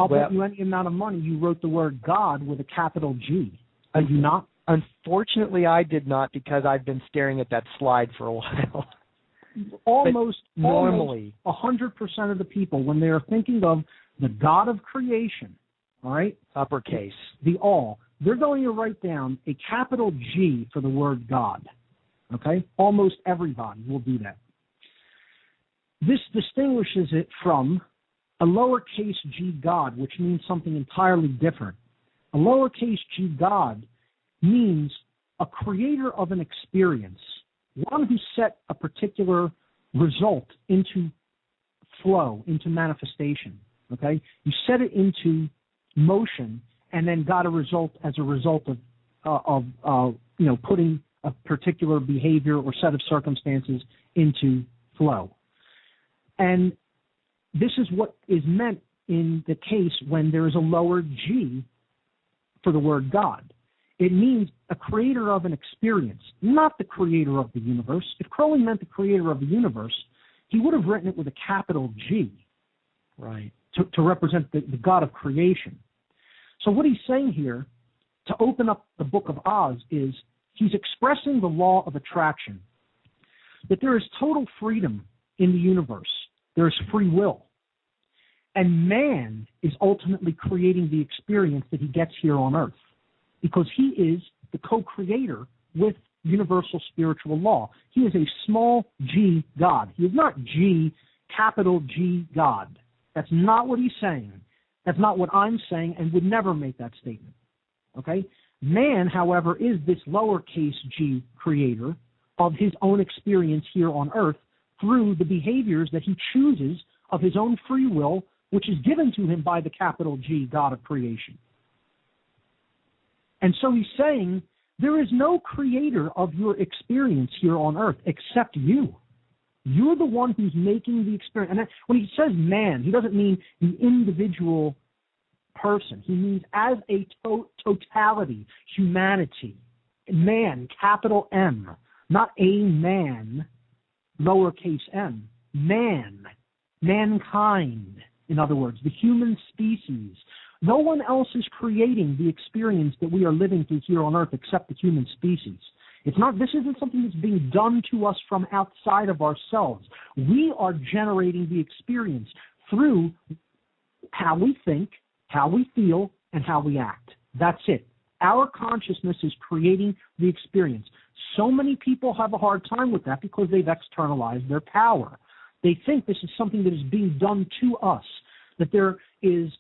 I'll bet you any amount of money you wrote the word God with a capital G. Did you not? Unfortunately, I did not because I've been staring at that slide for a while. Almost 100% normally, of the people, when they are thinking of the God of creation, all right? Uppercase. The all. They're going to write down a capital G for the word God. Okay? Almost everybody will do that. This distinguishes it from a lowercase g God, which means something entirely different. A lowercase g God means a creator of an experience, one who set a particular result into flow, into manifestation. Okay? You set it into motion and then got a result as a result of putting a particular behavior or set of circumstances into flow. And this is what is meant in the case when there is a lower G for the word God. It means a creator of an experience, not the creator of the universe. If Crowley meant the creator of the universe, he would have written it with a capital G, right, to represent the God of creation. So what he's saying here, to open up the Book of Oz, is he's expressing the law of attraction, that there is total freedom in the universe. There is free will. And man is ultimately creating the experience that he gets here on earth because he is the co-creator with universal spiritual law. He is a small g God. He is not G, capital G God. That's not what he's saying. That's not what I'm saying and would never make that statement. Okay? Man, however, is this lowercase g creator of his own experience here on earth through the behaviors that he chooses of his own free will, which is given to him by the capital G, God of creation. And so he's saying, there is no creator of your experience here on earth except you. You're the one who's making the experience. And when he says man, he doesn't mean the individual person. He means as a totality, humanity. Man, capital M, not a man, lowercase m. Man, mankind, in other words, the human species. No one else is creating the experience that we are living through here on earth except the human species. This isn't something that's being done to us from outside of ourselves. We are generating the experience through how we think, how we feel, and how we act. That's it. Our consciousness is creating the experience. So many people have a hard time with that because they've externalized their power. They think this is something that is being done to us, that there is,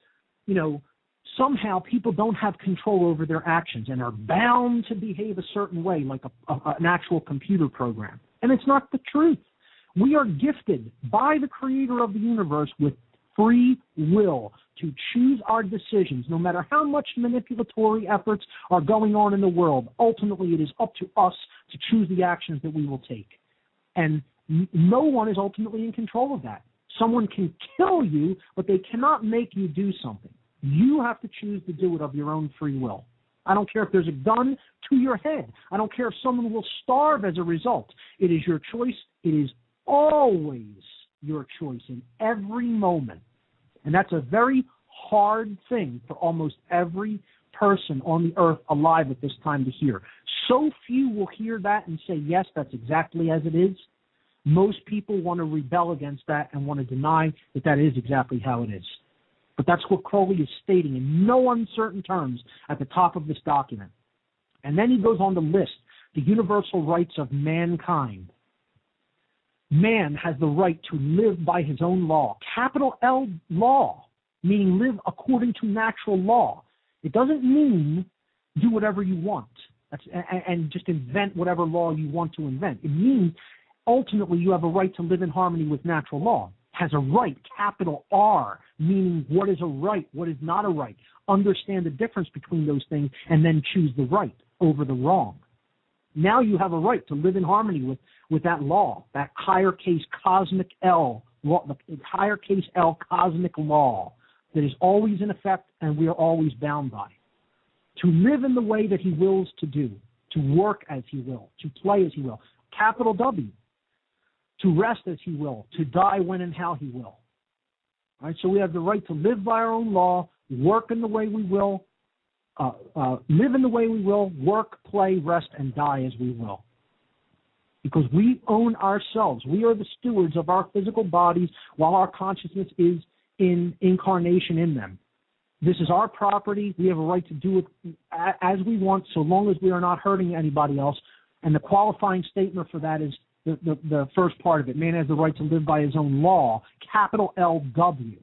somehow people don't have control over their actions and are bound to behave a certain way, like an actual computer program. And it's not the truth. We are gifted by the creator of the universe with free will to choose our decisions, no matter how much manipulatory efforts are going on in the world. Ultimately, it is up to us to choose the actions that we will take. And no one is ultimately in control of that. Someone can kill you, but they cannot make you do something. You have to choose to do it of your own free will. I don't care if there's a gun to your head. I don't care if someone will starve as a result. It is your choice. It is always your choice in every moment. And that's a very hard thing for almost every person on the earth alive at this time to hear. So few will hear that and say, yes, that's exactly as it is. Most people want to rebel against that and want to deny that that is exactly how it is. But that's what Crowley is stating in no uncertain terms at the top of this document. And then he goes on to list the universal rights of mankind. Man has the right to live by his own law. Capital L, law, meaning live according to natural law. It doesn't mean do whatever you want and just invent whatever law you want to invent. It means ultimately you have a right to live in harmony with natural law. Has a right, capital R, meaning what is a right, what is not a right. Understand the difference between those things and then choose the right over the wrong. Now you have a right to live in harmony with that law, that higher case cosmic L, the higher case L cosmic law that is always in effect and we are always bound by. To live in the way that he wills to do, to work as he will, to play as he will, capital W, to rest as he will, to die when and how he will. All right, so we have the right to live by our own law, work in the way we will, live in the way we will, work, play, rest, and die as we will. Because we own ourselves. We are the stewards of our physical bodies while our consciousness is in incarnation in them. This is our property. We have a right to do it as we want so long as we are not hurting anybody else. And the qualifying statement for that is the first part of it. Man has the right to live by his own law, capital LW,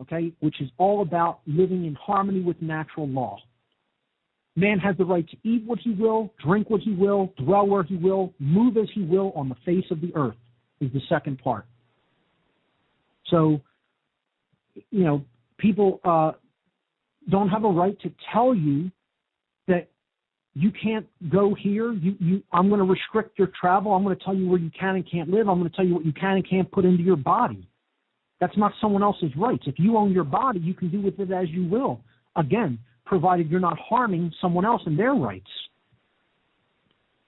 okay, which is all about living in harmony with natural law. Man has the right to eat what he will, drink what he will, dwell where he will, move as he will on the face of the earth is the second part. So, you know, people don't have a right to tell you that you can't go here. I'm going to restrict your travel. I'm going to tell you where you can and can't live. I'm going to tell you what you can and can't put into your body. That's not someone else's rights. If you own your body, you can do with it as you will. Again, provided you're not harming someone else and their rights.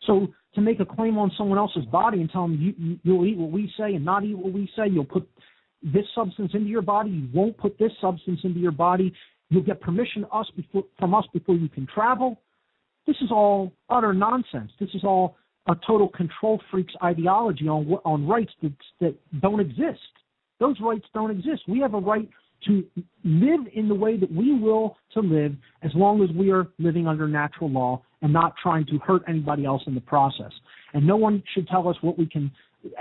So to make a claim on someone else's body and tell them you'll eat what we say and not eat what we say, you'll put this substance into your body, you won't put this substance into your body, you'll get permission from us before you can travel. This is all utter nonsense. This is all a total control freak's ideology on rights that don't exist. Those rights don't exist. We have a right to live in the way that we will to live as long as we are living under natural law and not trying to hurt anybody else in the process. And no one should tell us what we can,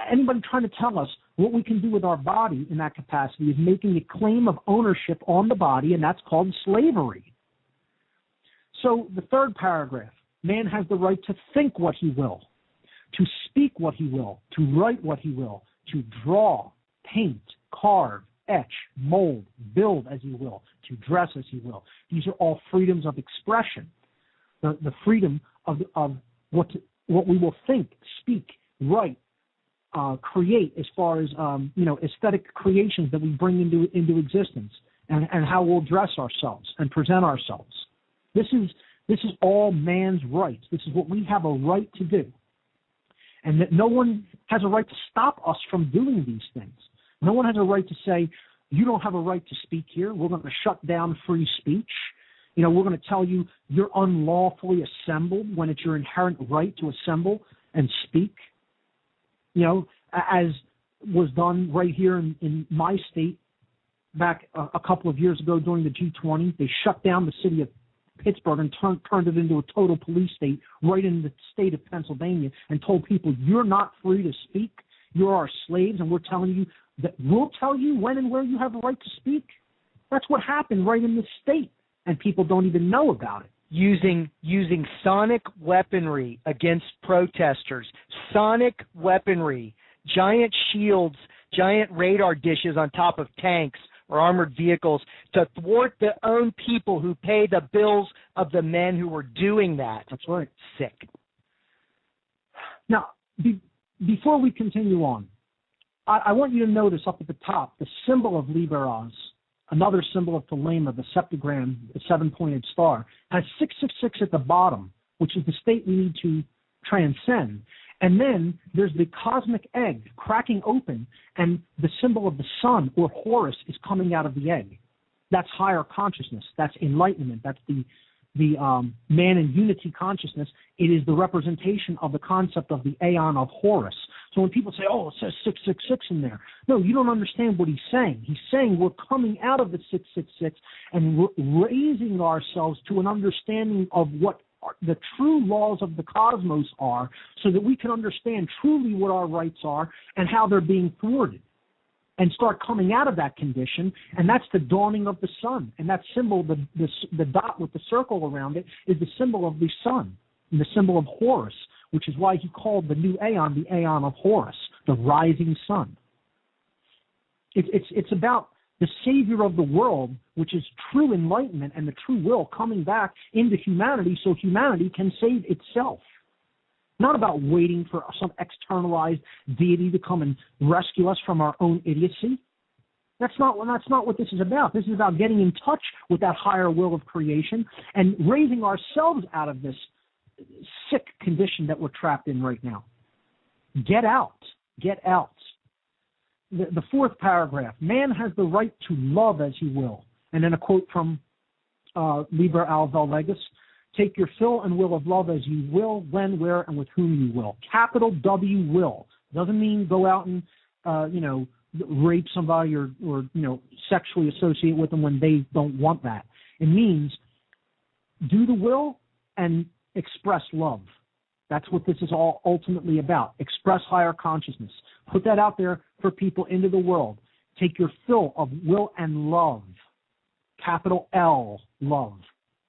anybody trying to tell us what we can do with our body in that capacity is making a claim of ownership on the body, and that's called slavery. So the third paragraph, man has the right to think what he will, to speak what he will, to write what he will, to draw, paint, carve, etch, mold, build as he will, to dress as he will. These are all freedoms of expression, the freedom of what we will think, speak, write, create as far as aesthetic creations that we bring into existence, and how we'll dress ourselves and present ourselves. This is all man's rights. This is what we have a right to do. And that no one has a right to stop us from doing these things. No one has a right to say, you don't have a right to speak here. We're going to shut down free speech. You know, we're going to tell you you're unlawfully assembled when it's your inherent right to assemble and speak. You know, as was done right here in my state back a couple of years ago during the G20. They shut down the city of Pittsburgh and turned it into a total police state right in the state of Pennsylvania and told people, you're not free to speak. You're our slaves, and we're telling you that we'll tell you when and where you have the right to speak. That's what happened right in this state, and people don't even know about it. Using sonic weaponry against protesters, sonic weaponry, giant shields, giant radar dishes on top of tanks or armored vehicles to thwart their own people who pay the bills of the men who were doing that. That's right. Sick. Now, before we continue on, I want you to notice up at the top the symbol of Liber Oz, another symbol of Thelema, the septagram, the seven-pointed star, has 666 at the bottom, which is the state we need to transcend. And then there's the cosmic egg cracking open, and the symbol of the sun, or Horus, is coming out of the egg. That's higher consciousness. That's enlightenment. That's the man in unity consciousness, it is the representation of the concept of the aeon of Horus. So when people say, oh, it says 666 in there, no, you don't understand what he's saying. He's saying we're coming out of the 666 and raising ourselves to an understanding of what the true laws of the cosmos are, so that we can understand truly what our rights are and how they're being thwarted, and start coming out of that condition. And that's the dawning of the sun. And that symbol, the dot with the circle around it, is the symbol of the sun and the symbol of Horus, which is why he called the new aeon the aeon of Horus, the rising sun. It's about the savior of the world, which is true enlightenment and the true will coming back into humanity so humanity can save itself. Not about waiting for some externalized deity to come and rescue us from our own idiocy. That's not what this is about. This is about getting in touch with that higher will of creation and raising ourselves out of this sick condition that we're trapped in right now. Get out. Get out. The fourth paragraph, man has the right to love as he will. And then a quote from Liber al Vel Legis, take your fill and will of love as you will, when, where, and with whom you will. Capital W, will. Doesn't mean go out and, rape somebody or sexually associate with them when they don't want that. It means do the will and express love. That's what this is all ultimately about. Express higher consciousness. Put that out there for people into the world. Take your fill of will and love. Capital L, love.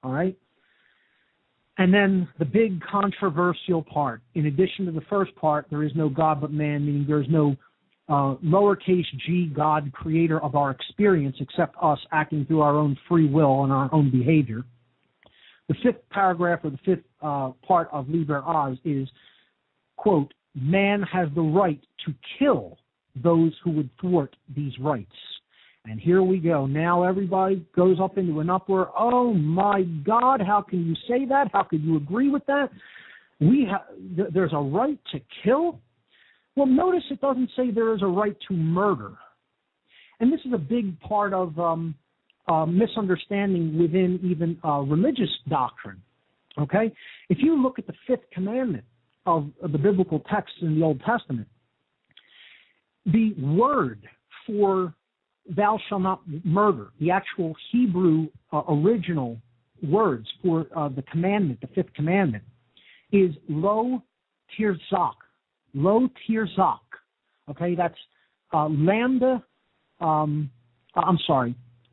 All right? And then the big controversial part. In addition to the first part, there is no God but man, meaning there is no lowercase g God, creator of our experience, except us acting through our own free will and our own behavior. The fifth paragraph, or the fifth part of Liber Oz is, quote, man has the right to kill those who would thwart these rights. And here we go. Now everybody goes up into an uproar. Oh, my God, how can you say that? How could you agree with that? There's a right to kill? Well, notice it doesn't say there is a right to murder. And this is a big part of misunderstanding within even religious doctrine. Okay? If you look at the fifth commandment of the biblical texts in the Old Testament, the word for thou shalt not murder, the actual Hebrew original words for the commandment, the fifth commandment, is lo tirzak. Lo tirzak. Okay, that's lambda,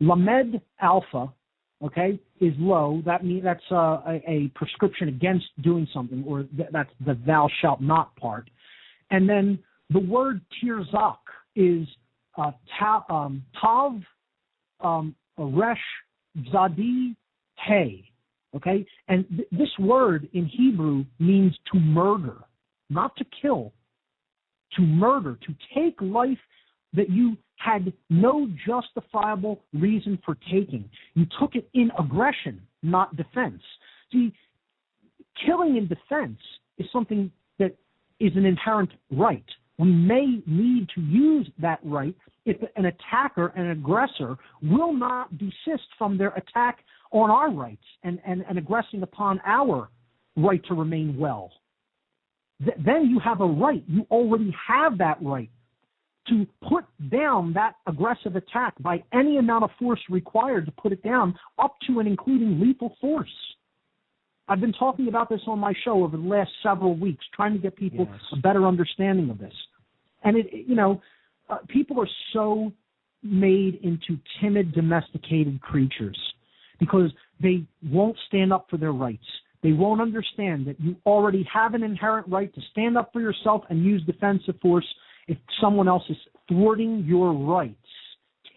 lamed alpha, okay, is low. That means that's a prescription against doing something, or that's the thou shalt not part. And then the word tirzak is tav, resh, zadi, hey, okay? And this word in Hebrew means to murder, not to kill, to murder, to take life that you had no justifiable reason for taking. You took it in aggression, not defense. See, killing in defense is something that is an inherent right. We may need to use that right if an attacker, an aggressor, will not desist from their attack on our rights and aggressing upon our right to remain well. Then you have a right. You already have that right to put down that aggressive attack by any amount of force required to put it down, up to and including lethal force. I've been talking about this on my show over the last several weeks, trying to get people a better understanding of this. And people are so made into timid, domesticated creatures because they won't stand up for their rights. They won't understand that you already have an inherent right to stand up for yourself and use defensive force if someone else is thwarting your rights,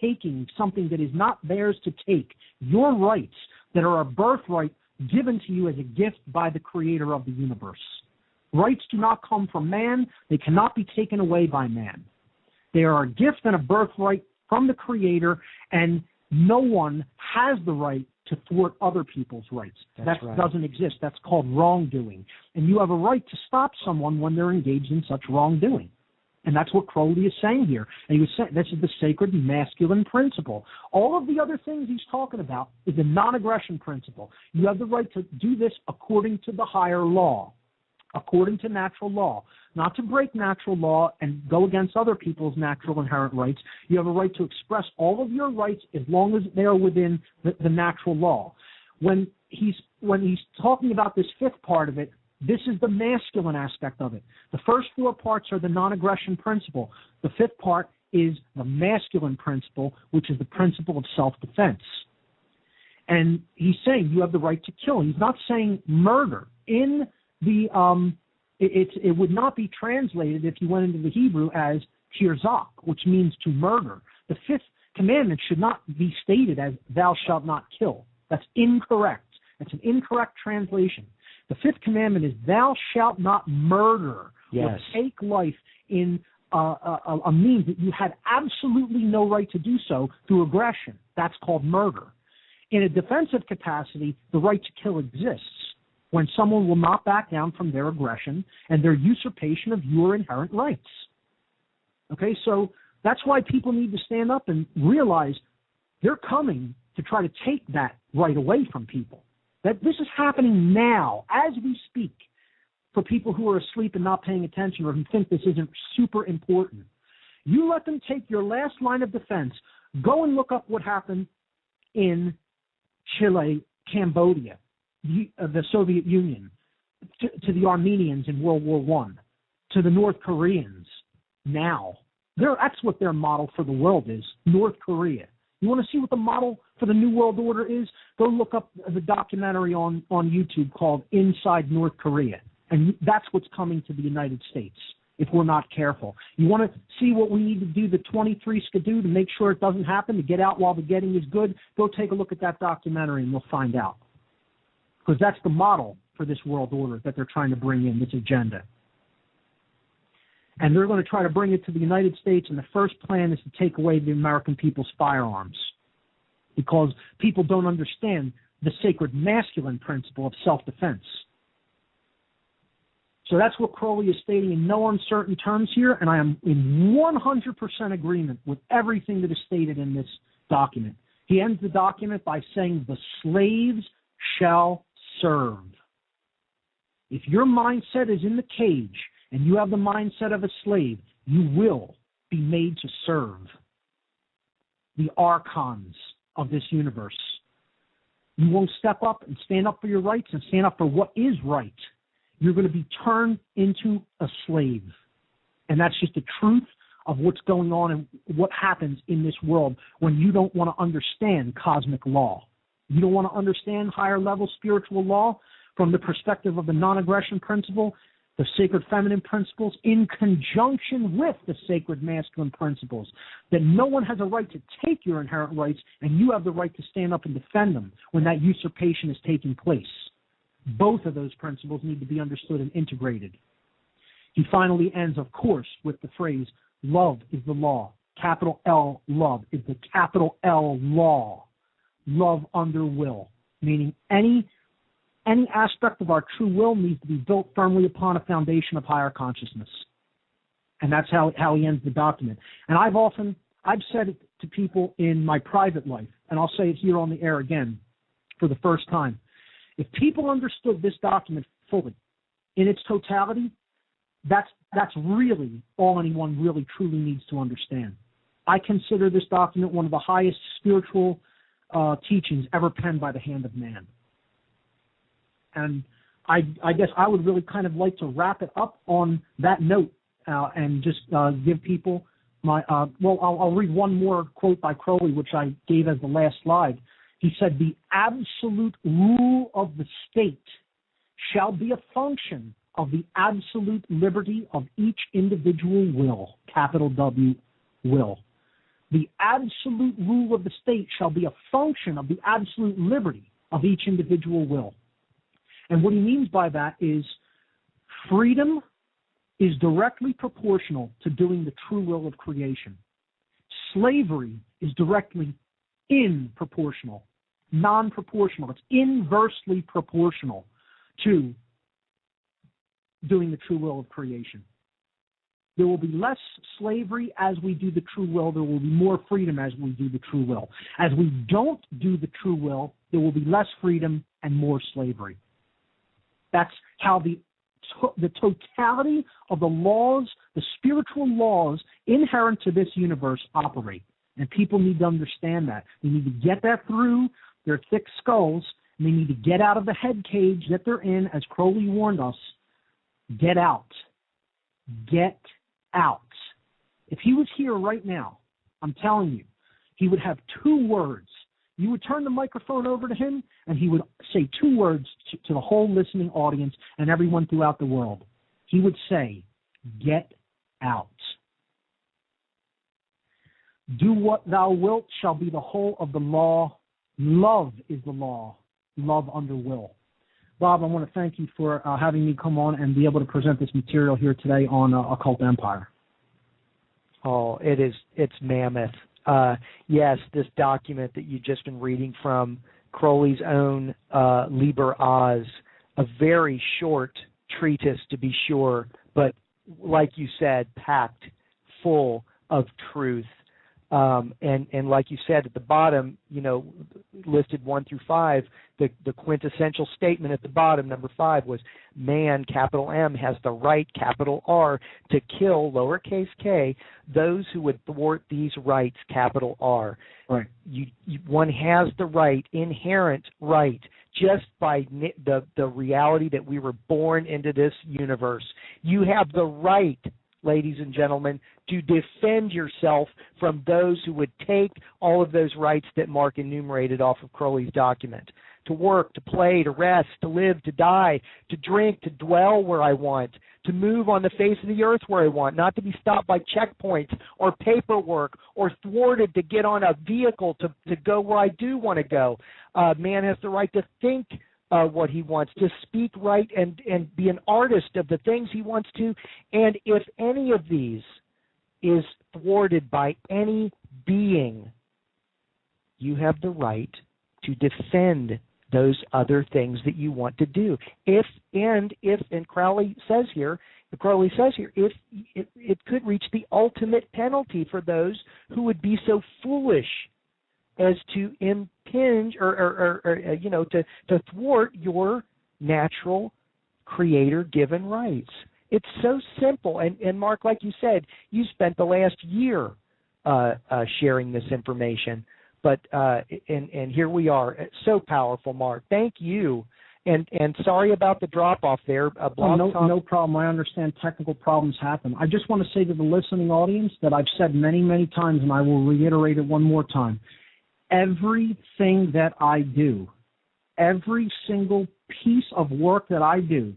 taking something that is not theirs to take, your rights that are a birthright given to you as a gift by the creator of the universe. Rights do not come from man. They cannot be taken away by man. They are a gift and a birthright from the creator, and no one has the right to thwart other people's rights. That right. Doesn't exist. That's called wrongdoing. And you have a right to stop someone when they're engaged in such wrongdoing. And that's what Crowley is saying here. And he was saying this is the sacred masculine principle. All of the other things he's talking about is the non-aggression principle. You have the right to do this according to the higher law, according to natural law, not to break natural law and go against other people's natural inherent rights. You have a right to express all of your rights as long as they are within the natural law. When he's talking about this fifth part of it, this is the masculine aspect of it. The first four parts are the non-aggression principle. The fifth part is the masculine principle, which is the principle of self-defense. And he's saying you have the right to kill. He's not saying murder. In the it would not be translated if you went into the Hebrew as tirzak, which means to murder. The fifth commandment should not be stated as thou shalt not kill. That's incorrect. That's an incorrect translation. The fifth commandment is thou shalt not murder or take life in a means that you had absolutely no right to do so through aggression. That's called murder. In a defensive capacity, the right to kill exists when someone will not back down from their aggression and their usurpation of your inherent rights. Okay, so that's why people need to stand up and realize they're coming to try to take that right away from people. That this is happening now, as we speak, for people who are asleep and not paying attention or who think this isn't super important. You let them take your last line of defense. Go and look up what happened in Chile, Cambodia, the Soviet Union, to the Armenians in World War I, to the North Koreans now. That's what their model for the world is, North Korea. You want to see what the model for the New World Order is? Go look up the documentary on YouTube called Inside North Korea. And that's what's coming to the United States if we're not careful. You want to see what we need to do, the 23 skidoo, to make sure it doesn't happen, to get out while the getting is good? Go take a look at that documentary and you'll find out. Because that's the model for this world order that they're trying to bring in, this agenda. And they're going to try to bring it to the United States, and the first plan is to take away the American people's firearms because people don't understand the sacred masculine principle of self-defense. So that's what Crowley is stating in no uncertain terms here, and I am in 100% agreement with everything that is stated in this document. He ends the document by saying, the slaves shall serve. If your mindset is in the cage, and you have the mindset of a slave, you will be made to serve the archons of this universe. You won't step up and stand up for your rights and stand up for what is right. You're going to be turned into a slave. And that's just the truth of what's going on and what happens in this world when you don't want to understand cosmic law. You don't want to understand higher level spiritual law from the perspective of the non-aggression principle, the sacred feminine principles, in conjunction with the sacred masculine principles, that no one has a right to take your inherent rights, and you have the right to stand up and defend them when that usurpation is taking place. Both of those principles need to be understood and integrated. He finally ends, of course, with the phrase, love is the law. Capital L, love, is the capital L law. Love under will, meaning any aspect of our true will needs to be built firmly upon a foundation of higher consciousness. And that's how he ends the document. And I've said it to people in my private life, and I'll say it here on the air again for the first time. If people understood this document fully, in its totality, that's really all anyone really truly needs to understand. I consider this document one of the highest spiritual teachings ever penned by the hand of man. And I guess I would really kind of like to wrap it up on that note and just give people my I'll read one more quote by Crowley, which I gave as the last slide. He said, the absolute rule of the state shall be a function of the absolute liberty of each individual will, capital W, will. The absolute rule of the state shall be a function of the absolute liberty of each individual will. And what he means by that is freedom is directly proportional to doing the true will of creation. Slavery is directly in-proportional, non-proportional. It's inversely proportional to doing the true will of creation. There will be less slavery as we do the true will. There will be more freedom as we do the true will. As we don't do the true will, there will be less freedom and more slavery. That's how the totality of the laws, the spiritual laws inherent to this universe operate. And people need to understand that. They need to get that through their thick skulls, and they need to get out of the head cage that they're in, as Crowley warned us. Get out. Get out. If he was here right now, I'm telling you, he would have 2 words. You would turn the microphone over to him, and he would say 2 words to the whole listening audience and everyone throughout the world. He would say, get out. Do what thou wilt shall be the whole of the law. Love is the law. Love under will. Bob, I want to thank you for having me come on and be able to present this material here today on Occult Empire. Oh, it's mammoth. Yes, this document that you've just been reading from Crowley's own Liber Oz, a very short treatise to be sure, but like you said, packed full of truth. And like you said at the bottom, listed 1 through 5, the quintessential statement at the bottom, number 5, was man, capital M, has the right, capital R, to kill, lowercase k, those who would thwart these rights, capital R. Right. One has the right, inherent right, just by the reality that we were born into this universe. You have the right, ladies and gentlemen, to defend yourself from those who would take all of those rights that Mark enumerated off of Crowley's document. To work, to play, to rest, to live, to die, to drink, to dwell where I want, to move on the face of the earth where I want, not to be stopped by checkpoints or paperwork or thwarted to get on a vehicle to go where I do want to go. Man has the right to think what he wants, to speak right and be an artist of the things he wants to. And if any of these is thwarted by any being, you have the right to defend those other things that you want to do. If Crowley says here, if it could reach the ultimate penalty for those who would be so foolish as to impinge or to thwart your natural creator-given rights. It's so simple. And Mark, like you said, you spent the last year sharing this information. But and here we are. It's so powerful, Mark. Thank you. And sorry about the drop-off there. No problem. I understand technical problems happen. I just want to say to the listening audience that I've said many, many times, and I will reiterate it one more time. Everything that I do, every single piece of work that I do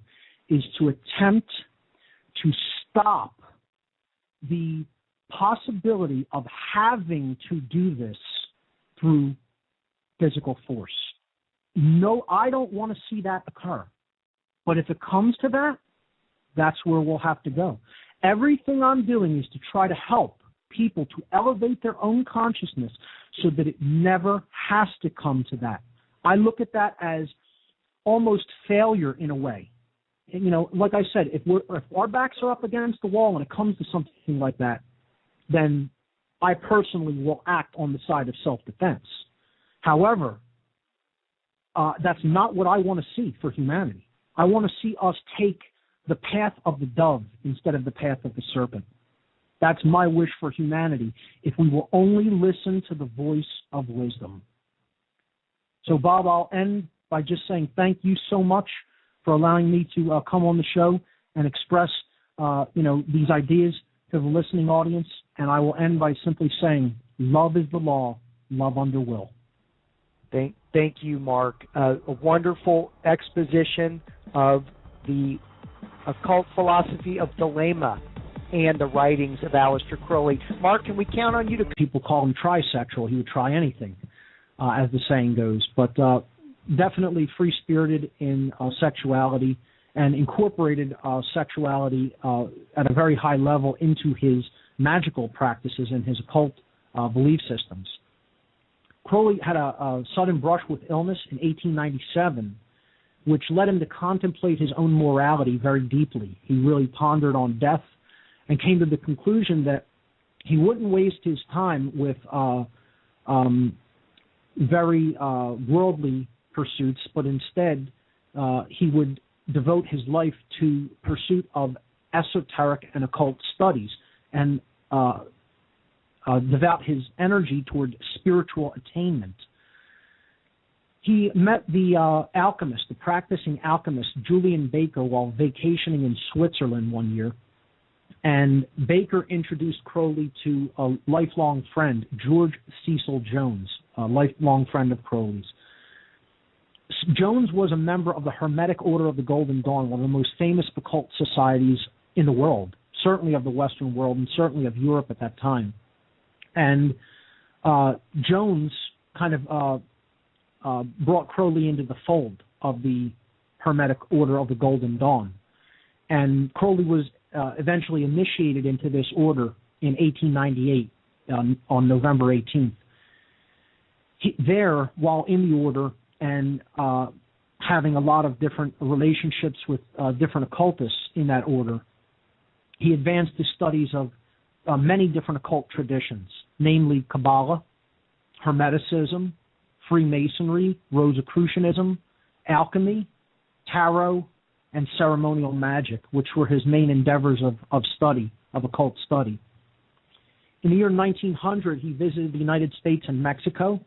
is to attempt to stop the possibility of having to do this through physical force. No, I don't want to see that occur. But if it comes to that, that's where we'll have to go. Everything I'm doing is to try to help people to elevate their own consciousness so that it never has to come to that. I look at that as almost failure in a way. And, like I said, if our backs are up against the wall and it comes to something like that, then I personally will act on the side of self-defense. However, that's not what I want to see for humanity. I want to see us take the path of the dove instead of the path of the serpent. That's my wish for humanity, if we will only listen to the voice of wisdom. So, Bob, I'll end by just saying thank you so much for allowing me to come on the show and express, these ideas to the listening audience. And I will end by simply saying, love is the law, love under will. Thank you, Mark. A wonderful exposition of the occult philosophy of Thelema and the writings of Aleister Crowley. Mark, can we count on you to... People call him trisexual. He would try anything, as the saying goes. But definitely free-spirited in sexuality and incorporated sexuality at a very high level into his magical practices and his occult belief systems. Crowley had a sudden brush with illness in 1897, which led him to contemplate his own morality very deeply. He really pondered on death and came to the conclusion that he wouldn't waste his time with very worldly pursuits, but instead he would devote his life to pursuit of esoteric and occult studies and devote his energy toward spiritual attainment. He met the alchemist, the practicing alchemist, Julian Baker, while vacationing in Switzerland one year. And Baker introduced Crowley to a lifelong friend, George Cecil Jones, a lifelong friend of Crowley's. Jones was a member of the Hermetic Order of the Golden Dawn, one of the most famous occult societies in the world, certainly of the Western world and certainly of Europe at that time. And Jones kind of brought Crowley into the fold of the Hermetic Order of the Golden Dawn. And Crowley was eventually initiated into this order in 1898 on November 18th. There, while in the order and having a lot of different relationships with different occultists in that order, he advanced his studies of many different occult traditions, namely Kabbalah, Hermeticism, Freemasonry, Rosicrucianism, alchemy, tarot, and ceremonial magic, which were his main endeavors of study, of occult study. In the year 1900, he visited the United States and Mexico,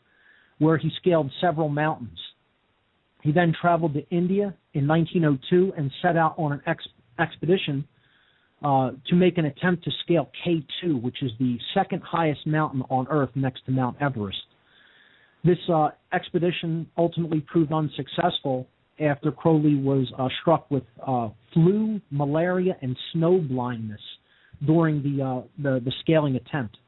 where he scaled several mountains. He then traveled to India in 1902 and set out on an expedition to make an attempt to scale K2, which is the second highest mountain on Earth next to Mount Everest. This expedition ultimately proved unsuccessful after Crowley was struck with flu, malaria, and snow blindness during the scaling attempt.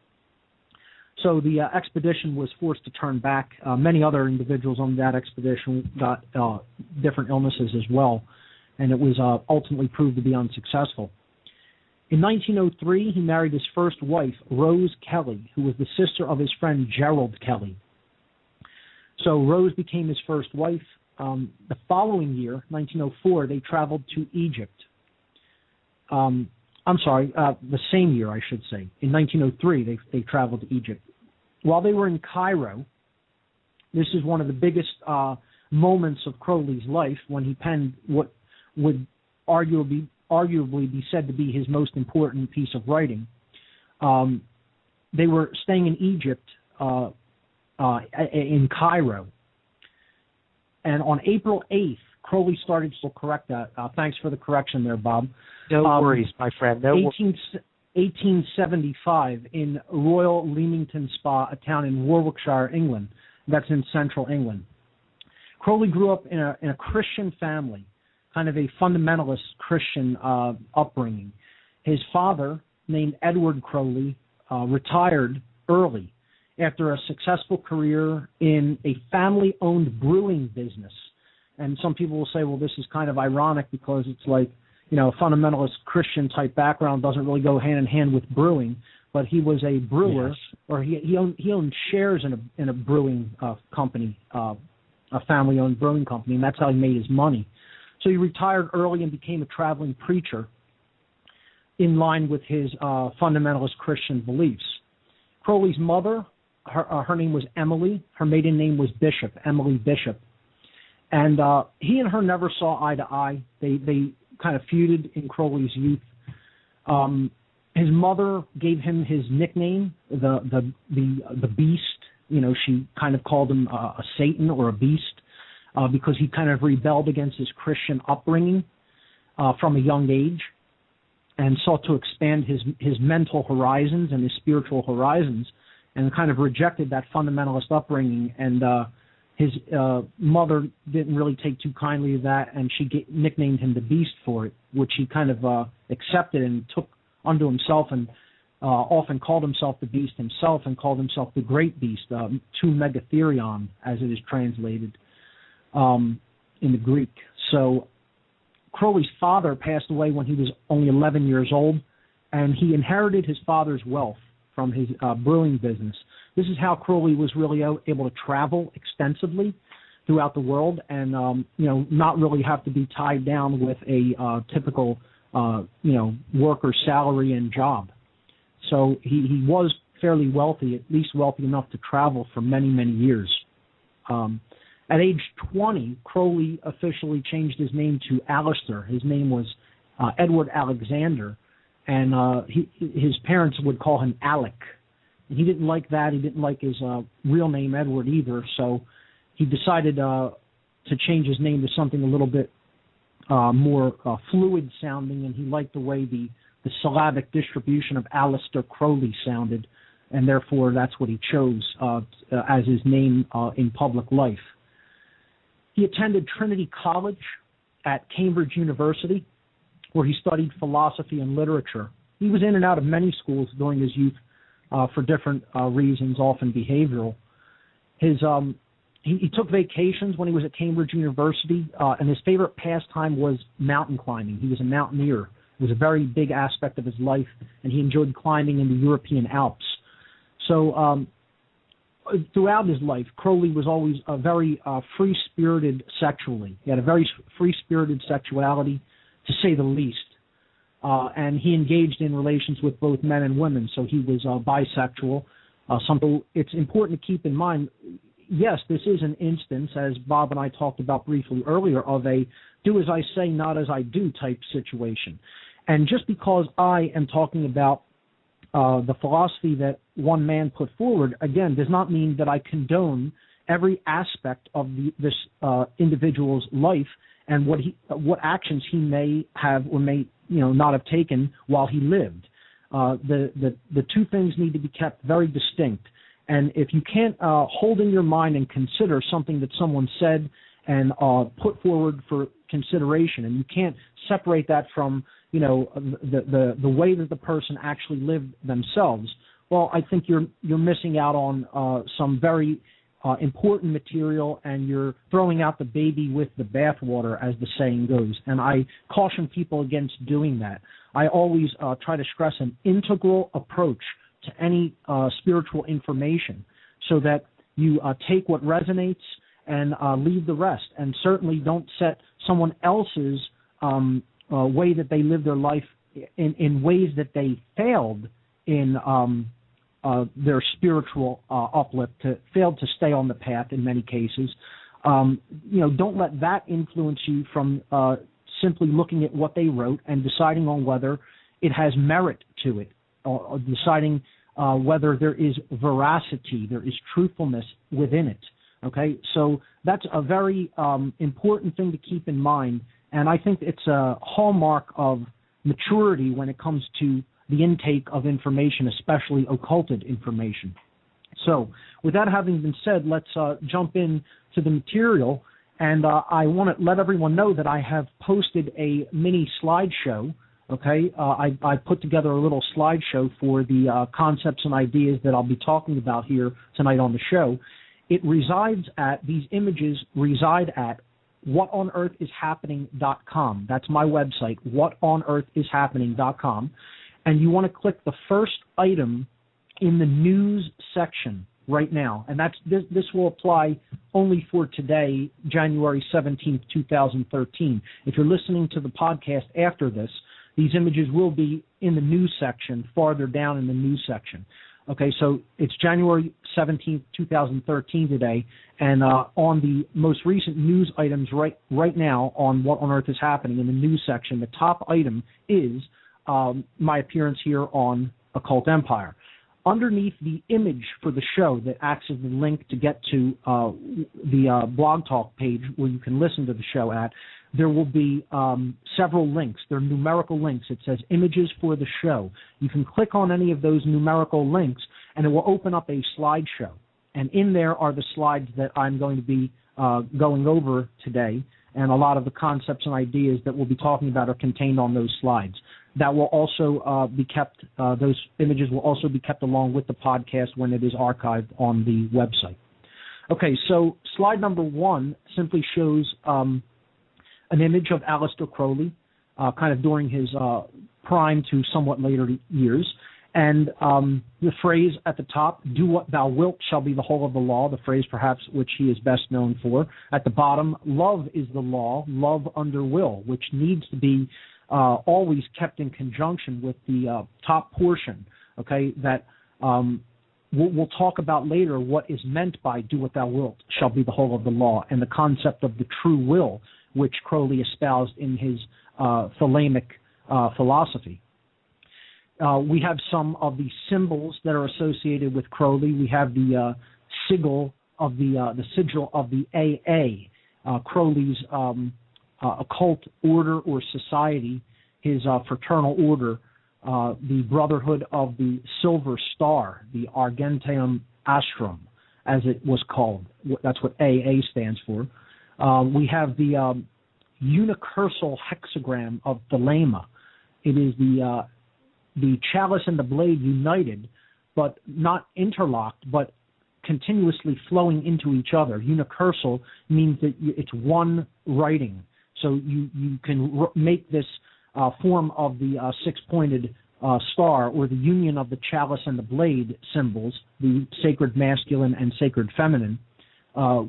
So the expedition was forced to turn back. Many other individuals on that expedition got different illnesses as well, and it was ultimately proved to be unsuccessful. In 1903, he married his first wife, Rose Kelly, who was the sister of his friend Gerald Kelly. So Rose became his first wife. The following year, 1904, they traveled to Egypt. The same year, I should say. In 1903, they traveled to Egypt. While they were in Cairo, this is one of the biggest moments of Crowley's life when he penned what would arguably be said to be his most important piece of writing. They were staying in Egypt, in Cairo. And on April 8th, Crowley started to correct that. Thanks for the correction there, Bob. No worries, my friend. 1875 in Royal Leamington Spa, a town in Warwickshire, England. That's in central England. Crowley grew up in a Christian family, kind of a fundamentalist Christian upbringing. His father, named Edward Crowley, retired early after a successful career in a family-owned brewing business. And some people will say, well, this is kind of ironic because it's like, a fundamentalist Christian-type background doesn't really go hand-in-hand with brewing. But he was a brewer, yes. Or he owned shares in a brewing company, a family-owned brewing company, and that's how he made his money. So he retired early and became a traveling preacher in line with his fundamentalist Christian beliefs. Crowley's mother, her name was Emily. Her maiden name was Bishop, Emily Bishop. And he and her never saw eye to eye. They kind of feuded in Crowley's youth. His mother gave him his nickname, the Beast. She kind of called him a Satan or a beast because he kind of rebelled against his Christian upbringing from a young age and sought to expand his mental horizons and his spiritual horizons, and kind of rejected that fundamentalist upbringing. And his mother didn't really take too kindly to that, and she nicknamed him the Beast for it, which he kind of accepted and took unto himself, and often called himself the Beast himself and called himself the Great Beast, to Megatherion, as it is translated in the Greek. So Crowley's father passed away when he was only 11 years old, and he inherited his father's wealth from his brewing business. This is how Crowley was really able to travel extensively throughout the world and, not really have to be tied down with a typical worker salary and job. So he was fairly wealthy, at least wealthy enough to travel for many, many years. At age 20, Crowley officially changed his name to Alistair. His name was Edward Alexander, and his parents would call him Alec. And he didn't like that. He didn't like his real name, Edward, either, so he decided to change his name to something a little bit more fluid sounding, and he liked the way the syllabic distribution of Alistair Crowley sounded, and therefore that's what he chose as his name in public life. He attended Trinity College at Cambridge University, where he studied philosophy and literature. He was in and out of many schools during his youth for different reasons, often behavioral. He took vacations when he was at Cambridge University, and his favorite pastime was mountain climbing. He was a mountaineer. It was a very big aspect of his life, and he enjoyed climbing in the European Alps. So throughout his life, Crowley was always a very free-spirited sexually. He had a very free-spirited sexuality, to say the least. And he engaged in relations with both men and women, so he was bisexual. Something it's important to keep in mind. Yes, this is an instance, as Bob and I talked about briefly earlier, of a do as I say, not as I do type situation. And just because I am talking about the philosophy that one man put forward, again, does not mean that I condone every aspect of this individual's life and what actions he may have or may not have taken while he lived. The two things need to be kept very distinct. And if you can't hold in your mind and consider something that someone said and put forward for consideration, and you can't separate that from the way that the person actually lived themselves, well, I think you're missing out on some very important material, and you're throwing out the baby with the bathwater, as the saying goes. And I caution people against doing that. I always try to stress an integral approach to any spiritual information, so that you take what resonates and leave the rest, and certainly don't set someone else's way that they live their life in ways that they failed in their spiritual uplift, failed to stay on the path in many cases. Don't let that influence you from simply looking at what they wrote and deciding on whether it has merit to it, or deciding whether there is veracity, there is truthfulness within it. Okay, so that's a very important thing to keep in mind, and I think it's a hallmark of maturity when it comes to the intake of information, especially occulted information. So with that having been said, let's jump in to the material, and I want to let everyone know that I have posted a mini slideshow. Okay, I put together a little slideshow for the concepts and ideas that I'll be talking about here tonight on the show. These images reside at whatonearthishappening.com. That's my website, whatonearthishappening.com. And you want to click the first item in the news section right now. And this will apply only for today, January 17th, 2013. If you're listening to the podcast after this, these images will be in the news section, farther down in the news section. Okay, so it's January 17th, 2013 today, and on the most recent news items right now on What on Earth is Happening in the news section, the top item is my appearance here on Occult Empire. Underneath the image for the show that acts as the link to get to the Blog Talk page where you can listen to the show at, there will be several links. They're numerical links. It says images for the show. You can click on any of those numerical links, and it will open up a slideshow. And in there are the slides that I'm going to be going over today, and a lot of the concepts and ideas that we'll be talking about are contained on those slides. That will also be kept, those images will also be kept along with the podcast when it is archived on the website. Okay, so slide number 1 simply shows an image of Aleister Crowley, kind of during his prime to somewhat later years. And the phrase at the top, do what thou wilt shall be the whole of the law, the phrase perhaps which he is best known for. At the bottom, love is the law, love under will, which needs to be always kept in conjunction with the top portion, okay, that we'll talk about later what is meant by do what thou wilt shall be the whole of the law, and the concept of the true will, which Crowley espoused in his Thelemic philosophy. We have some of the symbols that are associated with Crowley. We have the sigil of the AA, Crowley's occult order or society, his fraternal order, the Brotherhood of the Silver Star, the Argenteum Astrum, as it was called. That's what AA stands for. We have the unicursal hexagram of Thelema. It is the chalice and the blade united, but not interlocked, but continuously flowing into each other. Unicursal means that it's one writing. So you can make this form of the six-pointed star, or the union of the chalice and the blade symbols, the sacred masculine and sacred feminine,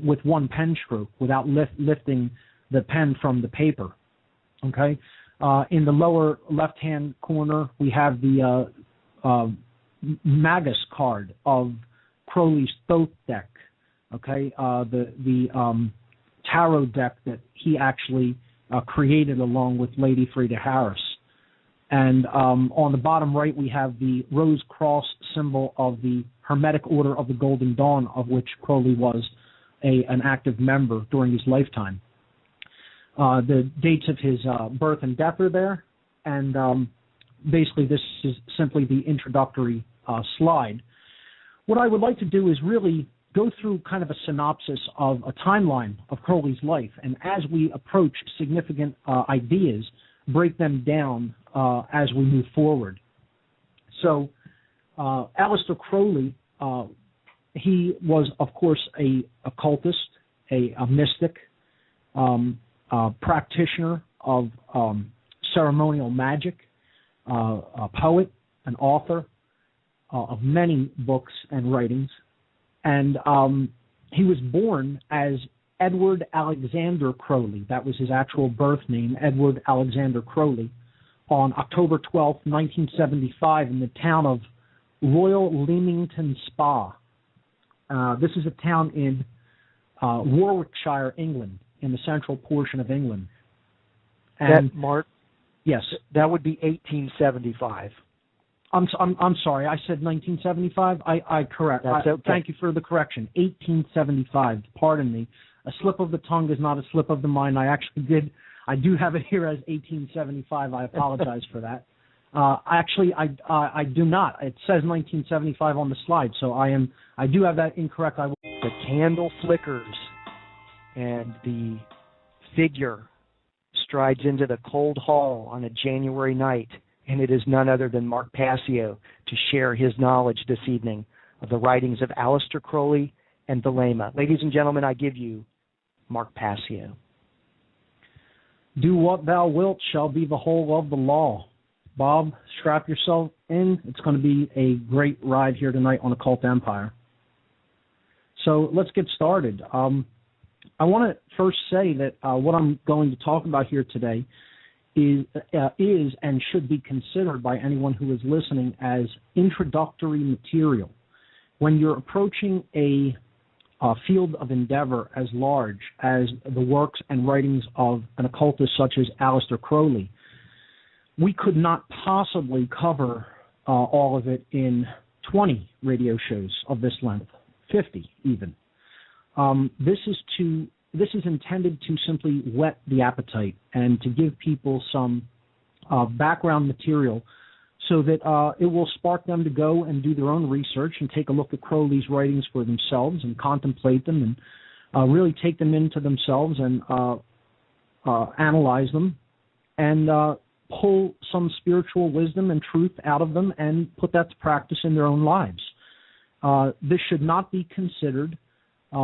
with one pen stroke without lifting the pen from the paper. Okay? In the lower left-hand corner, we have the Magus card of Crowley's Thoth deck. Okay, the tarot deck that he actually created along with Lady Freda Harris. And on the bottom right, we have the Rose Cross symbol of the Hermetic Order of the Golden Dawn, of which Crowley was an active member during his lifetime. The dates of his birth and death are there, and basically this is simply the introductory slide. What I would like to do is really go through kind of a synopsis of a timeline of Crowley's life, and as we approach significant ideas, break them down as we move forward. So, Aleister Crowley, he was, of course, a occultist, a mystic, practitioner of ceremonial magic, a poet, an author of many books and writings. And he was born as Edward Alexander Crowley. That was his actual birth name, Edward Alexander Crowley, on October 12th, 1975, in the town of Royal Leamington Spa. This is a town in Warwickshire, England, in the central portion of England. And Mark? Yes. That would be 1875. I'm sorry. I said 1975. I correct. That's okay. Thank you for the correction. 1875. Pardon me. A slip of the tongue is not a slip of the mind. I do have it here as 1875. I apologize for that. Actually, I do not. It says 1975 on the slide, so I do have that incorrect. The candle flickers, and the figure strides into the cold hall on a January night, and it is none other than Mark Passios to share his knowledge this evening of the writings of Aleister Crowley and Thelema. Ladies and gentlemen, I give you Mark Passios. Do what thou wilt shall be the whole of the law. Bob, strap yourself in. It's going to be a great ride here tonight on Occult Empire. So let's get started. I want to first say that what I'm going to talk about here today is and should be considered by anyone who is listening as introductory material. When you're approaching a field of endeavor as large as the works and writings of an occultist such as Aleister Crowley, we could not possibly cover all of it in 20 radio shows of this length, 50 even. This is intended to simply whet the appetite and to give people some background material so that it will spark them to go and do their own research and take a look at Crowley's writings for themselves and contemplate them and really take them into themselves and analyze them and pull some spiritual wisdom and truth out of them and put that to practice in their own lives. This should not be considered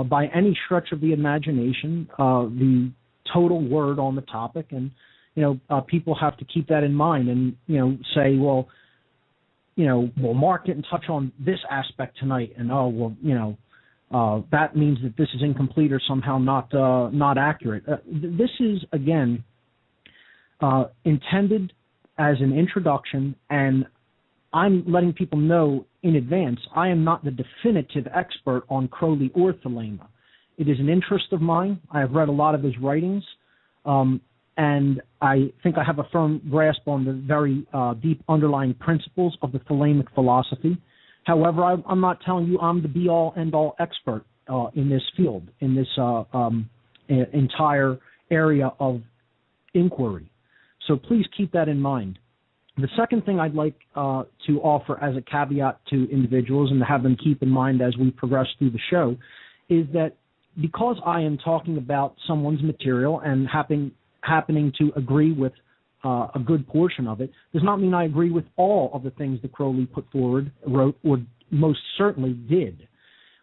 by any stretch of the imagination the total word on the topic, and people have to keep that in mind and say, well, Mark didn't touch on this aspect tonight, and that means that this is incomplete or somehow not accurate. This is again intended as an introduction, and I'm letting people know in advance I am not the definitive expert on Crowley or Thelema. It is an interest of mine. I have read a lot of his writings, and I think I have a firm grasp on the very deep underlying principles of the Thelemic philosophy. However, I'm not telling you I'm the be-all, end-all expert in this field, in this entire area of inquiry. So please keep that in mind. The second thing I'd like to offer as a caveat to individuals and to have them keep in mind as we progress through the show is that because I am talking about someone's material and happening to agree with a good portion of it, does not mean I agree with all of the things that Crowley put forward, wrote, or most certainly did.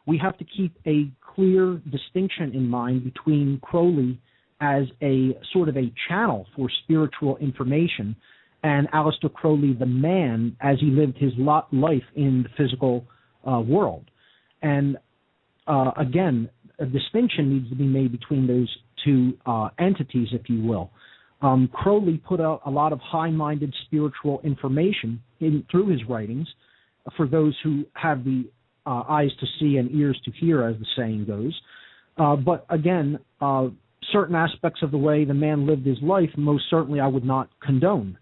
We have to keep a clear distinction in mind between Crowley as a sort of a channel for spiritual information and Aleister Crowley, the man, as he lived his life in the physical world. And again, a distinction needs to be made between those two entities, if you will. Crowley put out a lot of high-minded spiritual information through his writings for those who have the eyes to see and ears to hear, as the saying goes. But again, certain aspects of the way the man lived his life, most certainly I would not condone.